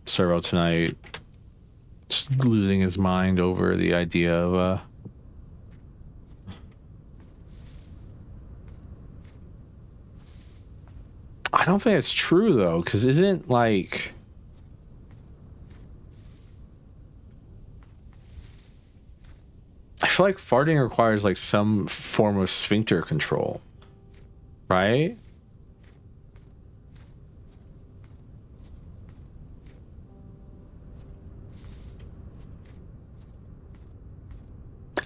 Servo tonight just losing his mind over the idea of I don't think it's true though, because isn't like I feel like farting requires like some form of sphincter control, right?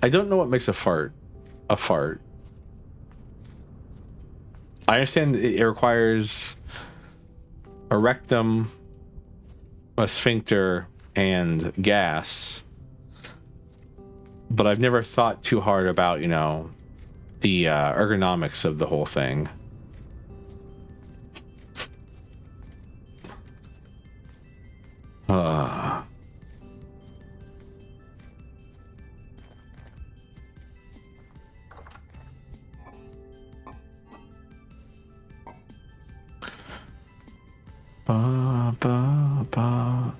I don't know what makes a fart a fart. I understand it requires a rectum, a sphincter, and gas. But I've never thought too hard about, you know, the ergonomics of the whole thing. Ba, ba, ba.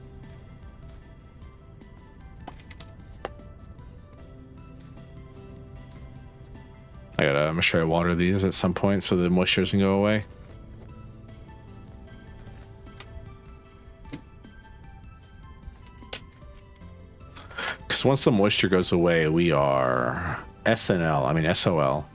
I gotta make sure I water these at some point so the moisture doesn't go away. Because once the moisture goes away, we are SNL. I mean SOL.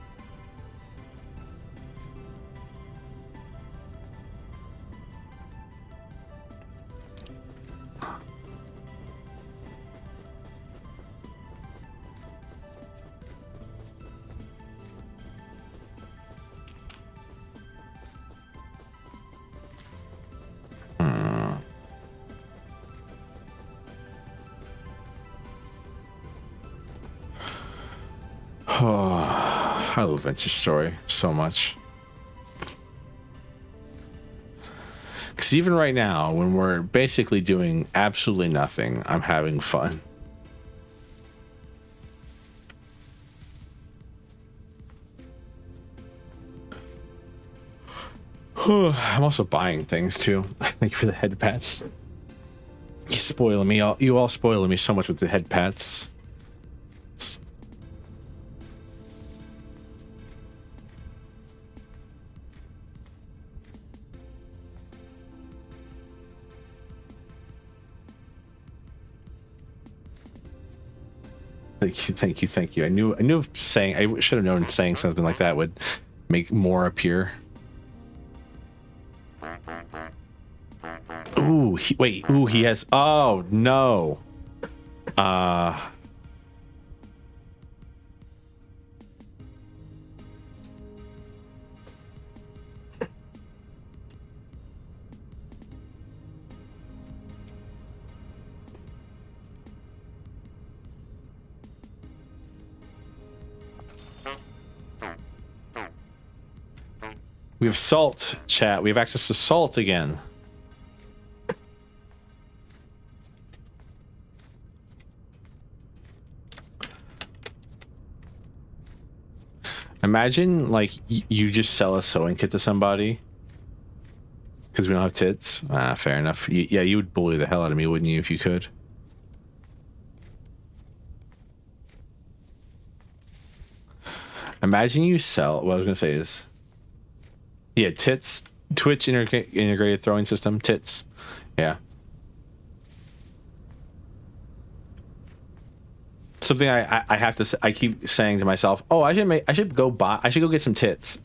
I love Venture Story so much. Because even right now, when we're basically doing absolutely nothing, I'm having fun. I'm also buying things too. Thank you for the head pats. You spoiling me. You all spoiling me so much with the head pats. Thank you. I knew saying, I should have known saying something like that would make more appear. Ooh, wait. Ooh, he has. Oh no. We have salt, chat. We have access to salt again. Imagine, like, you just sell a sewing kit to somebody because we don't have tits. Ah, fair enough. Yeah, you would bully the hell out of me, wouldn't you, if you could? Imagine you sell. What I was gonna say is, yeah, tits. Twitch integrated throwing system. Tits. Yeah. Something I have to. I keep saying to myself, oh, I should go get some tits.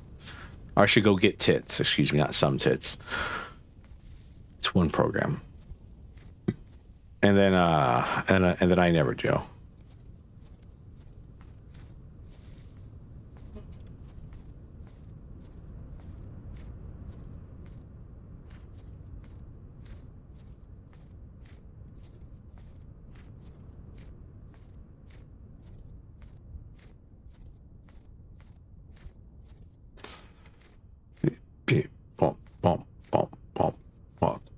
Or I should go get tits. Excuse me, not some tits. It's one program. And then I never do. Bump, bump, bump, bump.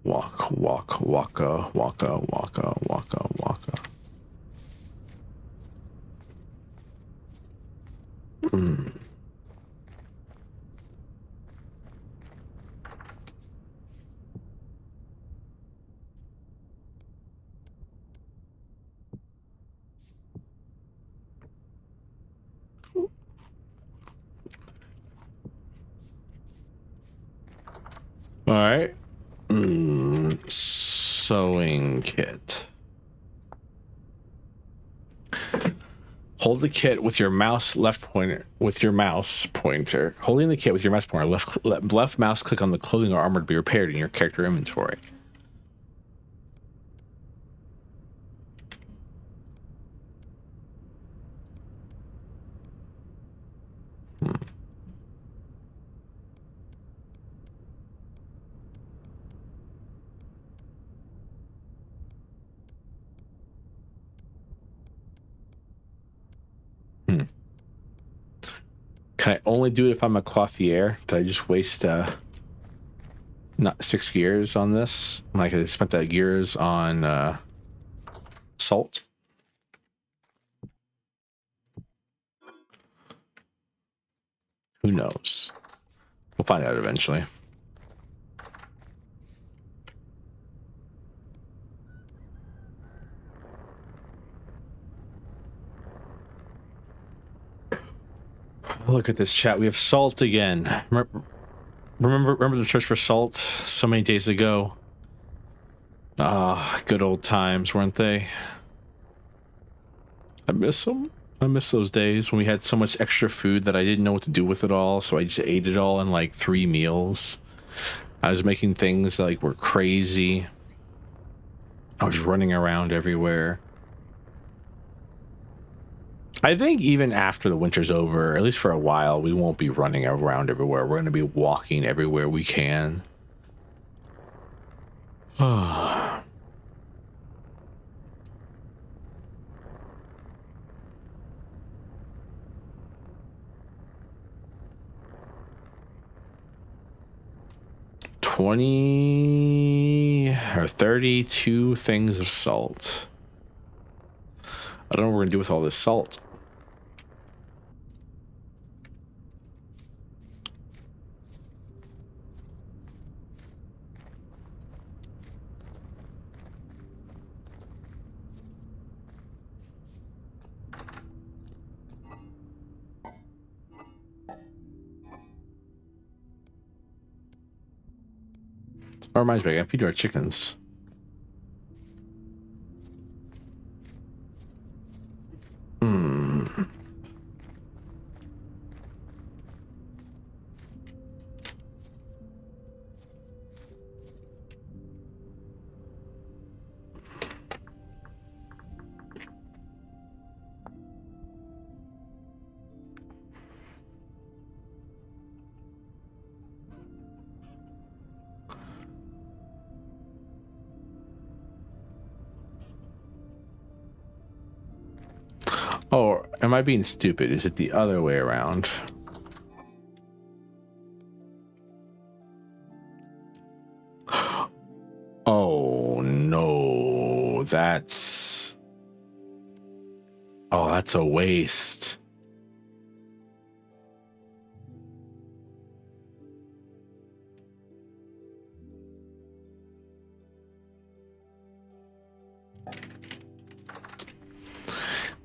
Waka. All right. Sewing kit. Hold the kit with your mouse pointer. Holding the kit with your mouse pointer, left mouse click on the clothing or armor to be repaired in your character inventory. Can I only do it if I'm a coiffier? Did I just waste not 6 gears on this? Like I spent that gears on salt. Who knows? We'll find out eventually. Look at this chat. We have salt again. Remember the search for salt so many days ago? Ah, good old times, weren't they? I miss them. I miss those days when we had so much extra food that I didn't know what to do with it all, so I just ate it all in like 3 meals. I was making things that, like, were crazy. I was running around everywhere. I think even after the winter's over, at least for a while, we won't be running around everywhere. We're going to be walking everywhere we can. Ah. $20 or 32 things of salt. I don't know what we're gonna do with all this salt. That reminds me, I gotta feed our chickens. Hmm. Oh, am I being stupid? Is it the other way around? Oh no, that's... Oh, that's a waste.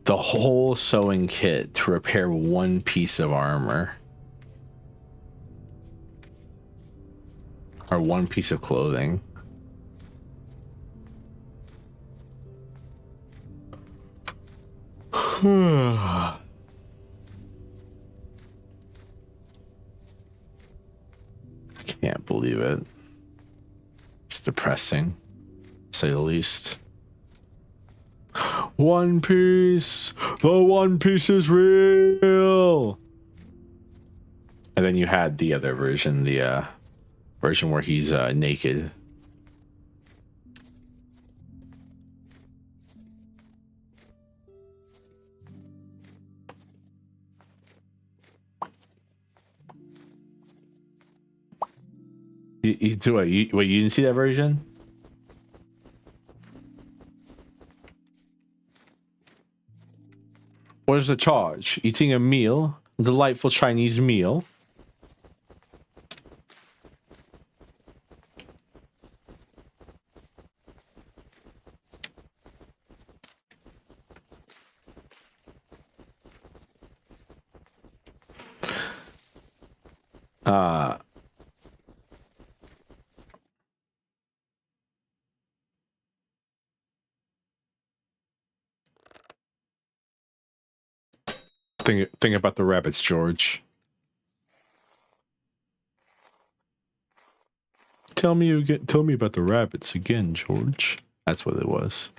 The whole sewing kit to repair one piece of armor. Or one piece of clothing. I can't believe it. It's depressing, to say the least. One Piece! The One Piece is real! And then you had the other version, the version where he's naked. You wait, you didn't see that version? What is the charge? Eating a meal, a delightful Chinese meal. Think about the rabbits, George. Tell me about the rabbits again, George. That's what it was.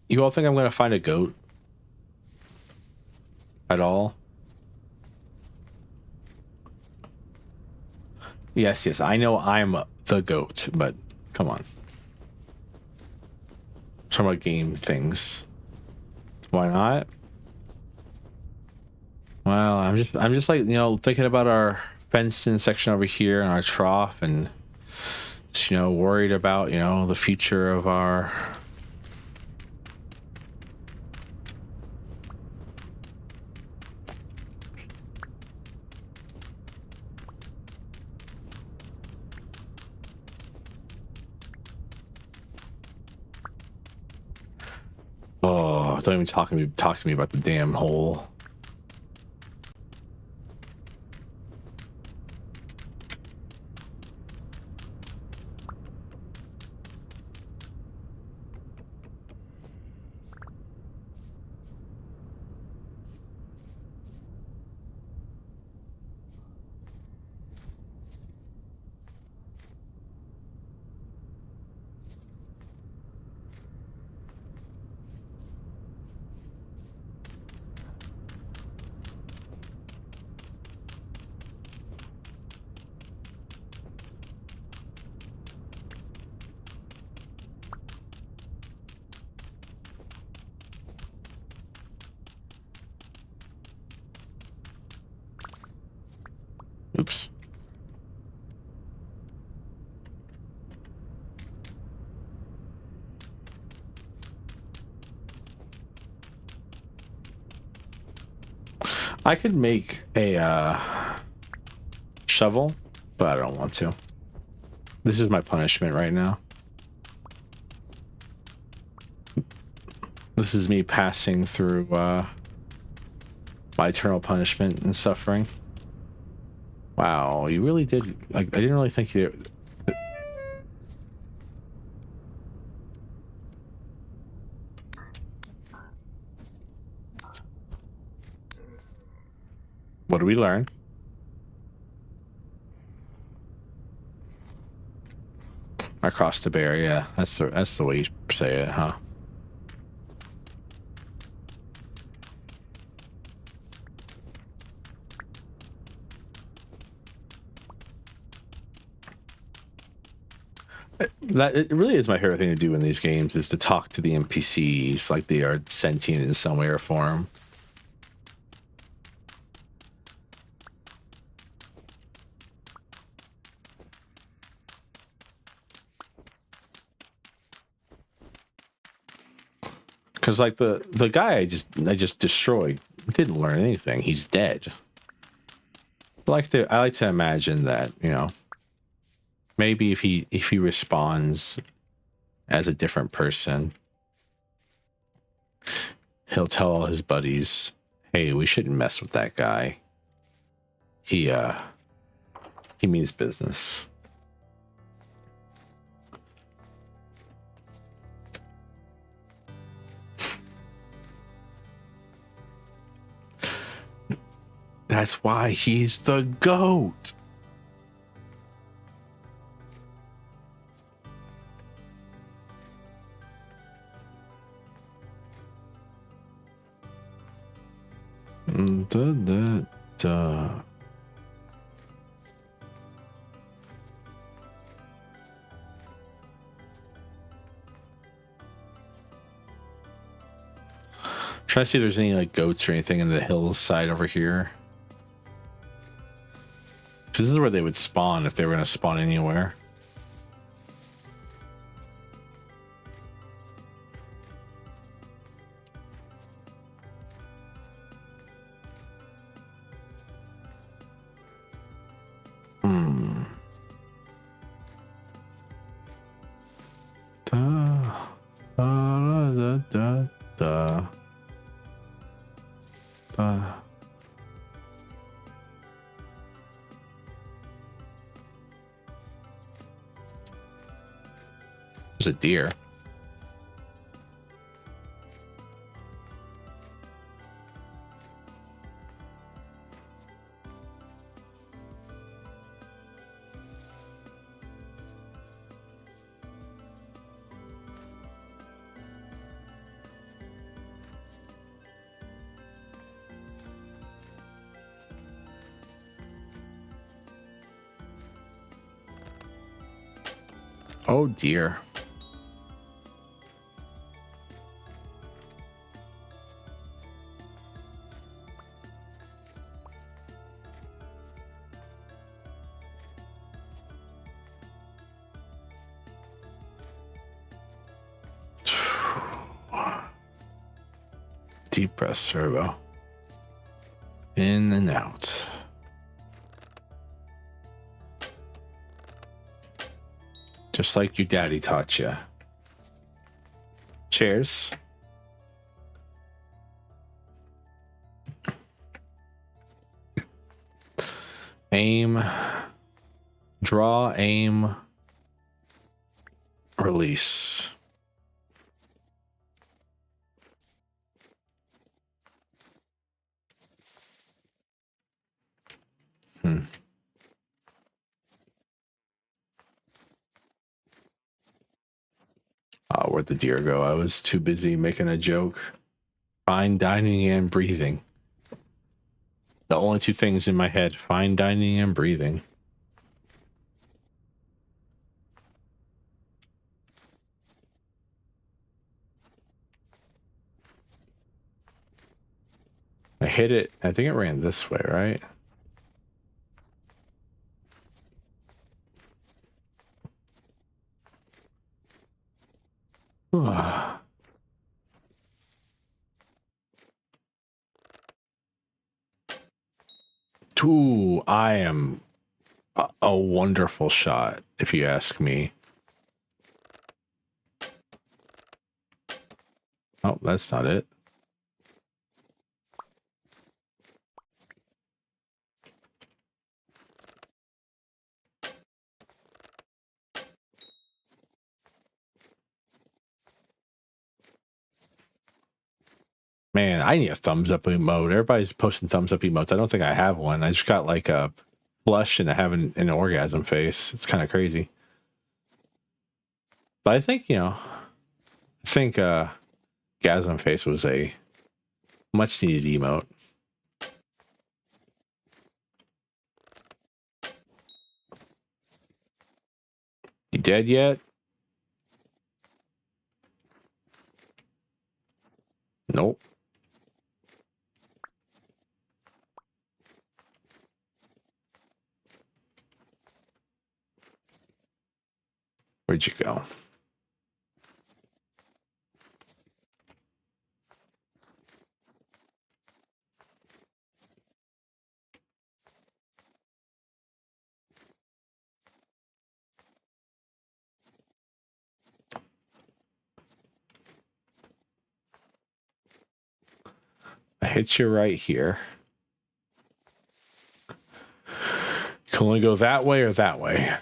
You all think I'm gonna find a goat at all? Yes, I know I'm the goat, but come on. Talking about game things. Why not? Well, I'm just like, you know, thinking about our fenced-in section over here and our trough, and just, you know, worried about, you know, the future of our... Oh, don't even talk to me about the damn hole. Oops. I could make a shovel, but I don't want to. This is my punishment right now. This is me passing through my eternal punishment and suffering. Wow, you really did. Like, I didn't really think you. What do we learn? Across the bear, yeah. That's the way you say it, huh? That it really is my favorite thing to do in these games is to talk to the NPCs like they are sentient in some way or form. Because like the guy I just destroyed didn't learn anything. He's dead. I like to imagine that, you know, maybe if he responds as a different person, he'll tell all his buddies, "Hey, we shouldn't mess with that guy. He means business." That's why he's the GOAT. Trying to see if there's any like goats or anything in the hillside over here. This is where they would spawn if they were going to spawn anywhere. There's a deer. Oh dear. Deep breath, Servo. In and out. Just like your daddy taught you. Cheers. Aim. Draw, aim. Release. Where'd the deer go? I was too busy making a joke. Fine dining and breathing. The only two things in my head. Fine dining and breathing. I hit it. I think it ran this way, right? Ooh, I am a wonderful shot, if you ask me. Oh, that's not it. Man, I need a thumbs up emote. Everybody's posting thumbs up emotes. I don't think I have one. I just got like a flush and I have an orgasm face. It's kind of crazy. But I think, gasm face was a much needed emote. You dead yet? Nope. Where'd you go? I hit you right here. You can only go that way or that way.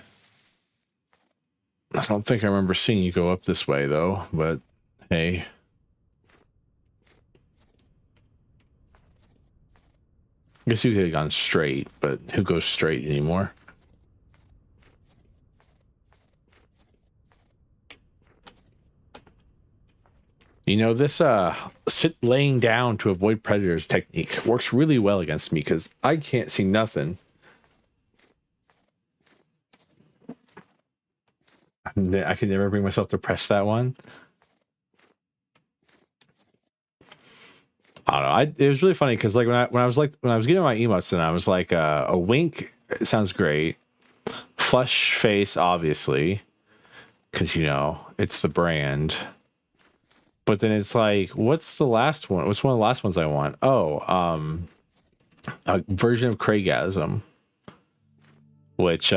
I don't think I remember seeing you go up this way, though, but hey. I guess you could have gone straight, but who goes straight anymore? You know, this laying down to avoid predators technique works really well against me because I can't see nothing. I can never bring myself to press that one. I don't know. It was really funny because like when I was getting my emotes and I was like a wink, it sounds great. Flush face, obviously, because it's the brand. But then it's like, what's the last one? What's one of the last ones I want? Oh, a version of Craigasm, which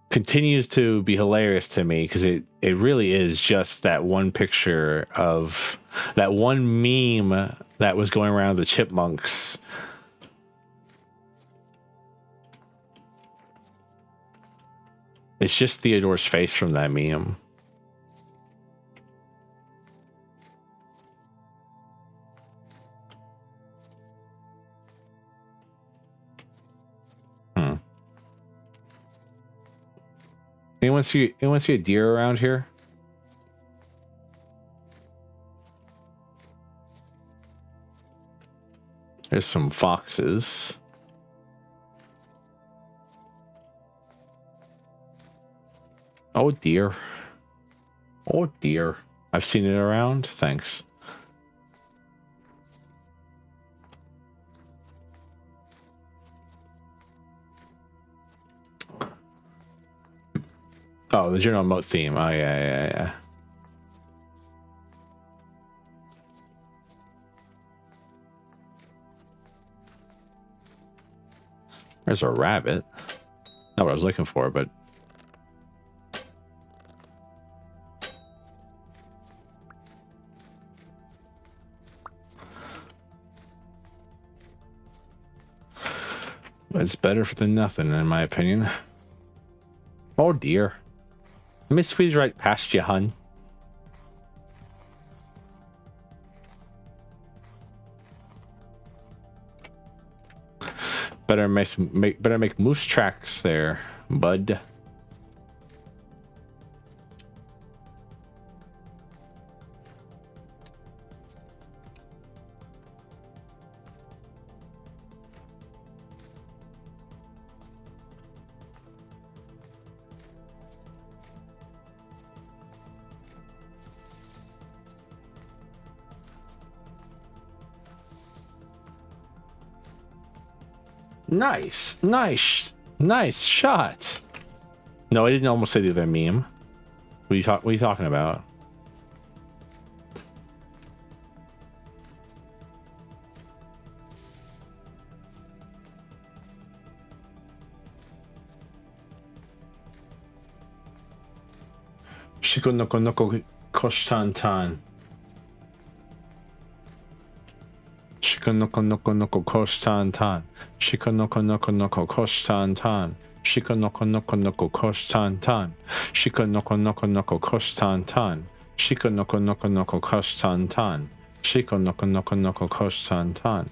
continues to be hilarious to me because it really is just that one picture of that one meme that was going around the chipmunks. It's just Theodore's face from that meme. Anyone see a deer around here? There's some foxes. Oh dear. Oh dear. I've seen it around. Thanks. Oh, the general emote theme. Oh, yeah. There's a rabbit. Not what I was looking for, but... It's better than nothing, in my opinion. Oh, dear. Let me squeeze right past you, hun. Better make moose tracks there, bud. Nice shot. No, I didn't almost say the other meme. What are you talking about? Shiko noko noko koshtan tan. Shiko noko noko noko koshtan tan. Shiko noko noko noko koshtan tan. Shiko noko noko noko koshtan tan. Shiko noko noko noko koshtan tan. Shiko noko noko noko koshtan tan. Shiko noko noko noko koshtan tan.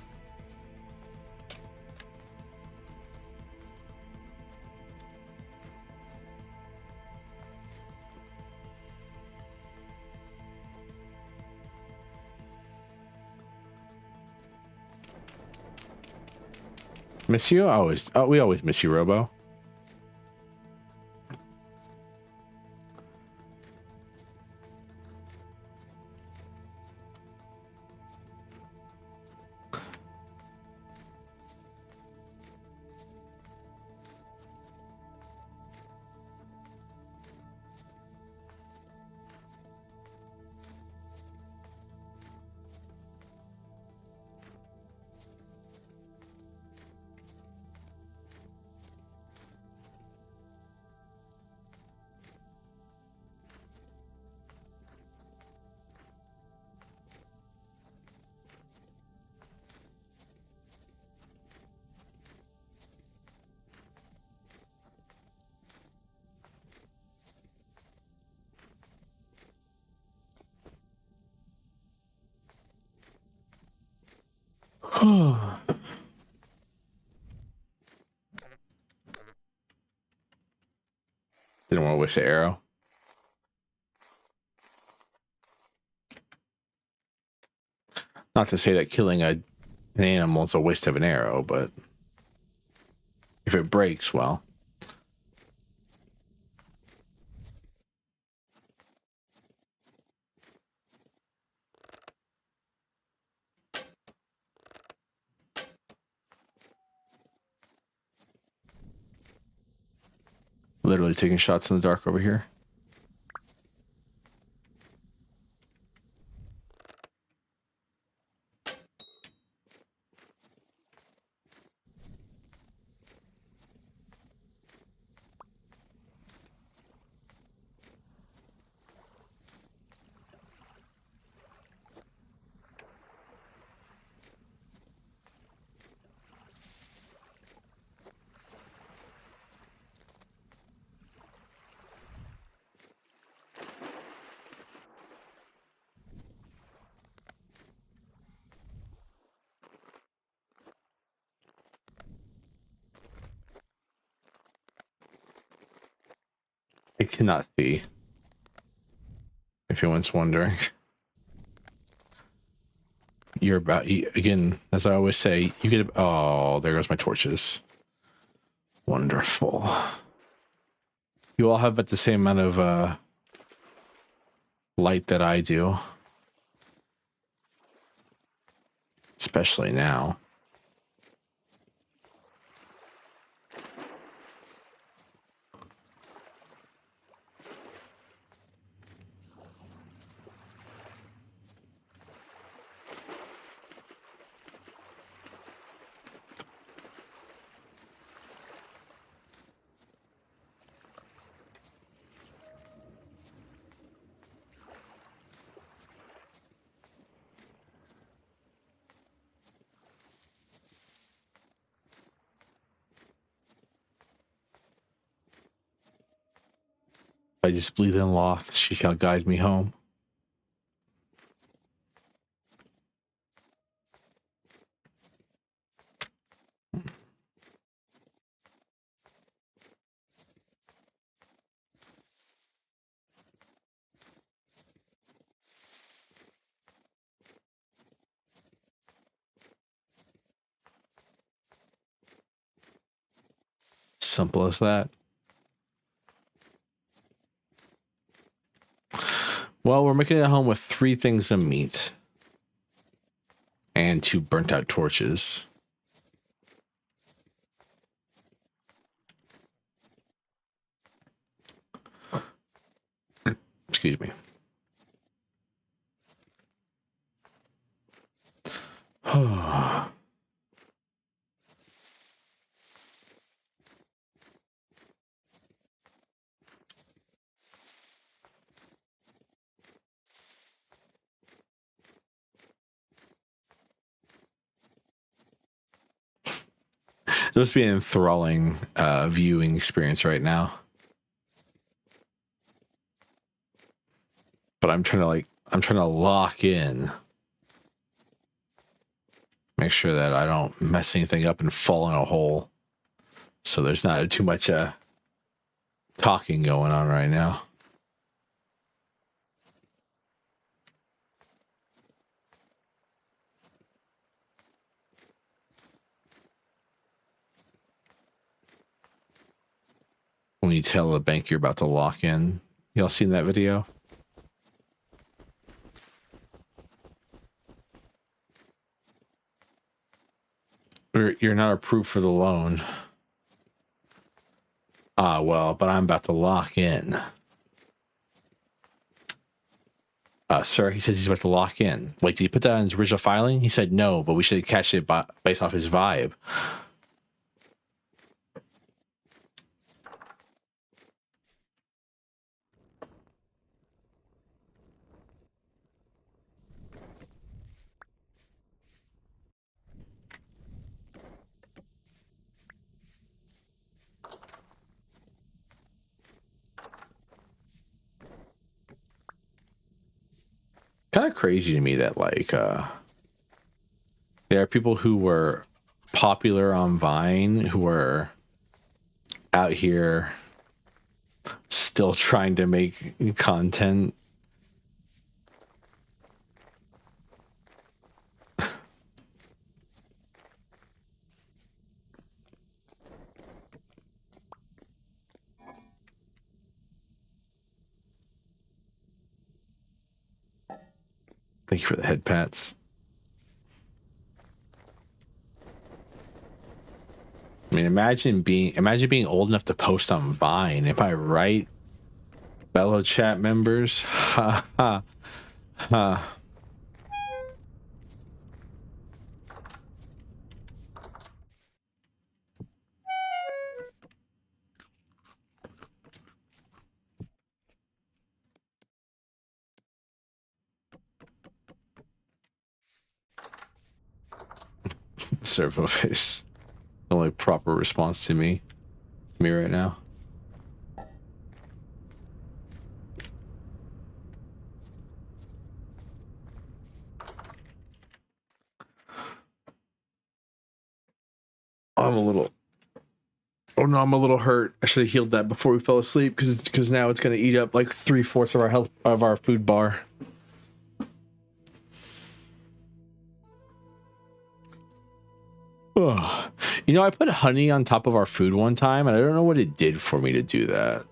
Miss you? We always miss you, Robo. Didn't want to wish the arrow. Not to say that killing an animal is a waste of an arrow, but if it breaks, well. Literally taking shots in the dark over here. I cannot see. If anyone's wondering. You're about, again, as I always say, you get, oh, there goes my torches. Wonderful. You all have about the same amount of light that I do. Especially now. I just believe in Loth, she shall guide me home. Simple as that. Well, we're making it home with 3 things of meat. And 2 burnt out torches. Excuse me. must be an enthralling viewing experience right now. But I'm trying to lock in. Make sure that I don't mess anything up and fall in a hole. So there's not too much talking going on right now. When you tell the bank you're about to lock in. Y'all seen that video? You're not approved for the loan. Ah, well, but I'm about to lock in. Sir, he says he's about to lock in. Wait, did he put that on his original filing? He said no, but we should catch it based off his vibe. Kind of crazy to me that like there are people who were popular on Vine who are out here still trying to make content. Thank you for the head pats. I mean, imagine being old enough to post on Vine. Am I right, fellow chat members? Ha ha ha. Servo face. The only proper response to me right now. I'm a little. Oh no, I'm a little hurt. I should have healed that before we fell asleep because now it's gonna eat up like 3/4 of our health of our food bar. Oh. You know, I put honey on top of our food one time, and I don't know what it did for me to do that.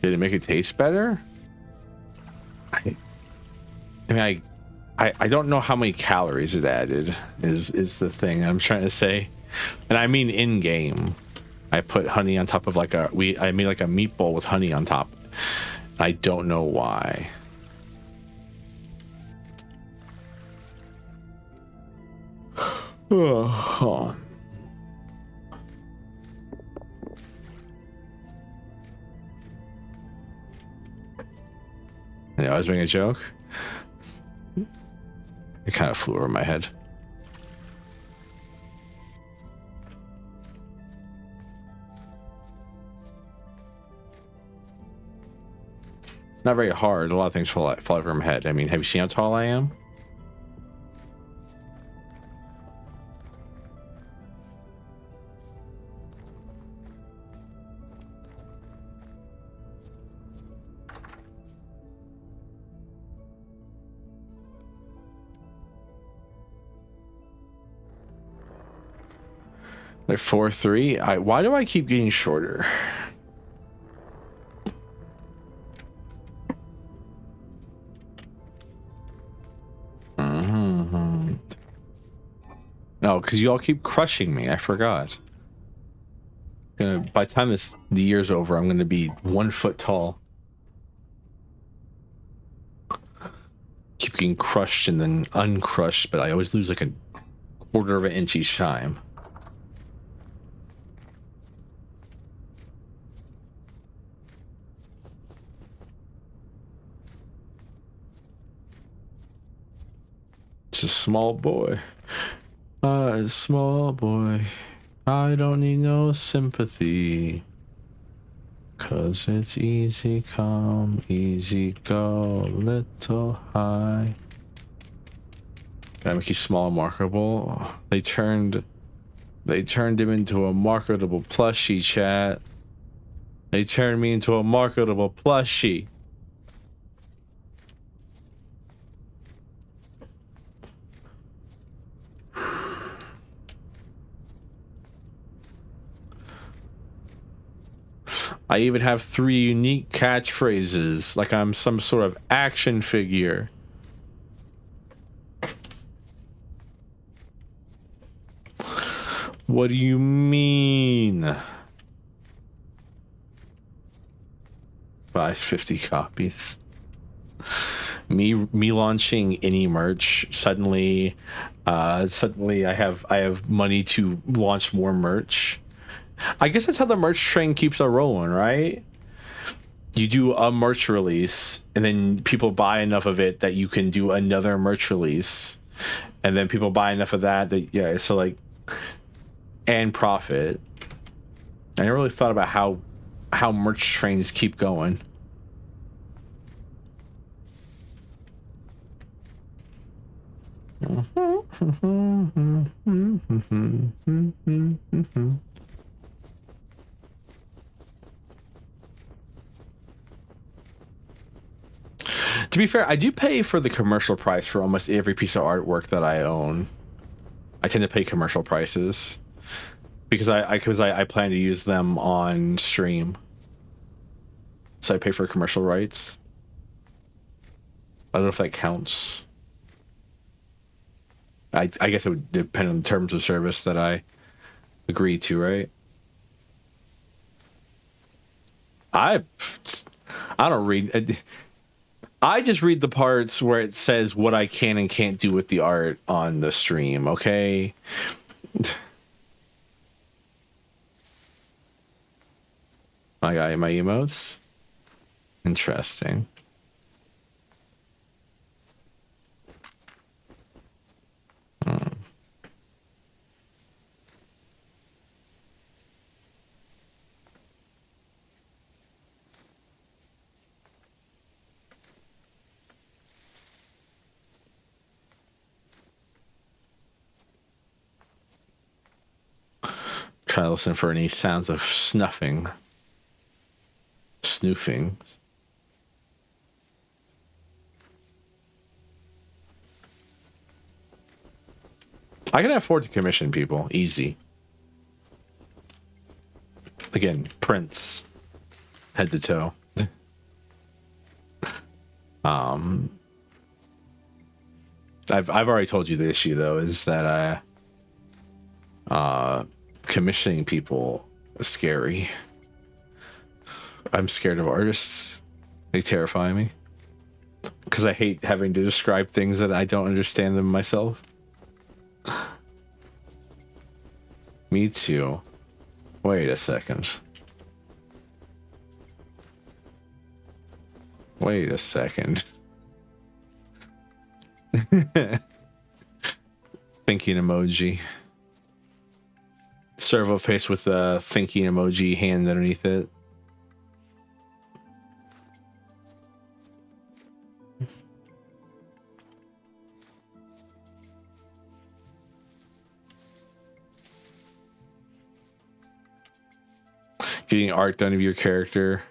Did it make it taste better? I mean, I don't know how many calories it added is the thing I'm trying to say. And I mean in game. I put honey on top of I made like a meatball with honey on top. I don't know why. Oh. Yeah, I was making a joke. It kind of flew over my head. Not very hard. A lot of things fall over my head. I mean, have you seen how tall I am? Like 4'3". Why do I keep getting shorter? No, because you all keep crushing me. I forgot. By the time the year's over, I'm gonna be 1 foot tall. Keep getting crushed and then uncrushed, but I always lose like a quarter of an inch each time. It's a small boy. Small boy. I don't need no sympathy. 'Cause it's easy come, easy go, little high. Gotta make you small and marketable. They turned him into a marketable plushie, chat. They turned me into a marketable plushie. I even have 3 unique catchphrases, like I'm some sort of action figure. What do you mean? Buys 50 copies. Me launching any merch, suddenly I have money to launch more merch. I guess that's how the merch train keeps on rolling, right? You do a merch release, and then people buy enough of it that you can do another merch release, and then people buy enough of that yeah. So like, and profit. I never really thought about how merch trains keep going. To be fair, I do pay for the commercial price for almost every piece of artwork that I own. I tend to pay commercial prices because I plan to use them on stream. So I pay for commercial rights. I don't know if that counts. I guess it would depend on the terms of service that I agree to, right? I don't read. I just read the parts where it says what I can and can't do with the art on the stream, okay? I got my emotes. Interesting. Try to listen for any sounds of snuffing. Snoofing. I can afford to commission people. Easy. Again, prints. Head to toe. I've already told you the issue though, is that commissioning people is scary. I'm scared of artists. They terrify me. Because I hate having to describe things that I don't understand them myself. Me too. Wait a second. Wait a second. Thinking emoji. Servo face with a thinking emoji hand underneath it. Getting art done of your character.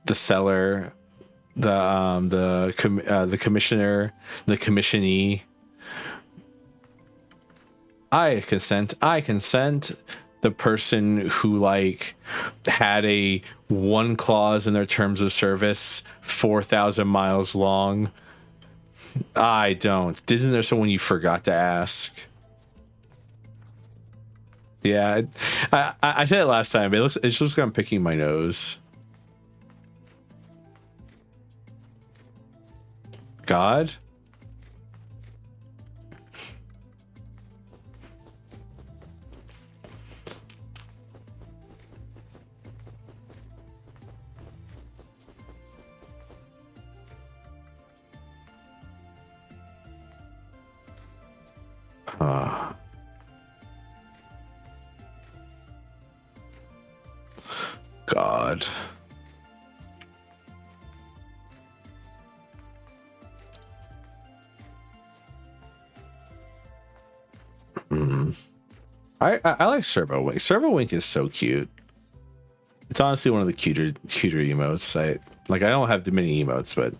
The seller, the commissioner, the commissionee. I consent. The person who like had a one clause in their terms of service 4,000 miles long. I don't. Isn't there someone you forgot to ask? Yeah, I said it last time. But it looks like I'm picking my nose. God. God. I like Servo Wink. Servo Wink is so cute. It's honestly one of the cuter emotes. I don't have too many emotes, but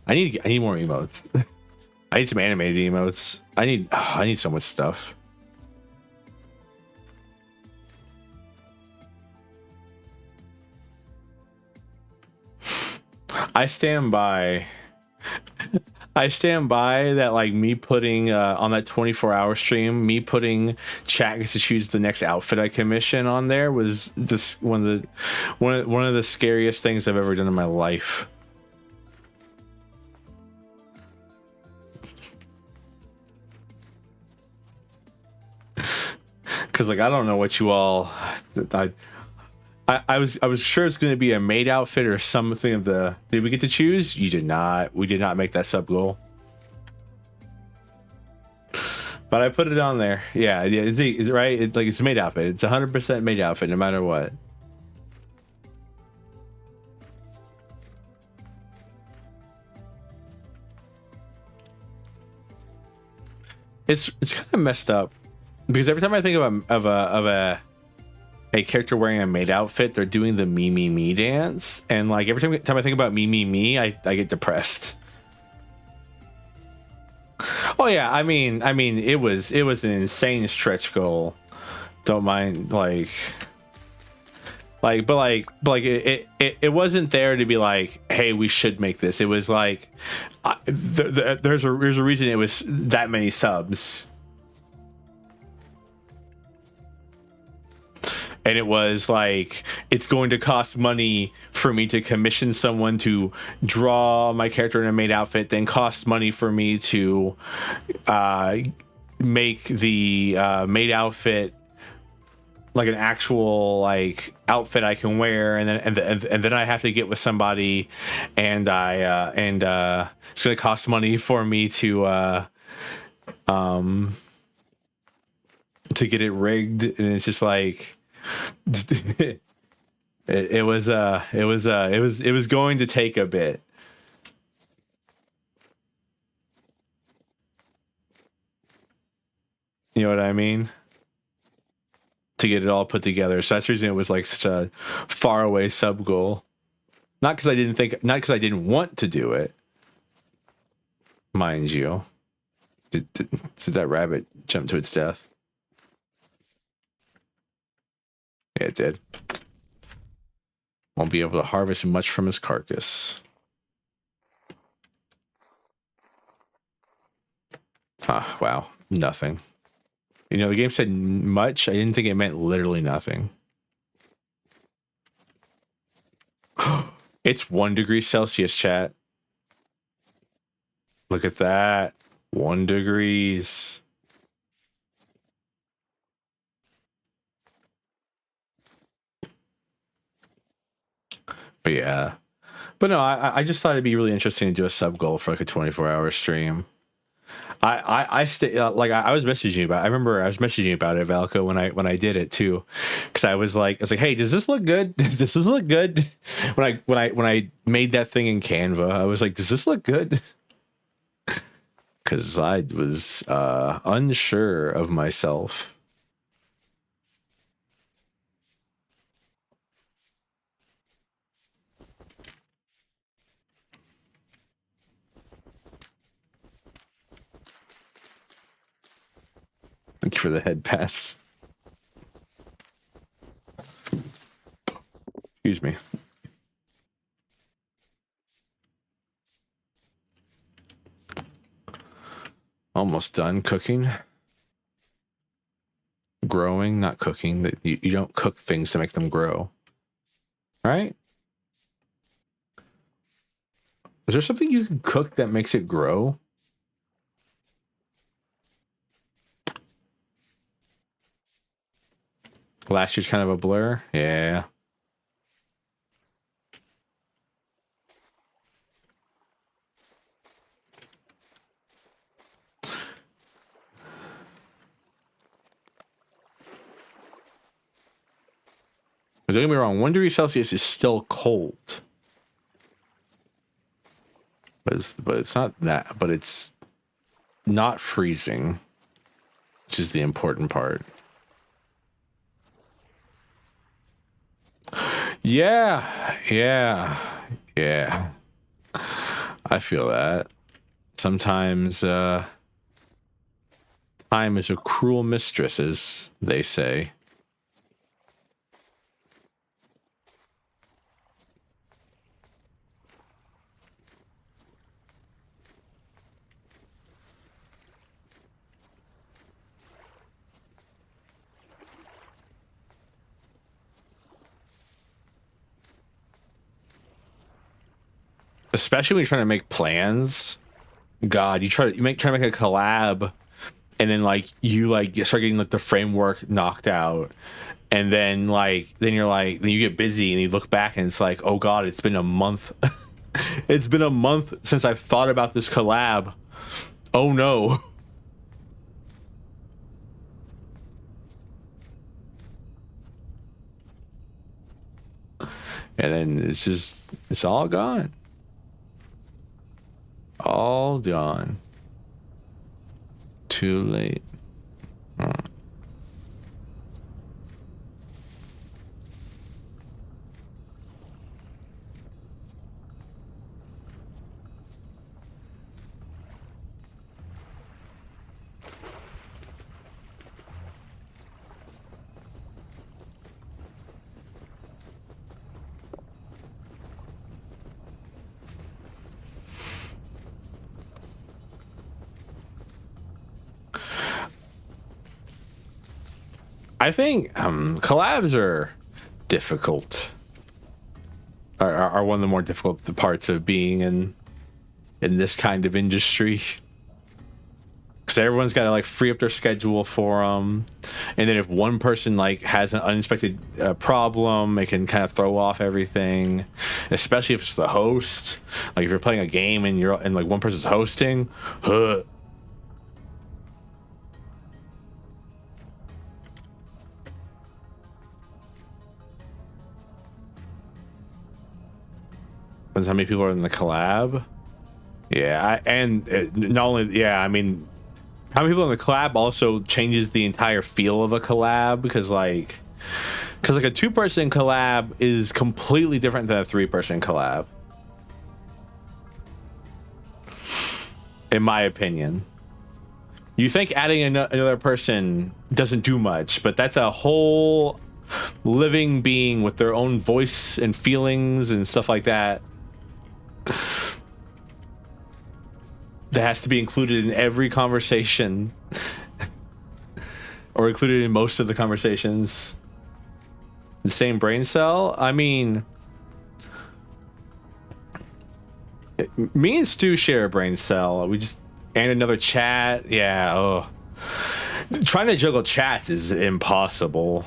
I need more emotes. I need some animated emotes. I need so much stuff. I stand by that, like, me putting on that 24-hour stream, me putting chat gets to choose the next outfit I commission on there was this one of the scariest things I've ever done in my life. Cause like I don't know what you all I was sure it's going to be a maid outfit or something of the. Did we get to choose? You did not. We did not make that sub goal. But I put it on there. Yeah, it's right. It's a maid outfit. It's 100% maid outfit, no matter what. It's kind of messed up because every time I think of a character wearing a maid outfit, they're doing the me dance, and like every time I think about me, I get depressed. Oh yeah, I mean it was an insane stretch goal. Don't mind but it wasn't there to be like, hey, we should make this. It was like there's a reason it was that many subs. And it was like, it's going to cost money for me to commission someone to draw my character in a maid outfit, then cost money for me to make the maid outfit like an actual like outfit I can wear, and then I have to get with somebody, and it's going to cost money for me to get it rigged, and it's just like. It was going to take a bit. You know what I mean? To get it all put together. So that's the reason it was like such a far away sub goal. Not because I didn't want to do it. Mind you. Did that rabbit jump to its death? Yeah, it did. Won't be able to harvest much from his carcass. Wow. Nothing. You know, the game said much. I didn't think it meant literally nothing. It's 1 degree Celsius, chat. Look at that. 1 degrees. But yeah. But no, I just thought it'd be really interesting to do a sub goal for like a 24-hour stream. I was messaging you about. I remember I was messaging you about it, Valko, when I did it too, because I was like, hey, does this look good? Does this look good? When I made that thing in Canva, I was like, does this look good? Because I was unsure of myself. Thank you for the head pats. Excuse me. Almost done cooking. growing, not cooking. That you don't cook things to make them grow, right? Is there something you can cook that makes it grow? Last year's kind of a blur. Yeah. But don't get me wrong, 1 degree Celsius is still cold. But it's not that, but it's not freezing, which is the important part. Yeah. I feel that. Sometimes time is a cruel mistress, as they say. Especially when you're trying to make plans. God, you try to make a collab, and then like you start getting like the framework knocked out, and then you get busy and you look back and it's like, oh God, it's been a month. It's been a month since I've thought about this collab. Oh no. And then it's all gone. All gone. Too late. I think collabs are difficult. Are one of the more difficult parts of being in this kind of industry. Because everyone's got to like free up their schedule for them, and then if one person like has an unexpected problem, it can kind of throw off everything. Especially if it's the host. Like if you're playing a game and like one person's hosting. Depends how many people are in the collab. Yeah, not only I mean, how many people in the collab also changes the entire feel of a collab, because like a 2-person collab is completely different than a 3-person collab, in my opinion. You think adding another person doesn't do much, but that's a whole living being with their own voice and feelings and stuff like that. That has to be included in every conversation. Or included in most of the conversations. The same brain cell? I mean, me and Stu share a brain cell. And another chat. Yeah, oh. Trying to juggle chats is impossible.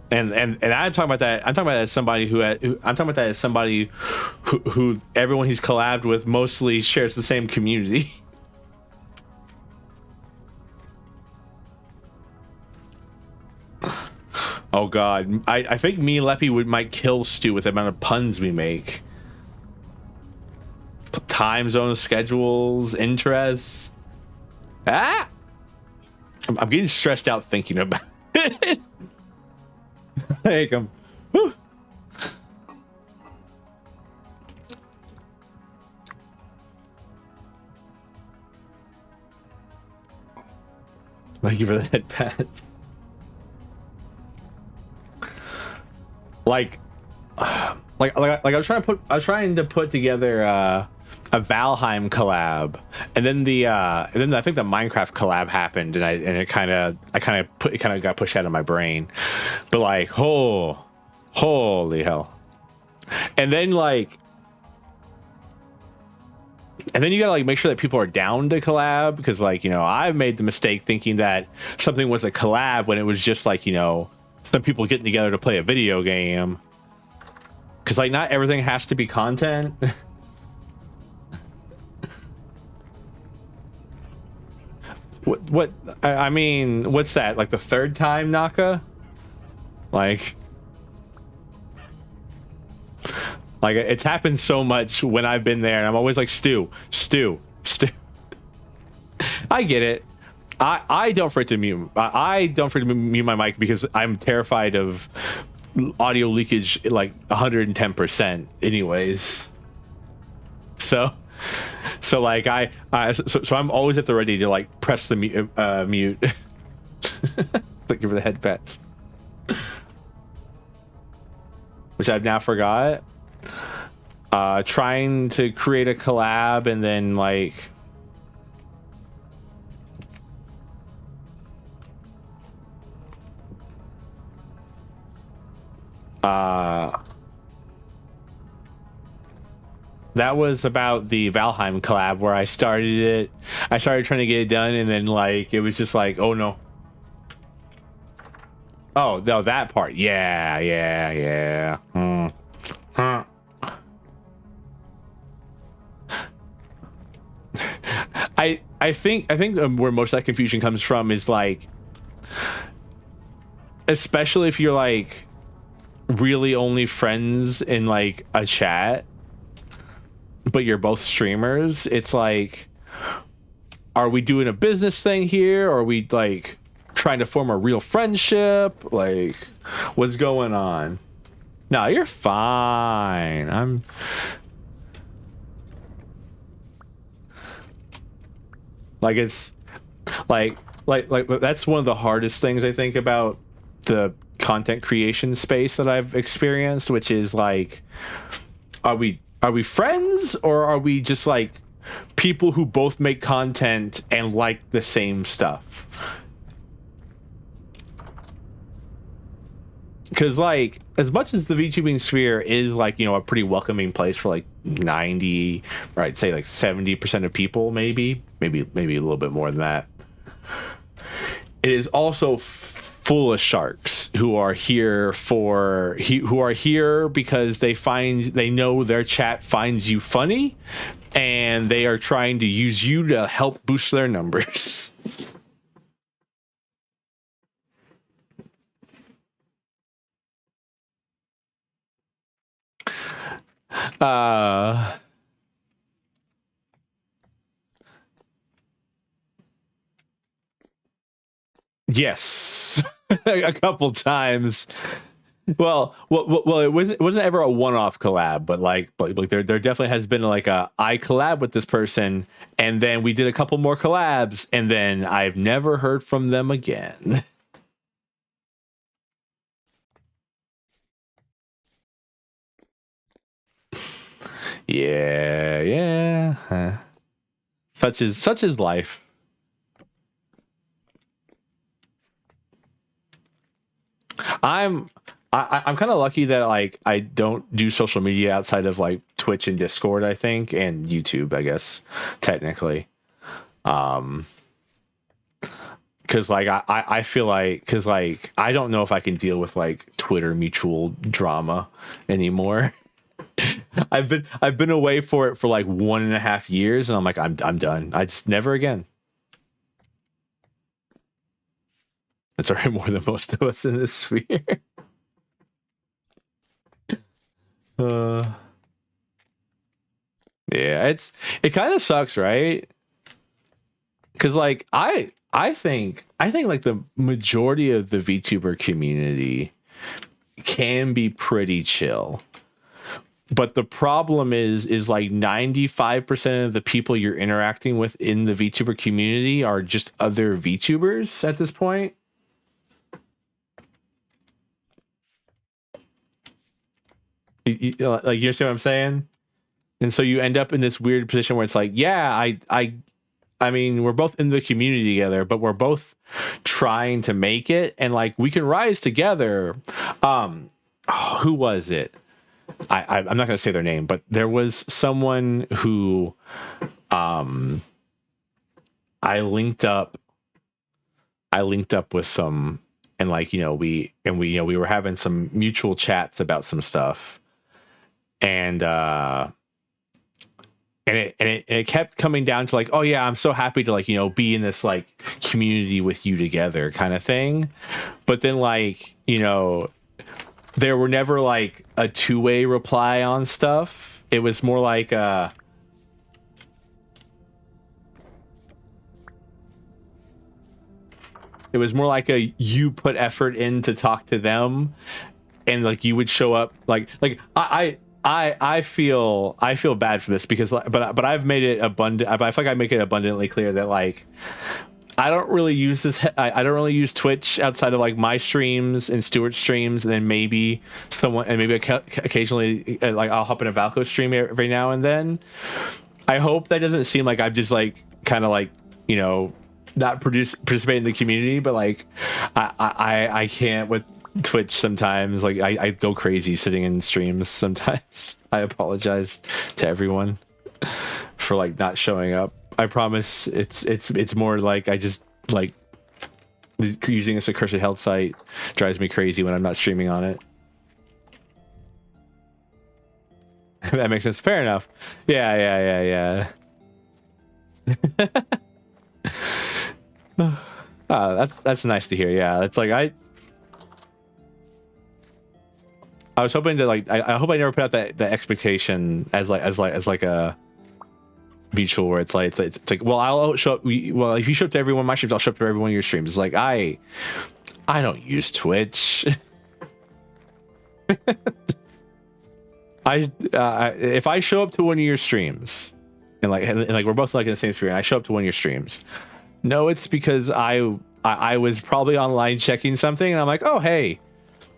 And I'm talking about that. I'm talking about that as somebody who everyone he's collabed with mostly shares the same community. Oh God, I think me and Leppy might kill Stu with the amount of puns we make. Time zone schedules, interests. I'm getting stressed out thinking about it. Hey, come. Whew. Thank you for the head pats. Like I was trying to put together a a Valheim collab, and then I think the Minecraft collab happened, and it kind of got pushed out of my brain, but like, holy hell, and then you gotta like make sure that people are down to collab, because like, you know, I've made the mistake thinking that something was a collab when it was just like, you know, some people getting together to play a video game, because like not everything has to be content. What I mean, what's that, like the third time, Naka? Like it's happened so much when I've been there, and I'm always like, Stu. I get it. I don't forget to mute. I don't forget to mute my mic because I'm terrified of audio leakage, like 110%. Anyways, so like so I'm always at the ready to like press the mute. Thank you for the head pets, which I've now forgot. Trying to create a collab, and then like that was about the Valheim collab where I started trying to get it done, and then like it was just like, oh no. Oh no, that part. Yeah. I think where most of that confusion comes from is like, especially if you're like really only friends in like a chat, but you're both streamers, it's like, are we doing a business thing here, or are we like trying to form a real friendship? Like, what's going on? No, you're fine. I'm like, it's like that's one of the hardest things I think about the content creation space that I've experienced, which is like, are we friends, or are we just like people who both make content and like the same stuff? Because like, as much as the VTubing sphere is like, you know, a pretty welcoming place for like 90, or I'd say like 70% of people, maybe a little bit more than that, it is also full of sharks who are here because they know their chat finds you funny, and they are trying to use you to help boost their numbers. Yes. A couple times. Well, it wasn't ever a one-off collab, but like there definitely has been like I collab with this person, and then we did a couple more collabs, and then I've never heard from them again. Yeah. Such is life. I'm kind of lucky that like I don't do social media outside of like Twitch and Discord, I think, and YouTube, I guess, technically. Because like I feel like, because like I don't know if I can deal with like Twitter mutual drama anymore. I've been away for it for like 1.5 years, and I'm like, I'm done. I just never again. That's already more than most of us in this sphere. Yeah, it kind of sucks, right? Because like I think like the majority of the VTuber community can be pretty chill. But the problem is like 95% of the people you're interacting with in the VTuber community are just other VTubers at this point. Like, you see what I'm saying? And so you end up in this weird position where it's like, yeah, I mean, we're both in the community together, but we're both trying to make it, and like we can rise together. Who was it? I'm not going to say their name, but there was someone who I linked up with them, and like, you know, we were having some mutual chats about some stuff, and it kept coming down to like, oh yeah, I'm so happy to like, you know, be in this like community with you together kind of thing. But then like, you know, there were never like a two-way reply on stuff. It was more like it was more like a you put effort in to talk to them, and like you would show up like I feel bad for this because but I've made it abundant. I feel like I make it abundantly clear that like I don't really use this. I don't really use Twitch outside of like my streams and Stuart's streams, and then maybe someone, and maybe occasionally like I'll hop in a Valco stream every now and then. I hope that doesn't seem like I'm just like kind of like, you know, not participate in the community, but like I can't with Twitch sometimes. Like I go crazy sitting in streams sometimes. I apologize to everyone for like not showing up. I promise it's more like I just like using this accursed health site drives me crazy when I'm not streaming on it. That makes sense. Fair enough. Yeah. That's nice to hear. Yeah, it's like I was hoping to like I hope I never put out that expectation as like a mutual where it's like well, I'll show up. Well, if you show up to every one of my streams, I'll show up to every one of your streams. It's like I don't use Twitch. If I show up to one of your streams and like we're both like in the same stream, I show up to one of your streams. No, it's because I was probably online checking something, and I'm like, oh hey,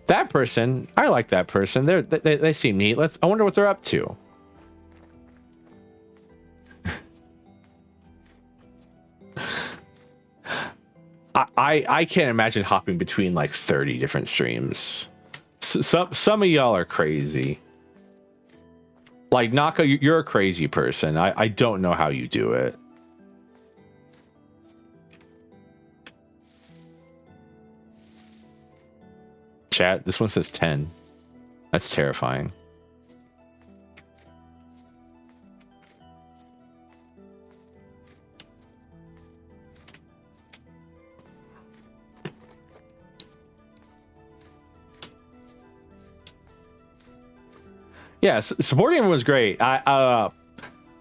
that person, I like that person. They seem neat. I wonder what they're up to. I can't imagine hopping between like 30 different streams. Some of y'all are crazy. Like Naka, you're a crazy person. I don't know how you do it. Chat, this one says 10. That's terrifying. Yeah, supporting him was great. I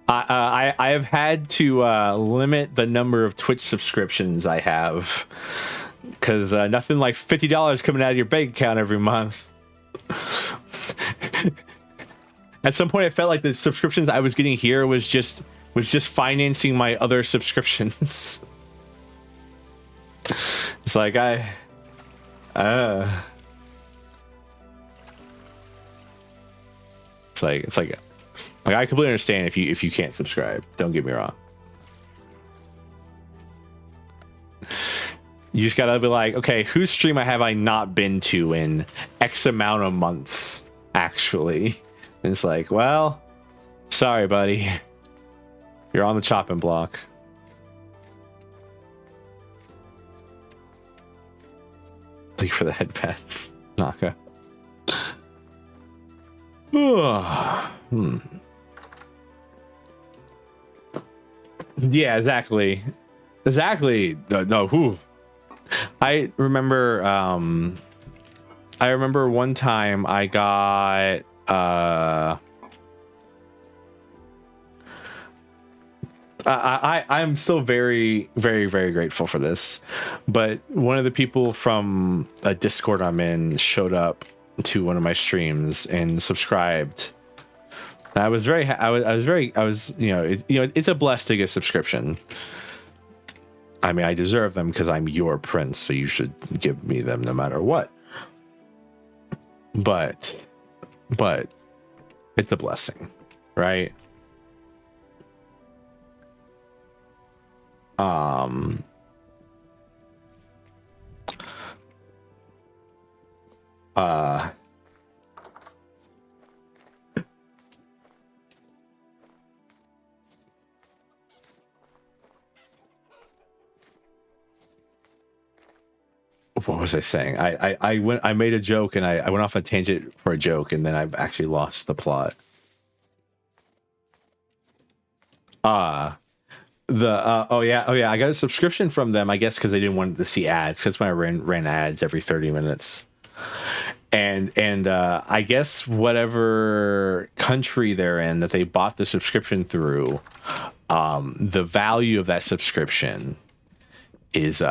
have had to limit the number of Twitch subscriptions I have, because nothing like $50 coming out of your bank account every month. At some point, I felt like the subscriptions I was getting here was just financing my other subscriptions. It's like It's like I completely understand if you can't subscribe. Don't get me wrong. You just gotta be like, okay, whose stream have I not been to in X amount of months, actually? And it's like, well, sorry, buddy. You're on the chopping block. Thank you for the headpats, Naka. Yeah, exactly. No, whew. I remember one time I got I'm still very, very, very grateful for this, but one of the people from a Discord I'm in showed up to one of my streams and subscribed. And I was it's a blessed to get a subscription. I mean, I deserve them because I'm your prince, so you should give me them no matter what. But it's a blessing, right? Um, uh, what was I saying? I made a joke and I went off on a tangent for a joke, and then I've actually lost the plot. Oh yeah, I got a subscription from them, I guess, because they didn't want to see ads, because when I ran ads every 30 minutes. And I guess whatever country they're in that they bought the subscription through, the value of that subscription is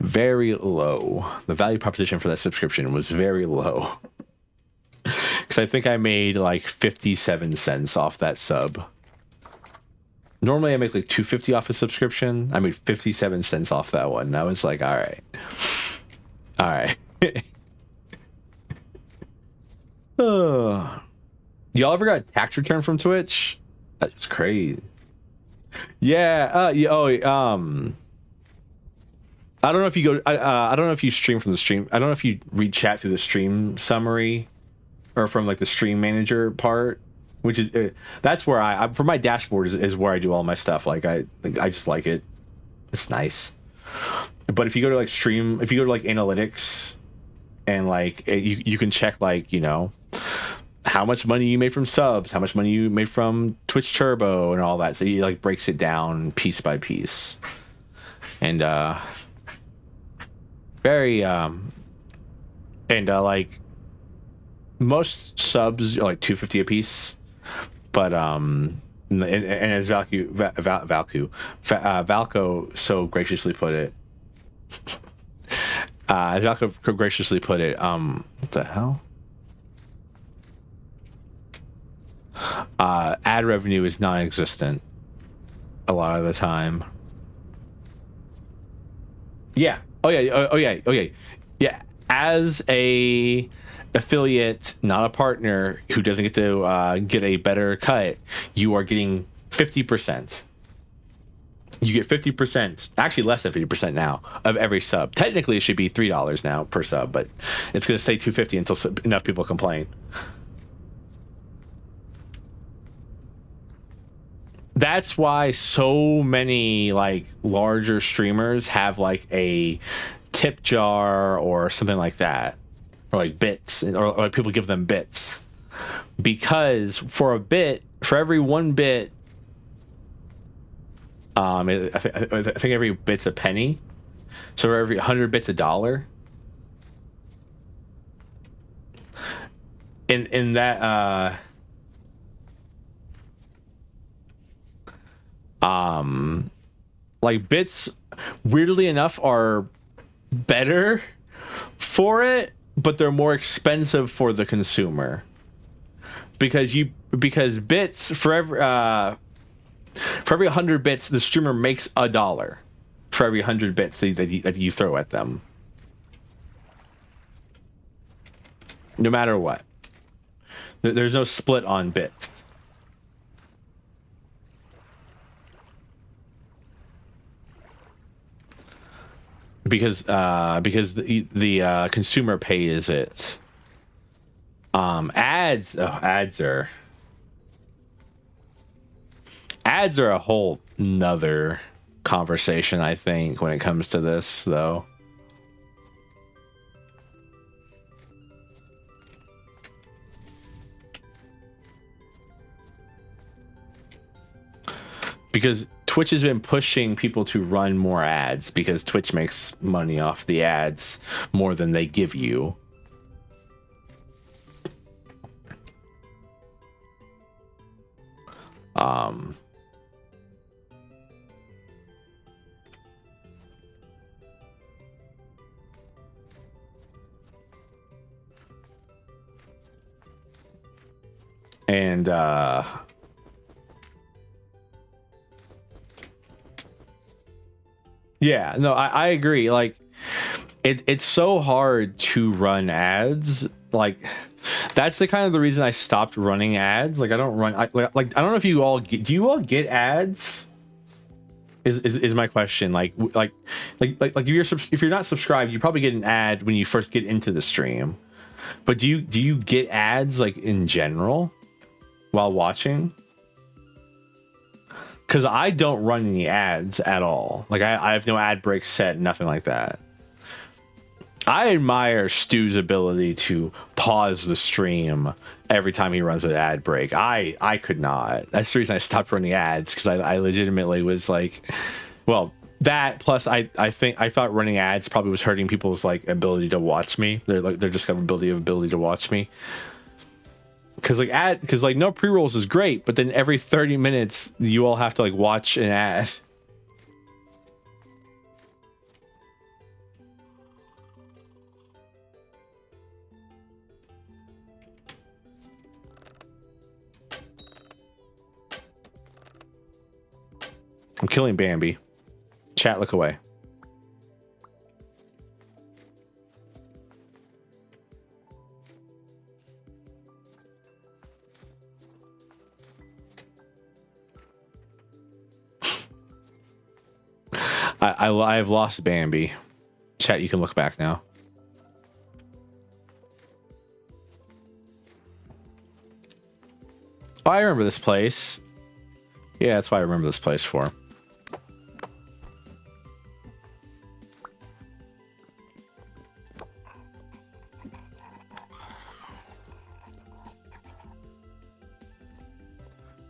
very low. The value proposition for that subscription was very low. Because I think I made like 57 cents off that sub. Normally I make like $2.50 off a subscription. I made 57 cents off that one. And I was like, all right. Y'all ever got a tax return from Twitch? That's crazy. Yeah. I don't know if you go. I don't know if you stream from the stream. I don't know if you read chat through the stream summary, or from like the stream manager part, which is that's where I for my dashboard is where I do all my stuff. Like I just like it. It's nice. But if you go to like stream, if you go to like analytics, and like you can check like, you know, how much money you made from subs, how much money you made from Twitch Turbo and all that. So he like breaks it down piece by piece. And very like most subs are like $2.50 a piece. But and as Valco so graciously put it, as Valco graciously put it, what the hell? Ad revenue is non-existent a lot of the time. Yeah. Oh yeah. As a affiliate, not a partner, who doesn't get to get a better cut, you are getting 50%. You get 50%, actually less than 50% now, of every sub. Technically, it should be $3 now per sub, but it's going to stay $2.50 until enough people complain. That's why so many like larger streamers have like a tip jar or something like that, or like bits, or like people give them bits, because for a bit, for every 1 bit, I think every bit's a penny, so for every 100 bits $1. In that like bits, weirdly enough, are better for it, but they're more expensive for the consumer, because bits, for every 100 bits, the streamer makes $1 for every 100 bits that you throw at them, no matter what. There's no split on bits. Because the consumer pays it. Ads are a whole nother conversation, I think, when it comes to this, though. Because Twitch has been pushing people to run more ads, because Twitch makes money off the ads more than they give you. And yeah, no, I agree. Like, it's so hard to run ads. Like, that's the kind of the reason I stopped running ads. Like, I don't run. I don't know if you all get. Do you all get ads? is my question. Like if you're not subscribed, you probably get an ad when you first get into the stream. But do you get ads like in general while watching? Because I don't run any ads at all. Like I have no ad breaks set, nothing like that. I admire Stu's ability to pause the stream every time he runs an ad break. I could not. That's the reason I stopped running ads, because I legitimately was like, well, that plus I thought running ads probably was hurting people's like ability to watch me. Their discoverability to watch me. Because like no pre-rolls is great, but then every 30 minutes you all have to like watch an ad. I'm killing Bambi. Chat, look away. I've lost Bambi. Chat, you can look back now. Oh, I remember this place. Yeah, that's why I remember this place for.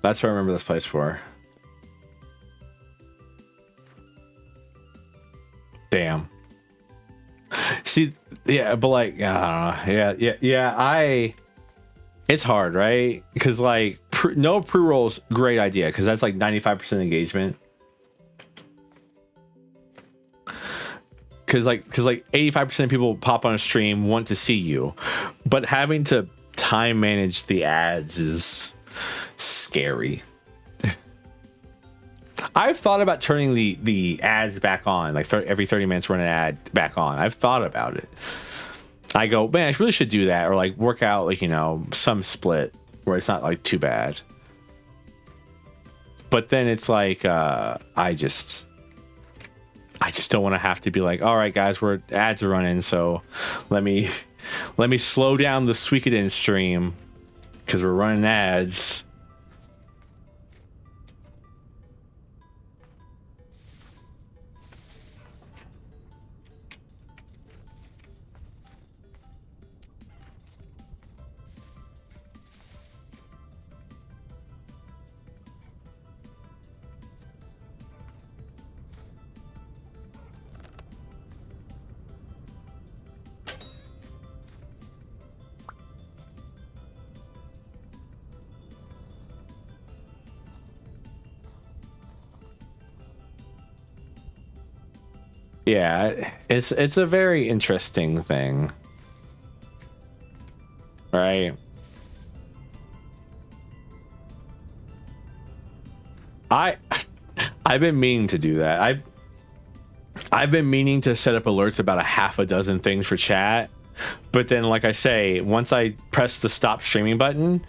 That's what I remember this place for. Damn. See, yeah, but like, yeah. It's hard, right? Because like, no pre-rolls, great idea, because that's like 95% engagement. Because like 85% of people pop on a stream want to see you, but having to time manage the ads is scary. I've thought about turning the ads back on, like every 30 minutes run an ad back on. I've thought about it. I go, man, I really should do that, or like work out like, you know, some split where it's not like too bad. But then it's like I just don't want to have to be like, all right guys, we're ads are running, so let me slow down the Suikoden stream because we're running ads. Yeah, it's a very interesting thing, right? I've been meaning to do that. I've been meaning to set up alerts about a half a dozen things for chat, but then like I say, once I press the stop streaming button,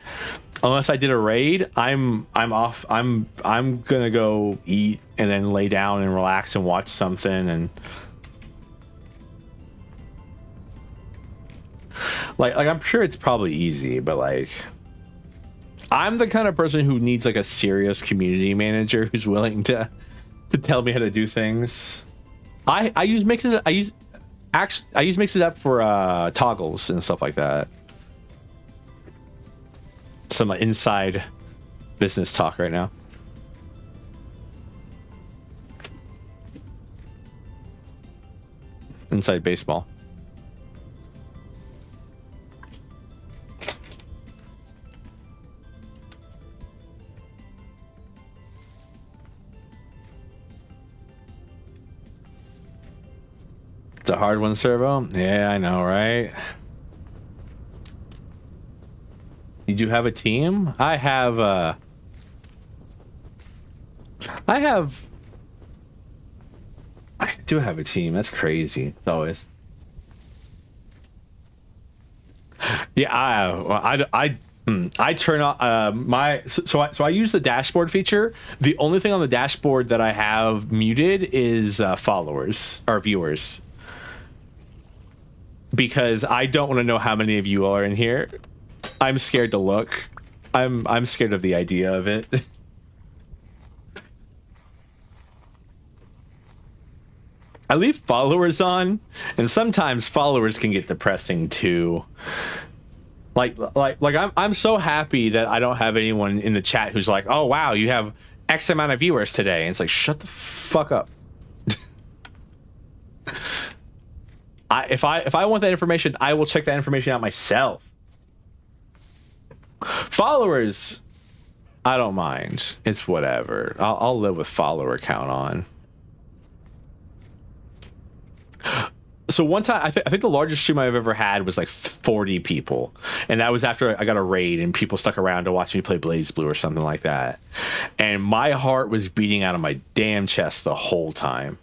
unless I did a raid, I'm off. I'm gonna go eat and then lay down and relax and watch something. And like I'm sure it's probably easy, but like I'm the kind of person who needs like a serious community manager who's willing to tell me how to do things. I use Mixit. I use Mixit up for toggles and stuff like that. Some inside business talk right now. Inside baseball. It's a hard one, Servo. Yeah, I know, right? You do have a team? I do have a team. That's crazy. It's always. Yeah, I turn on so I use the dashboard feature. The only thing on the dashboard that I have muted is followers or viewers, because I don't want to know how many of you are in here. I'm scared to look. I'm scared of the idea of it. I leave followers on, and sometimes followers can get depressing too. Like I'm so happy that I don't have anyone in the chat who's like, oh wow, you have X amount of viewers today. And it's like, shut the fuck up. If I want that information, I will check that information out myself. Followers, I don't mind. It's whatever. I'll live with follower count on. So one time, I think the largest stream I've ever had was like 40 people, and that was after I got a raid and people stuck around to watch me play Blaze Blue or something like that. And my heart was beating out of my damn chest the whole time.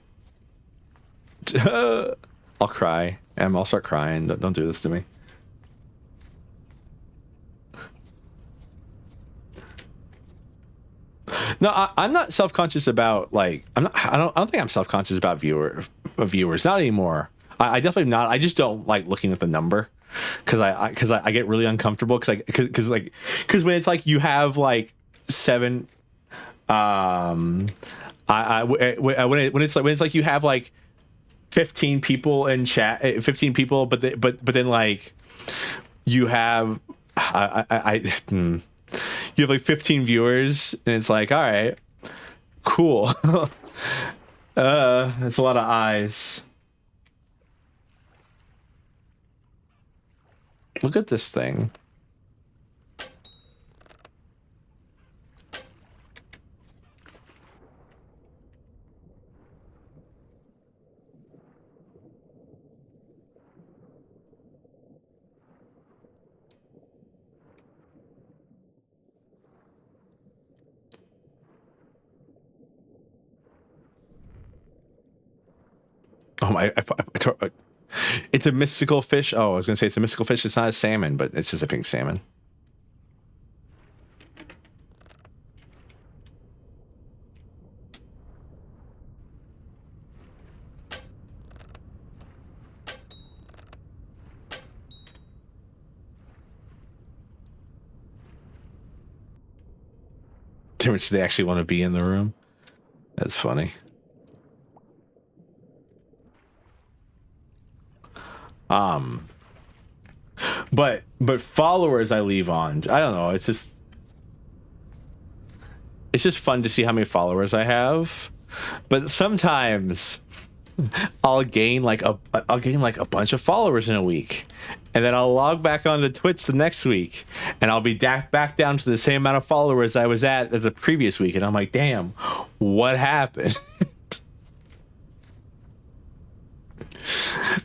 I'll cry. I'll start crying. Don't do this to me. No, I'm not self-conscious about like I don't think I'm self-conscious about viewers, not anymore. I definitely not. I just don't like looking at the number because I get really uncomfortable because when it's like you have like 7 when it's like you have like 15 people in chat, 15 people, but then like you have you have like 15 viewers, and it's like, all right, cool. It's a lot of eyes. Look at this thing. Oh my! It's a mystical fish. Oh, I was gonna say it's a mystical fish. It's not a salmon, but it's just a pink salmon. Too much they actually want to be in the room. That's funny. But followers I leave on. I don't know. It's just fun to see how many followers I have. But sometimes I'll gain like a bunch of followers in a week, and then I'll log back onto Twitch the next week, and I'll be back down to the same amount of followers I was at as the previous week, and I'm like, damn, what happened?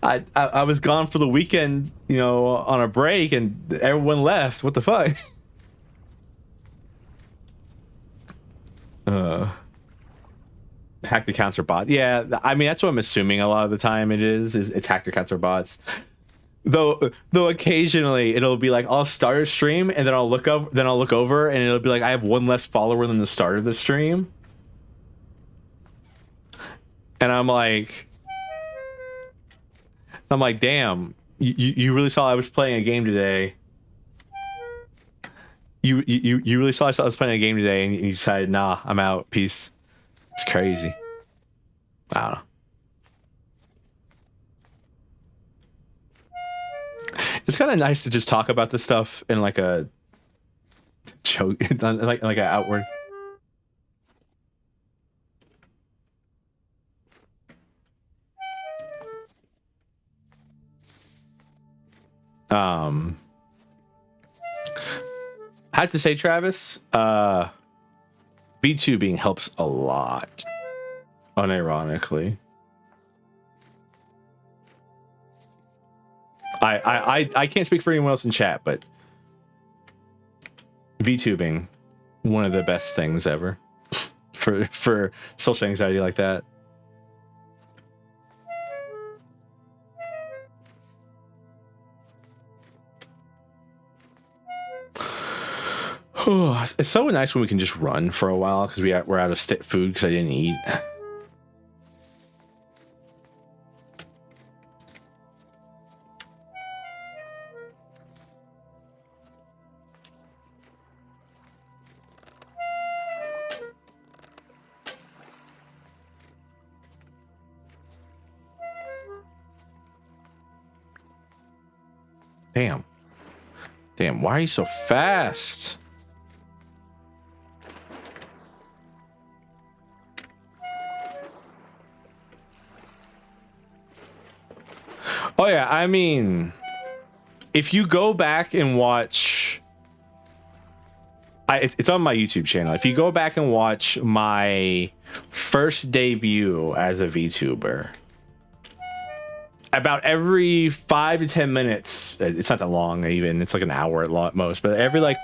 I was gone for the weekend, on a break, and everyone left. What the fuck? Hacked accounts or bots. Yeah, I mean that's what I'm assuming a lot of the time it's hacked accounts or bots. Though occasionally it'll be like I'll start a stream and then I'll look over and it'll be like I have one less follower than the start of the stream. And I'm like, damn, you really saw I was playing a game today. You really saw I was playing a game today, and you decided, nah, I'm out, peace. It's crazy. I don't know. It's kind of nice to just talk about this stuff in like a joke, like an outward. I have to say, Travis, VTubing helps a lot, unironically. I can't speak for anyone else in chat, but VTubing, one of the best things ever for social anxiety like that. It's so nice when we can just run for a while because we're out of food because I didn't eat. Damn. Damn, why are you so fast? Oh yeah, I mean, if you go back and watch, it's on my YouTube channel. If you go back and watch my first debut as a VTuber, about every 5 to 10 minutes, it's not that long even, it's like an hour at most, but every like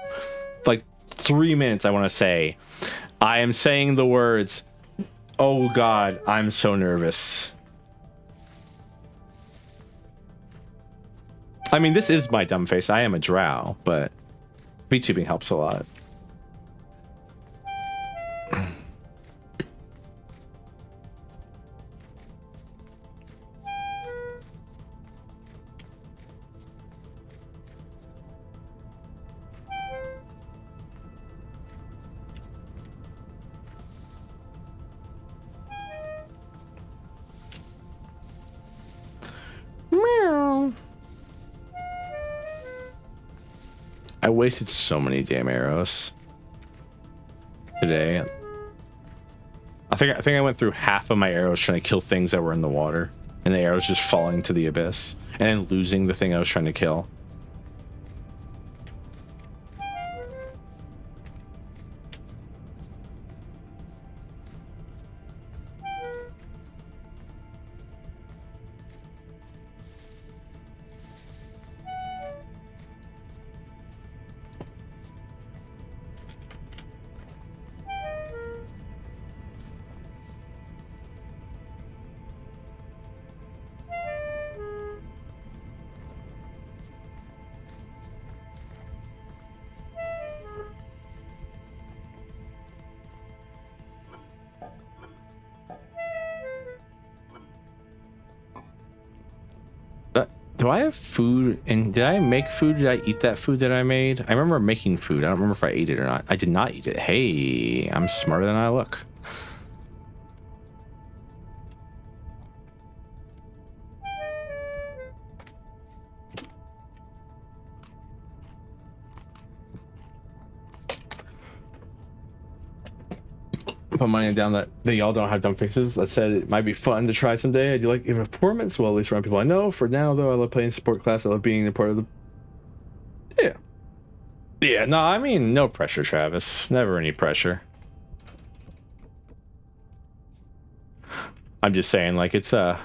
3 minutes, I want to say, I am saying the words, "Oh God, I'm so nervous." I mean, this is my dumb face. I am a drow, but VTubing helps a lot. Meow. I wasted so many damn arrows today. I think I went through half of my arrows trying to kill things that were in the water, and the arrows just falling to the abyss, and then losing the thing I was trying to kill. Do I have food? And did I make food? Did I eat that food that I made? I remember making food. I don't remember if I ate it or not. I did not eat it. Hey, I'm smarter than I look. Put money down that y'all don't have dumb fixes. That said, it might be fun to try someday. I do like even performance. Well, at least around people I know. For now, though, I love playing support class. I love being a part of the. Yeah. No, I mean, no pressure, Travis. Never any pressure. I'm just saying, like, it's an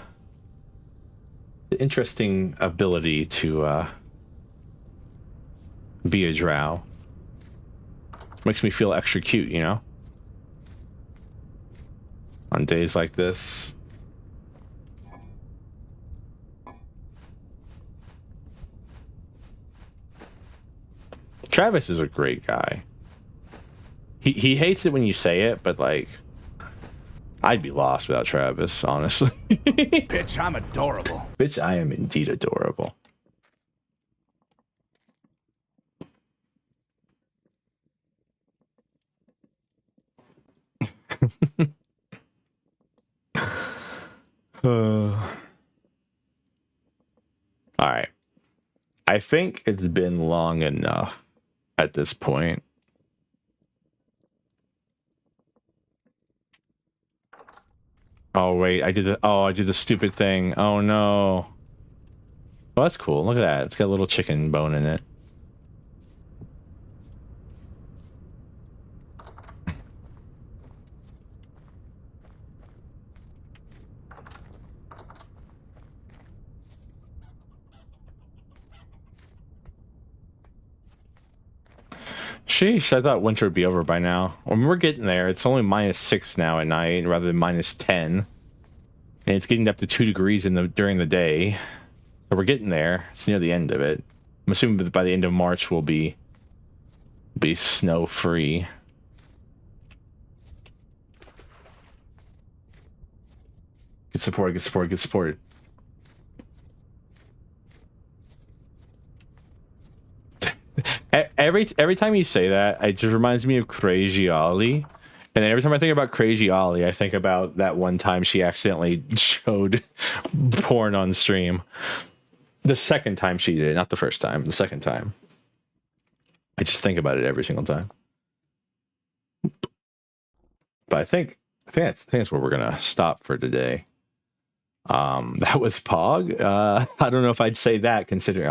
interesting ability to be a drow. Makes me feel extra cute, you know? On days like this. Travis is a great guy. He hates it when you say it, but like, I'd be lost without Travis, honestly. Bitch, I'm adorable. Bitch, I am indeed adorable. All right. I think it's been long enough at this point. Oh wait, I did the stupid thing. Oh no. Well, that's cool. Look at that. It's got a little chicken bone in it. Sheesh, I thought winter would be over by now. Well, we're getting there. It's only -6 now at night rather than -10. And it's getting up to 2 degrees during the day. So we're getting there. It's near the end of it. I'm assuming that by the end of March we'll be Be snow free. Good support, good support, good support. Every time you say that, it just reminds me of Crazy Ollie. And then every time I think about Crazy Ollie, I think about that one time she accidentally showed porn on stream. The second time she did it, not the first time, the second time. I just think about it every single time. But I think that's where we're gonna stop for today. That was Pog. I don't know if I'd say that considering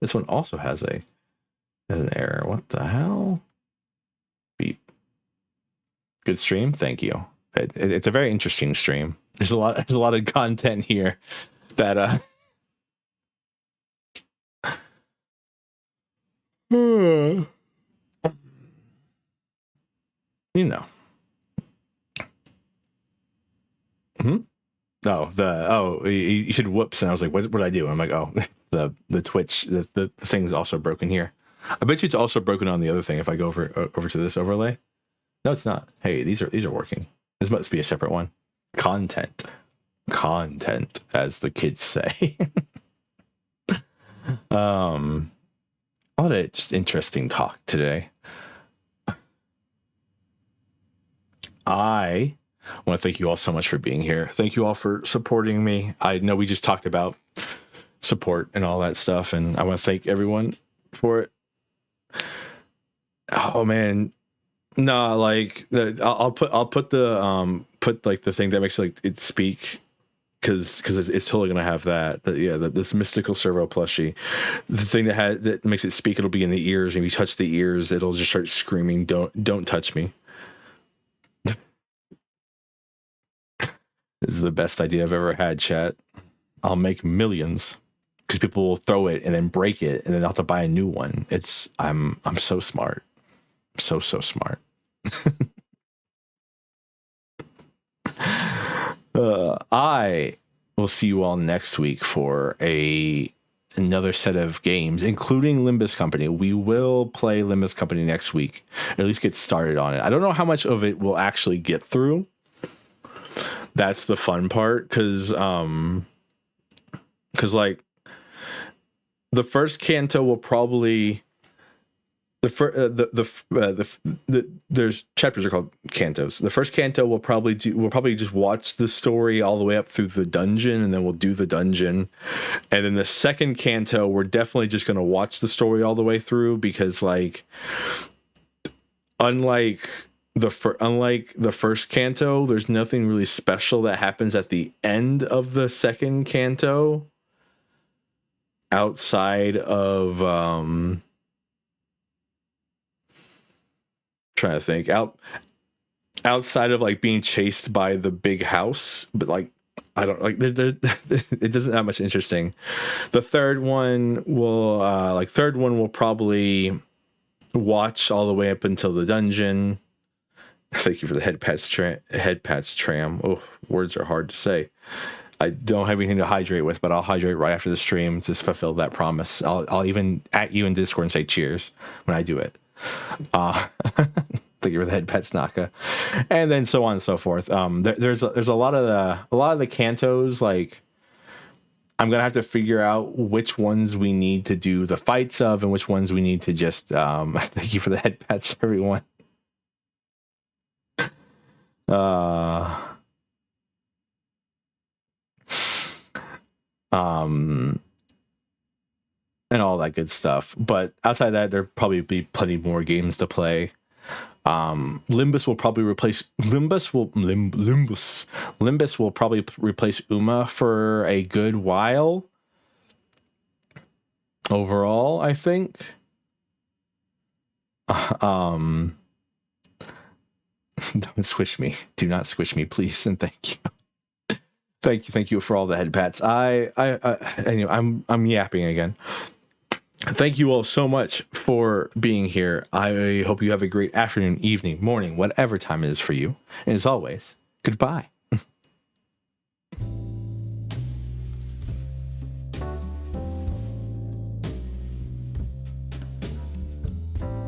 this one also has an error. What the hell? Beep. Good stream, thank you. It's a very interesting stream. There's a lot of content here that you know. You said whoops, and I was like, what did I do? I'm like, oh, the Twitch, the thing's also broken here. I bet you it's also broken on the other thing if I go over to this overlay. No, it's not. Hey, these are working. This must be a separate one. Content, as the kids say. A lot of just interesting talk today. I want to thank you all so much for being here. Thank you all for supporting me. I know we just talked about support and all that stuff, and I want to thank everyone for it. Oh man, no, like I'll put the the thing that makes it speak, because it's totally gonna have that. This mystical servo plushie, the thing that makes it speak. It'll be in the ears, and if you touch the ears, it'll just start screaming, "Don't touch me." This is the best idea I've ever had, chat. I'll make millions because people will throw it and then break it, and then I'll have to buy a new one. I'm so smart. So smart. I will see you all next week for another set of games, including Limbus Company. We will play Limbus Company next week, or at least get started on it. I don't know how much of it we'll actually get through. That's the fun part, because like the first canto will probably there's chapters are called cantos. The first canto we'll probably just watch the story all the way up through the dungeon, and then we'll do the dungeon. And then the second canto, we're definitely just going to watch the story all the way through, because like unlike the first canto, there's nothing really special that happens at the end of the second canto outside of trying to think outside of like being chased by the big house, but like I don't like it doesn't have much interesting. The third one will probably watch all the way up until the dungeon. Thank you for the head pats tram. Oh, words are hard to say. I don't have anything to hydrate with, but I'll hydrate right after the stream to fulfill that promise. I'll even at you in Discord and say cheers when I do it. Thank you for the head pets, Naka, and then so on and so forth. There's a lot of the cantos. Like I'm gonna have to figure out which ones we need to do the fights of, and which ones we need to just. Thank you for the head pets, everyone. And all that good stuff. But outside of that, there'll probably be plenty more games to play. Limbus will probably replace Limbus will probably replace Uma for a good while. Overall, I think. Don't squish me. Do not squish me, please, and thank you. Thank you for all the head pats. Anyway, I'm yapping again. Thank you all so much for being here. I hope you have a great afternoon, evening, morning, whatever time it is for you. And as always, goodbye.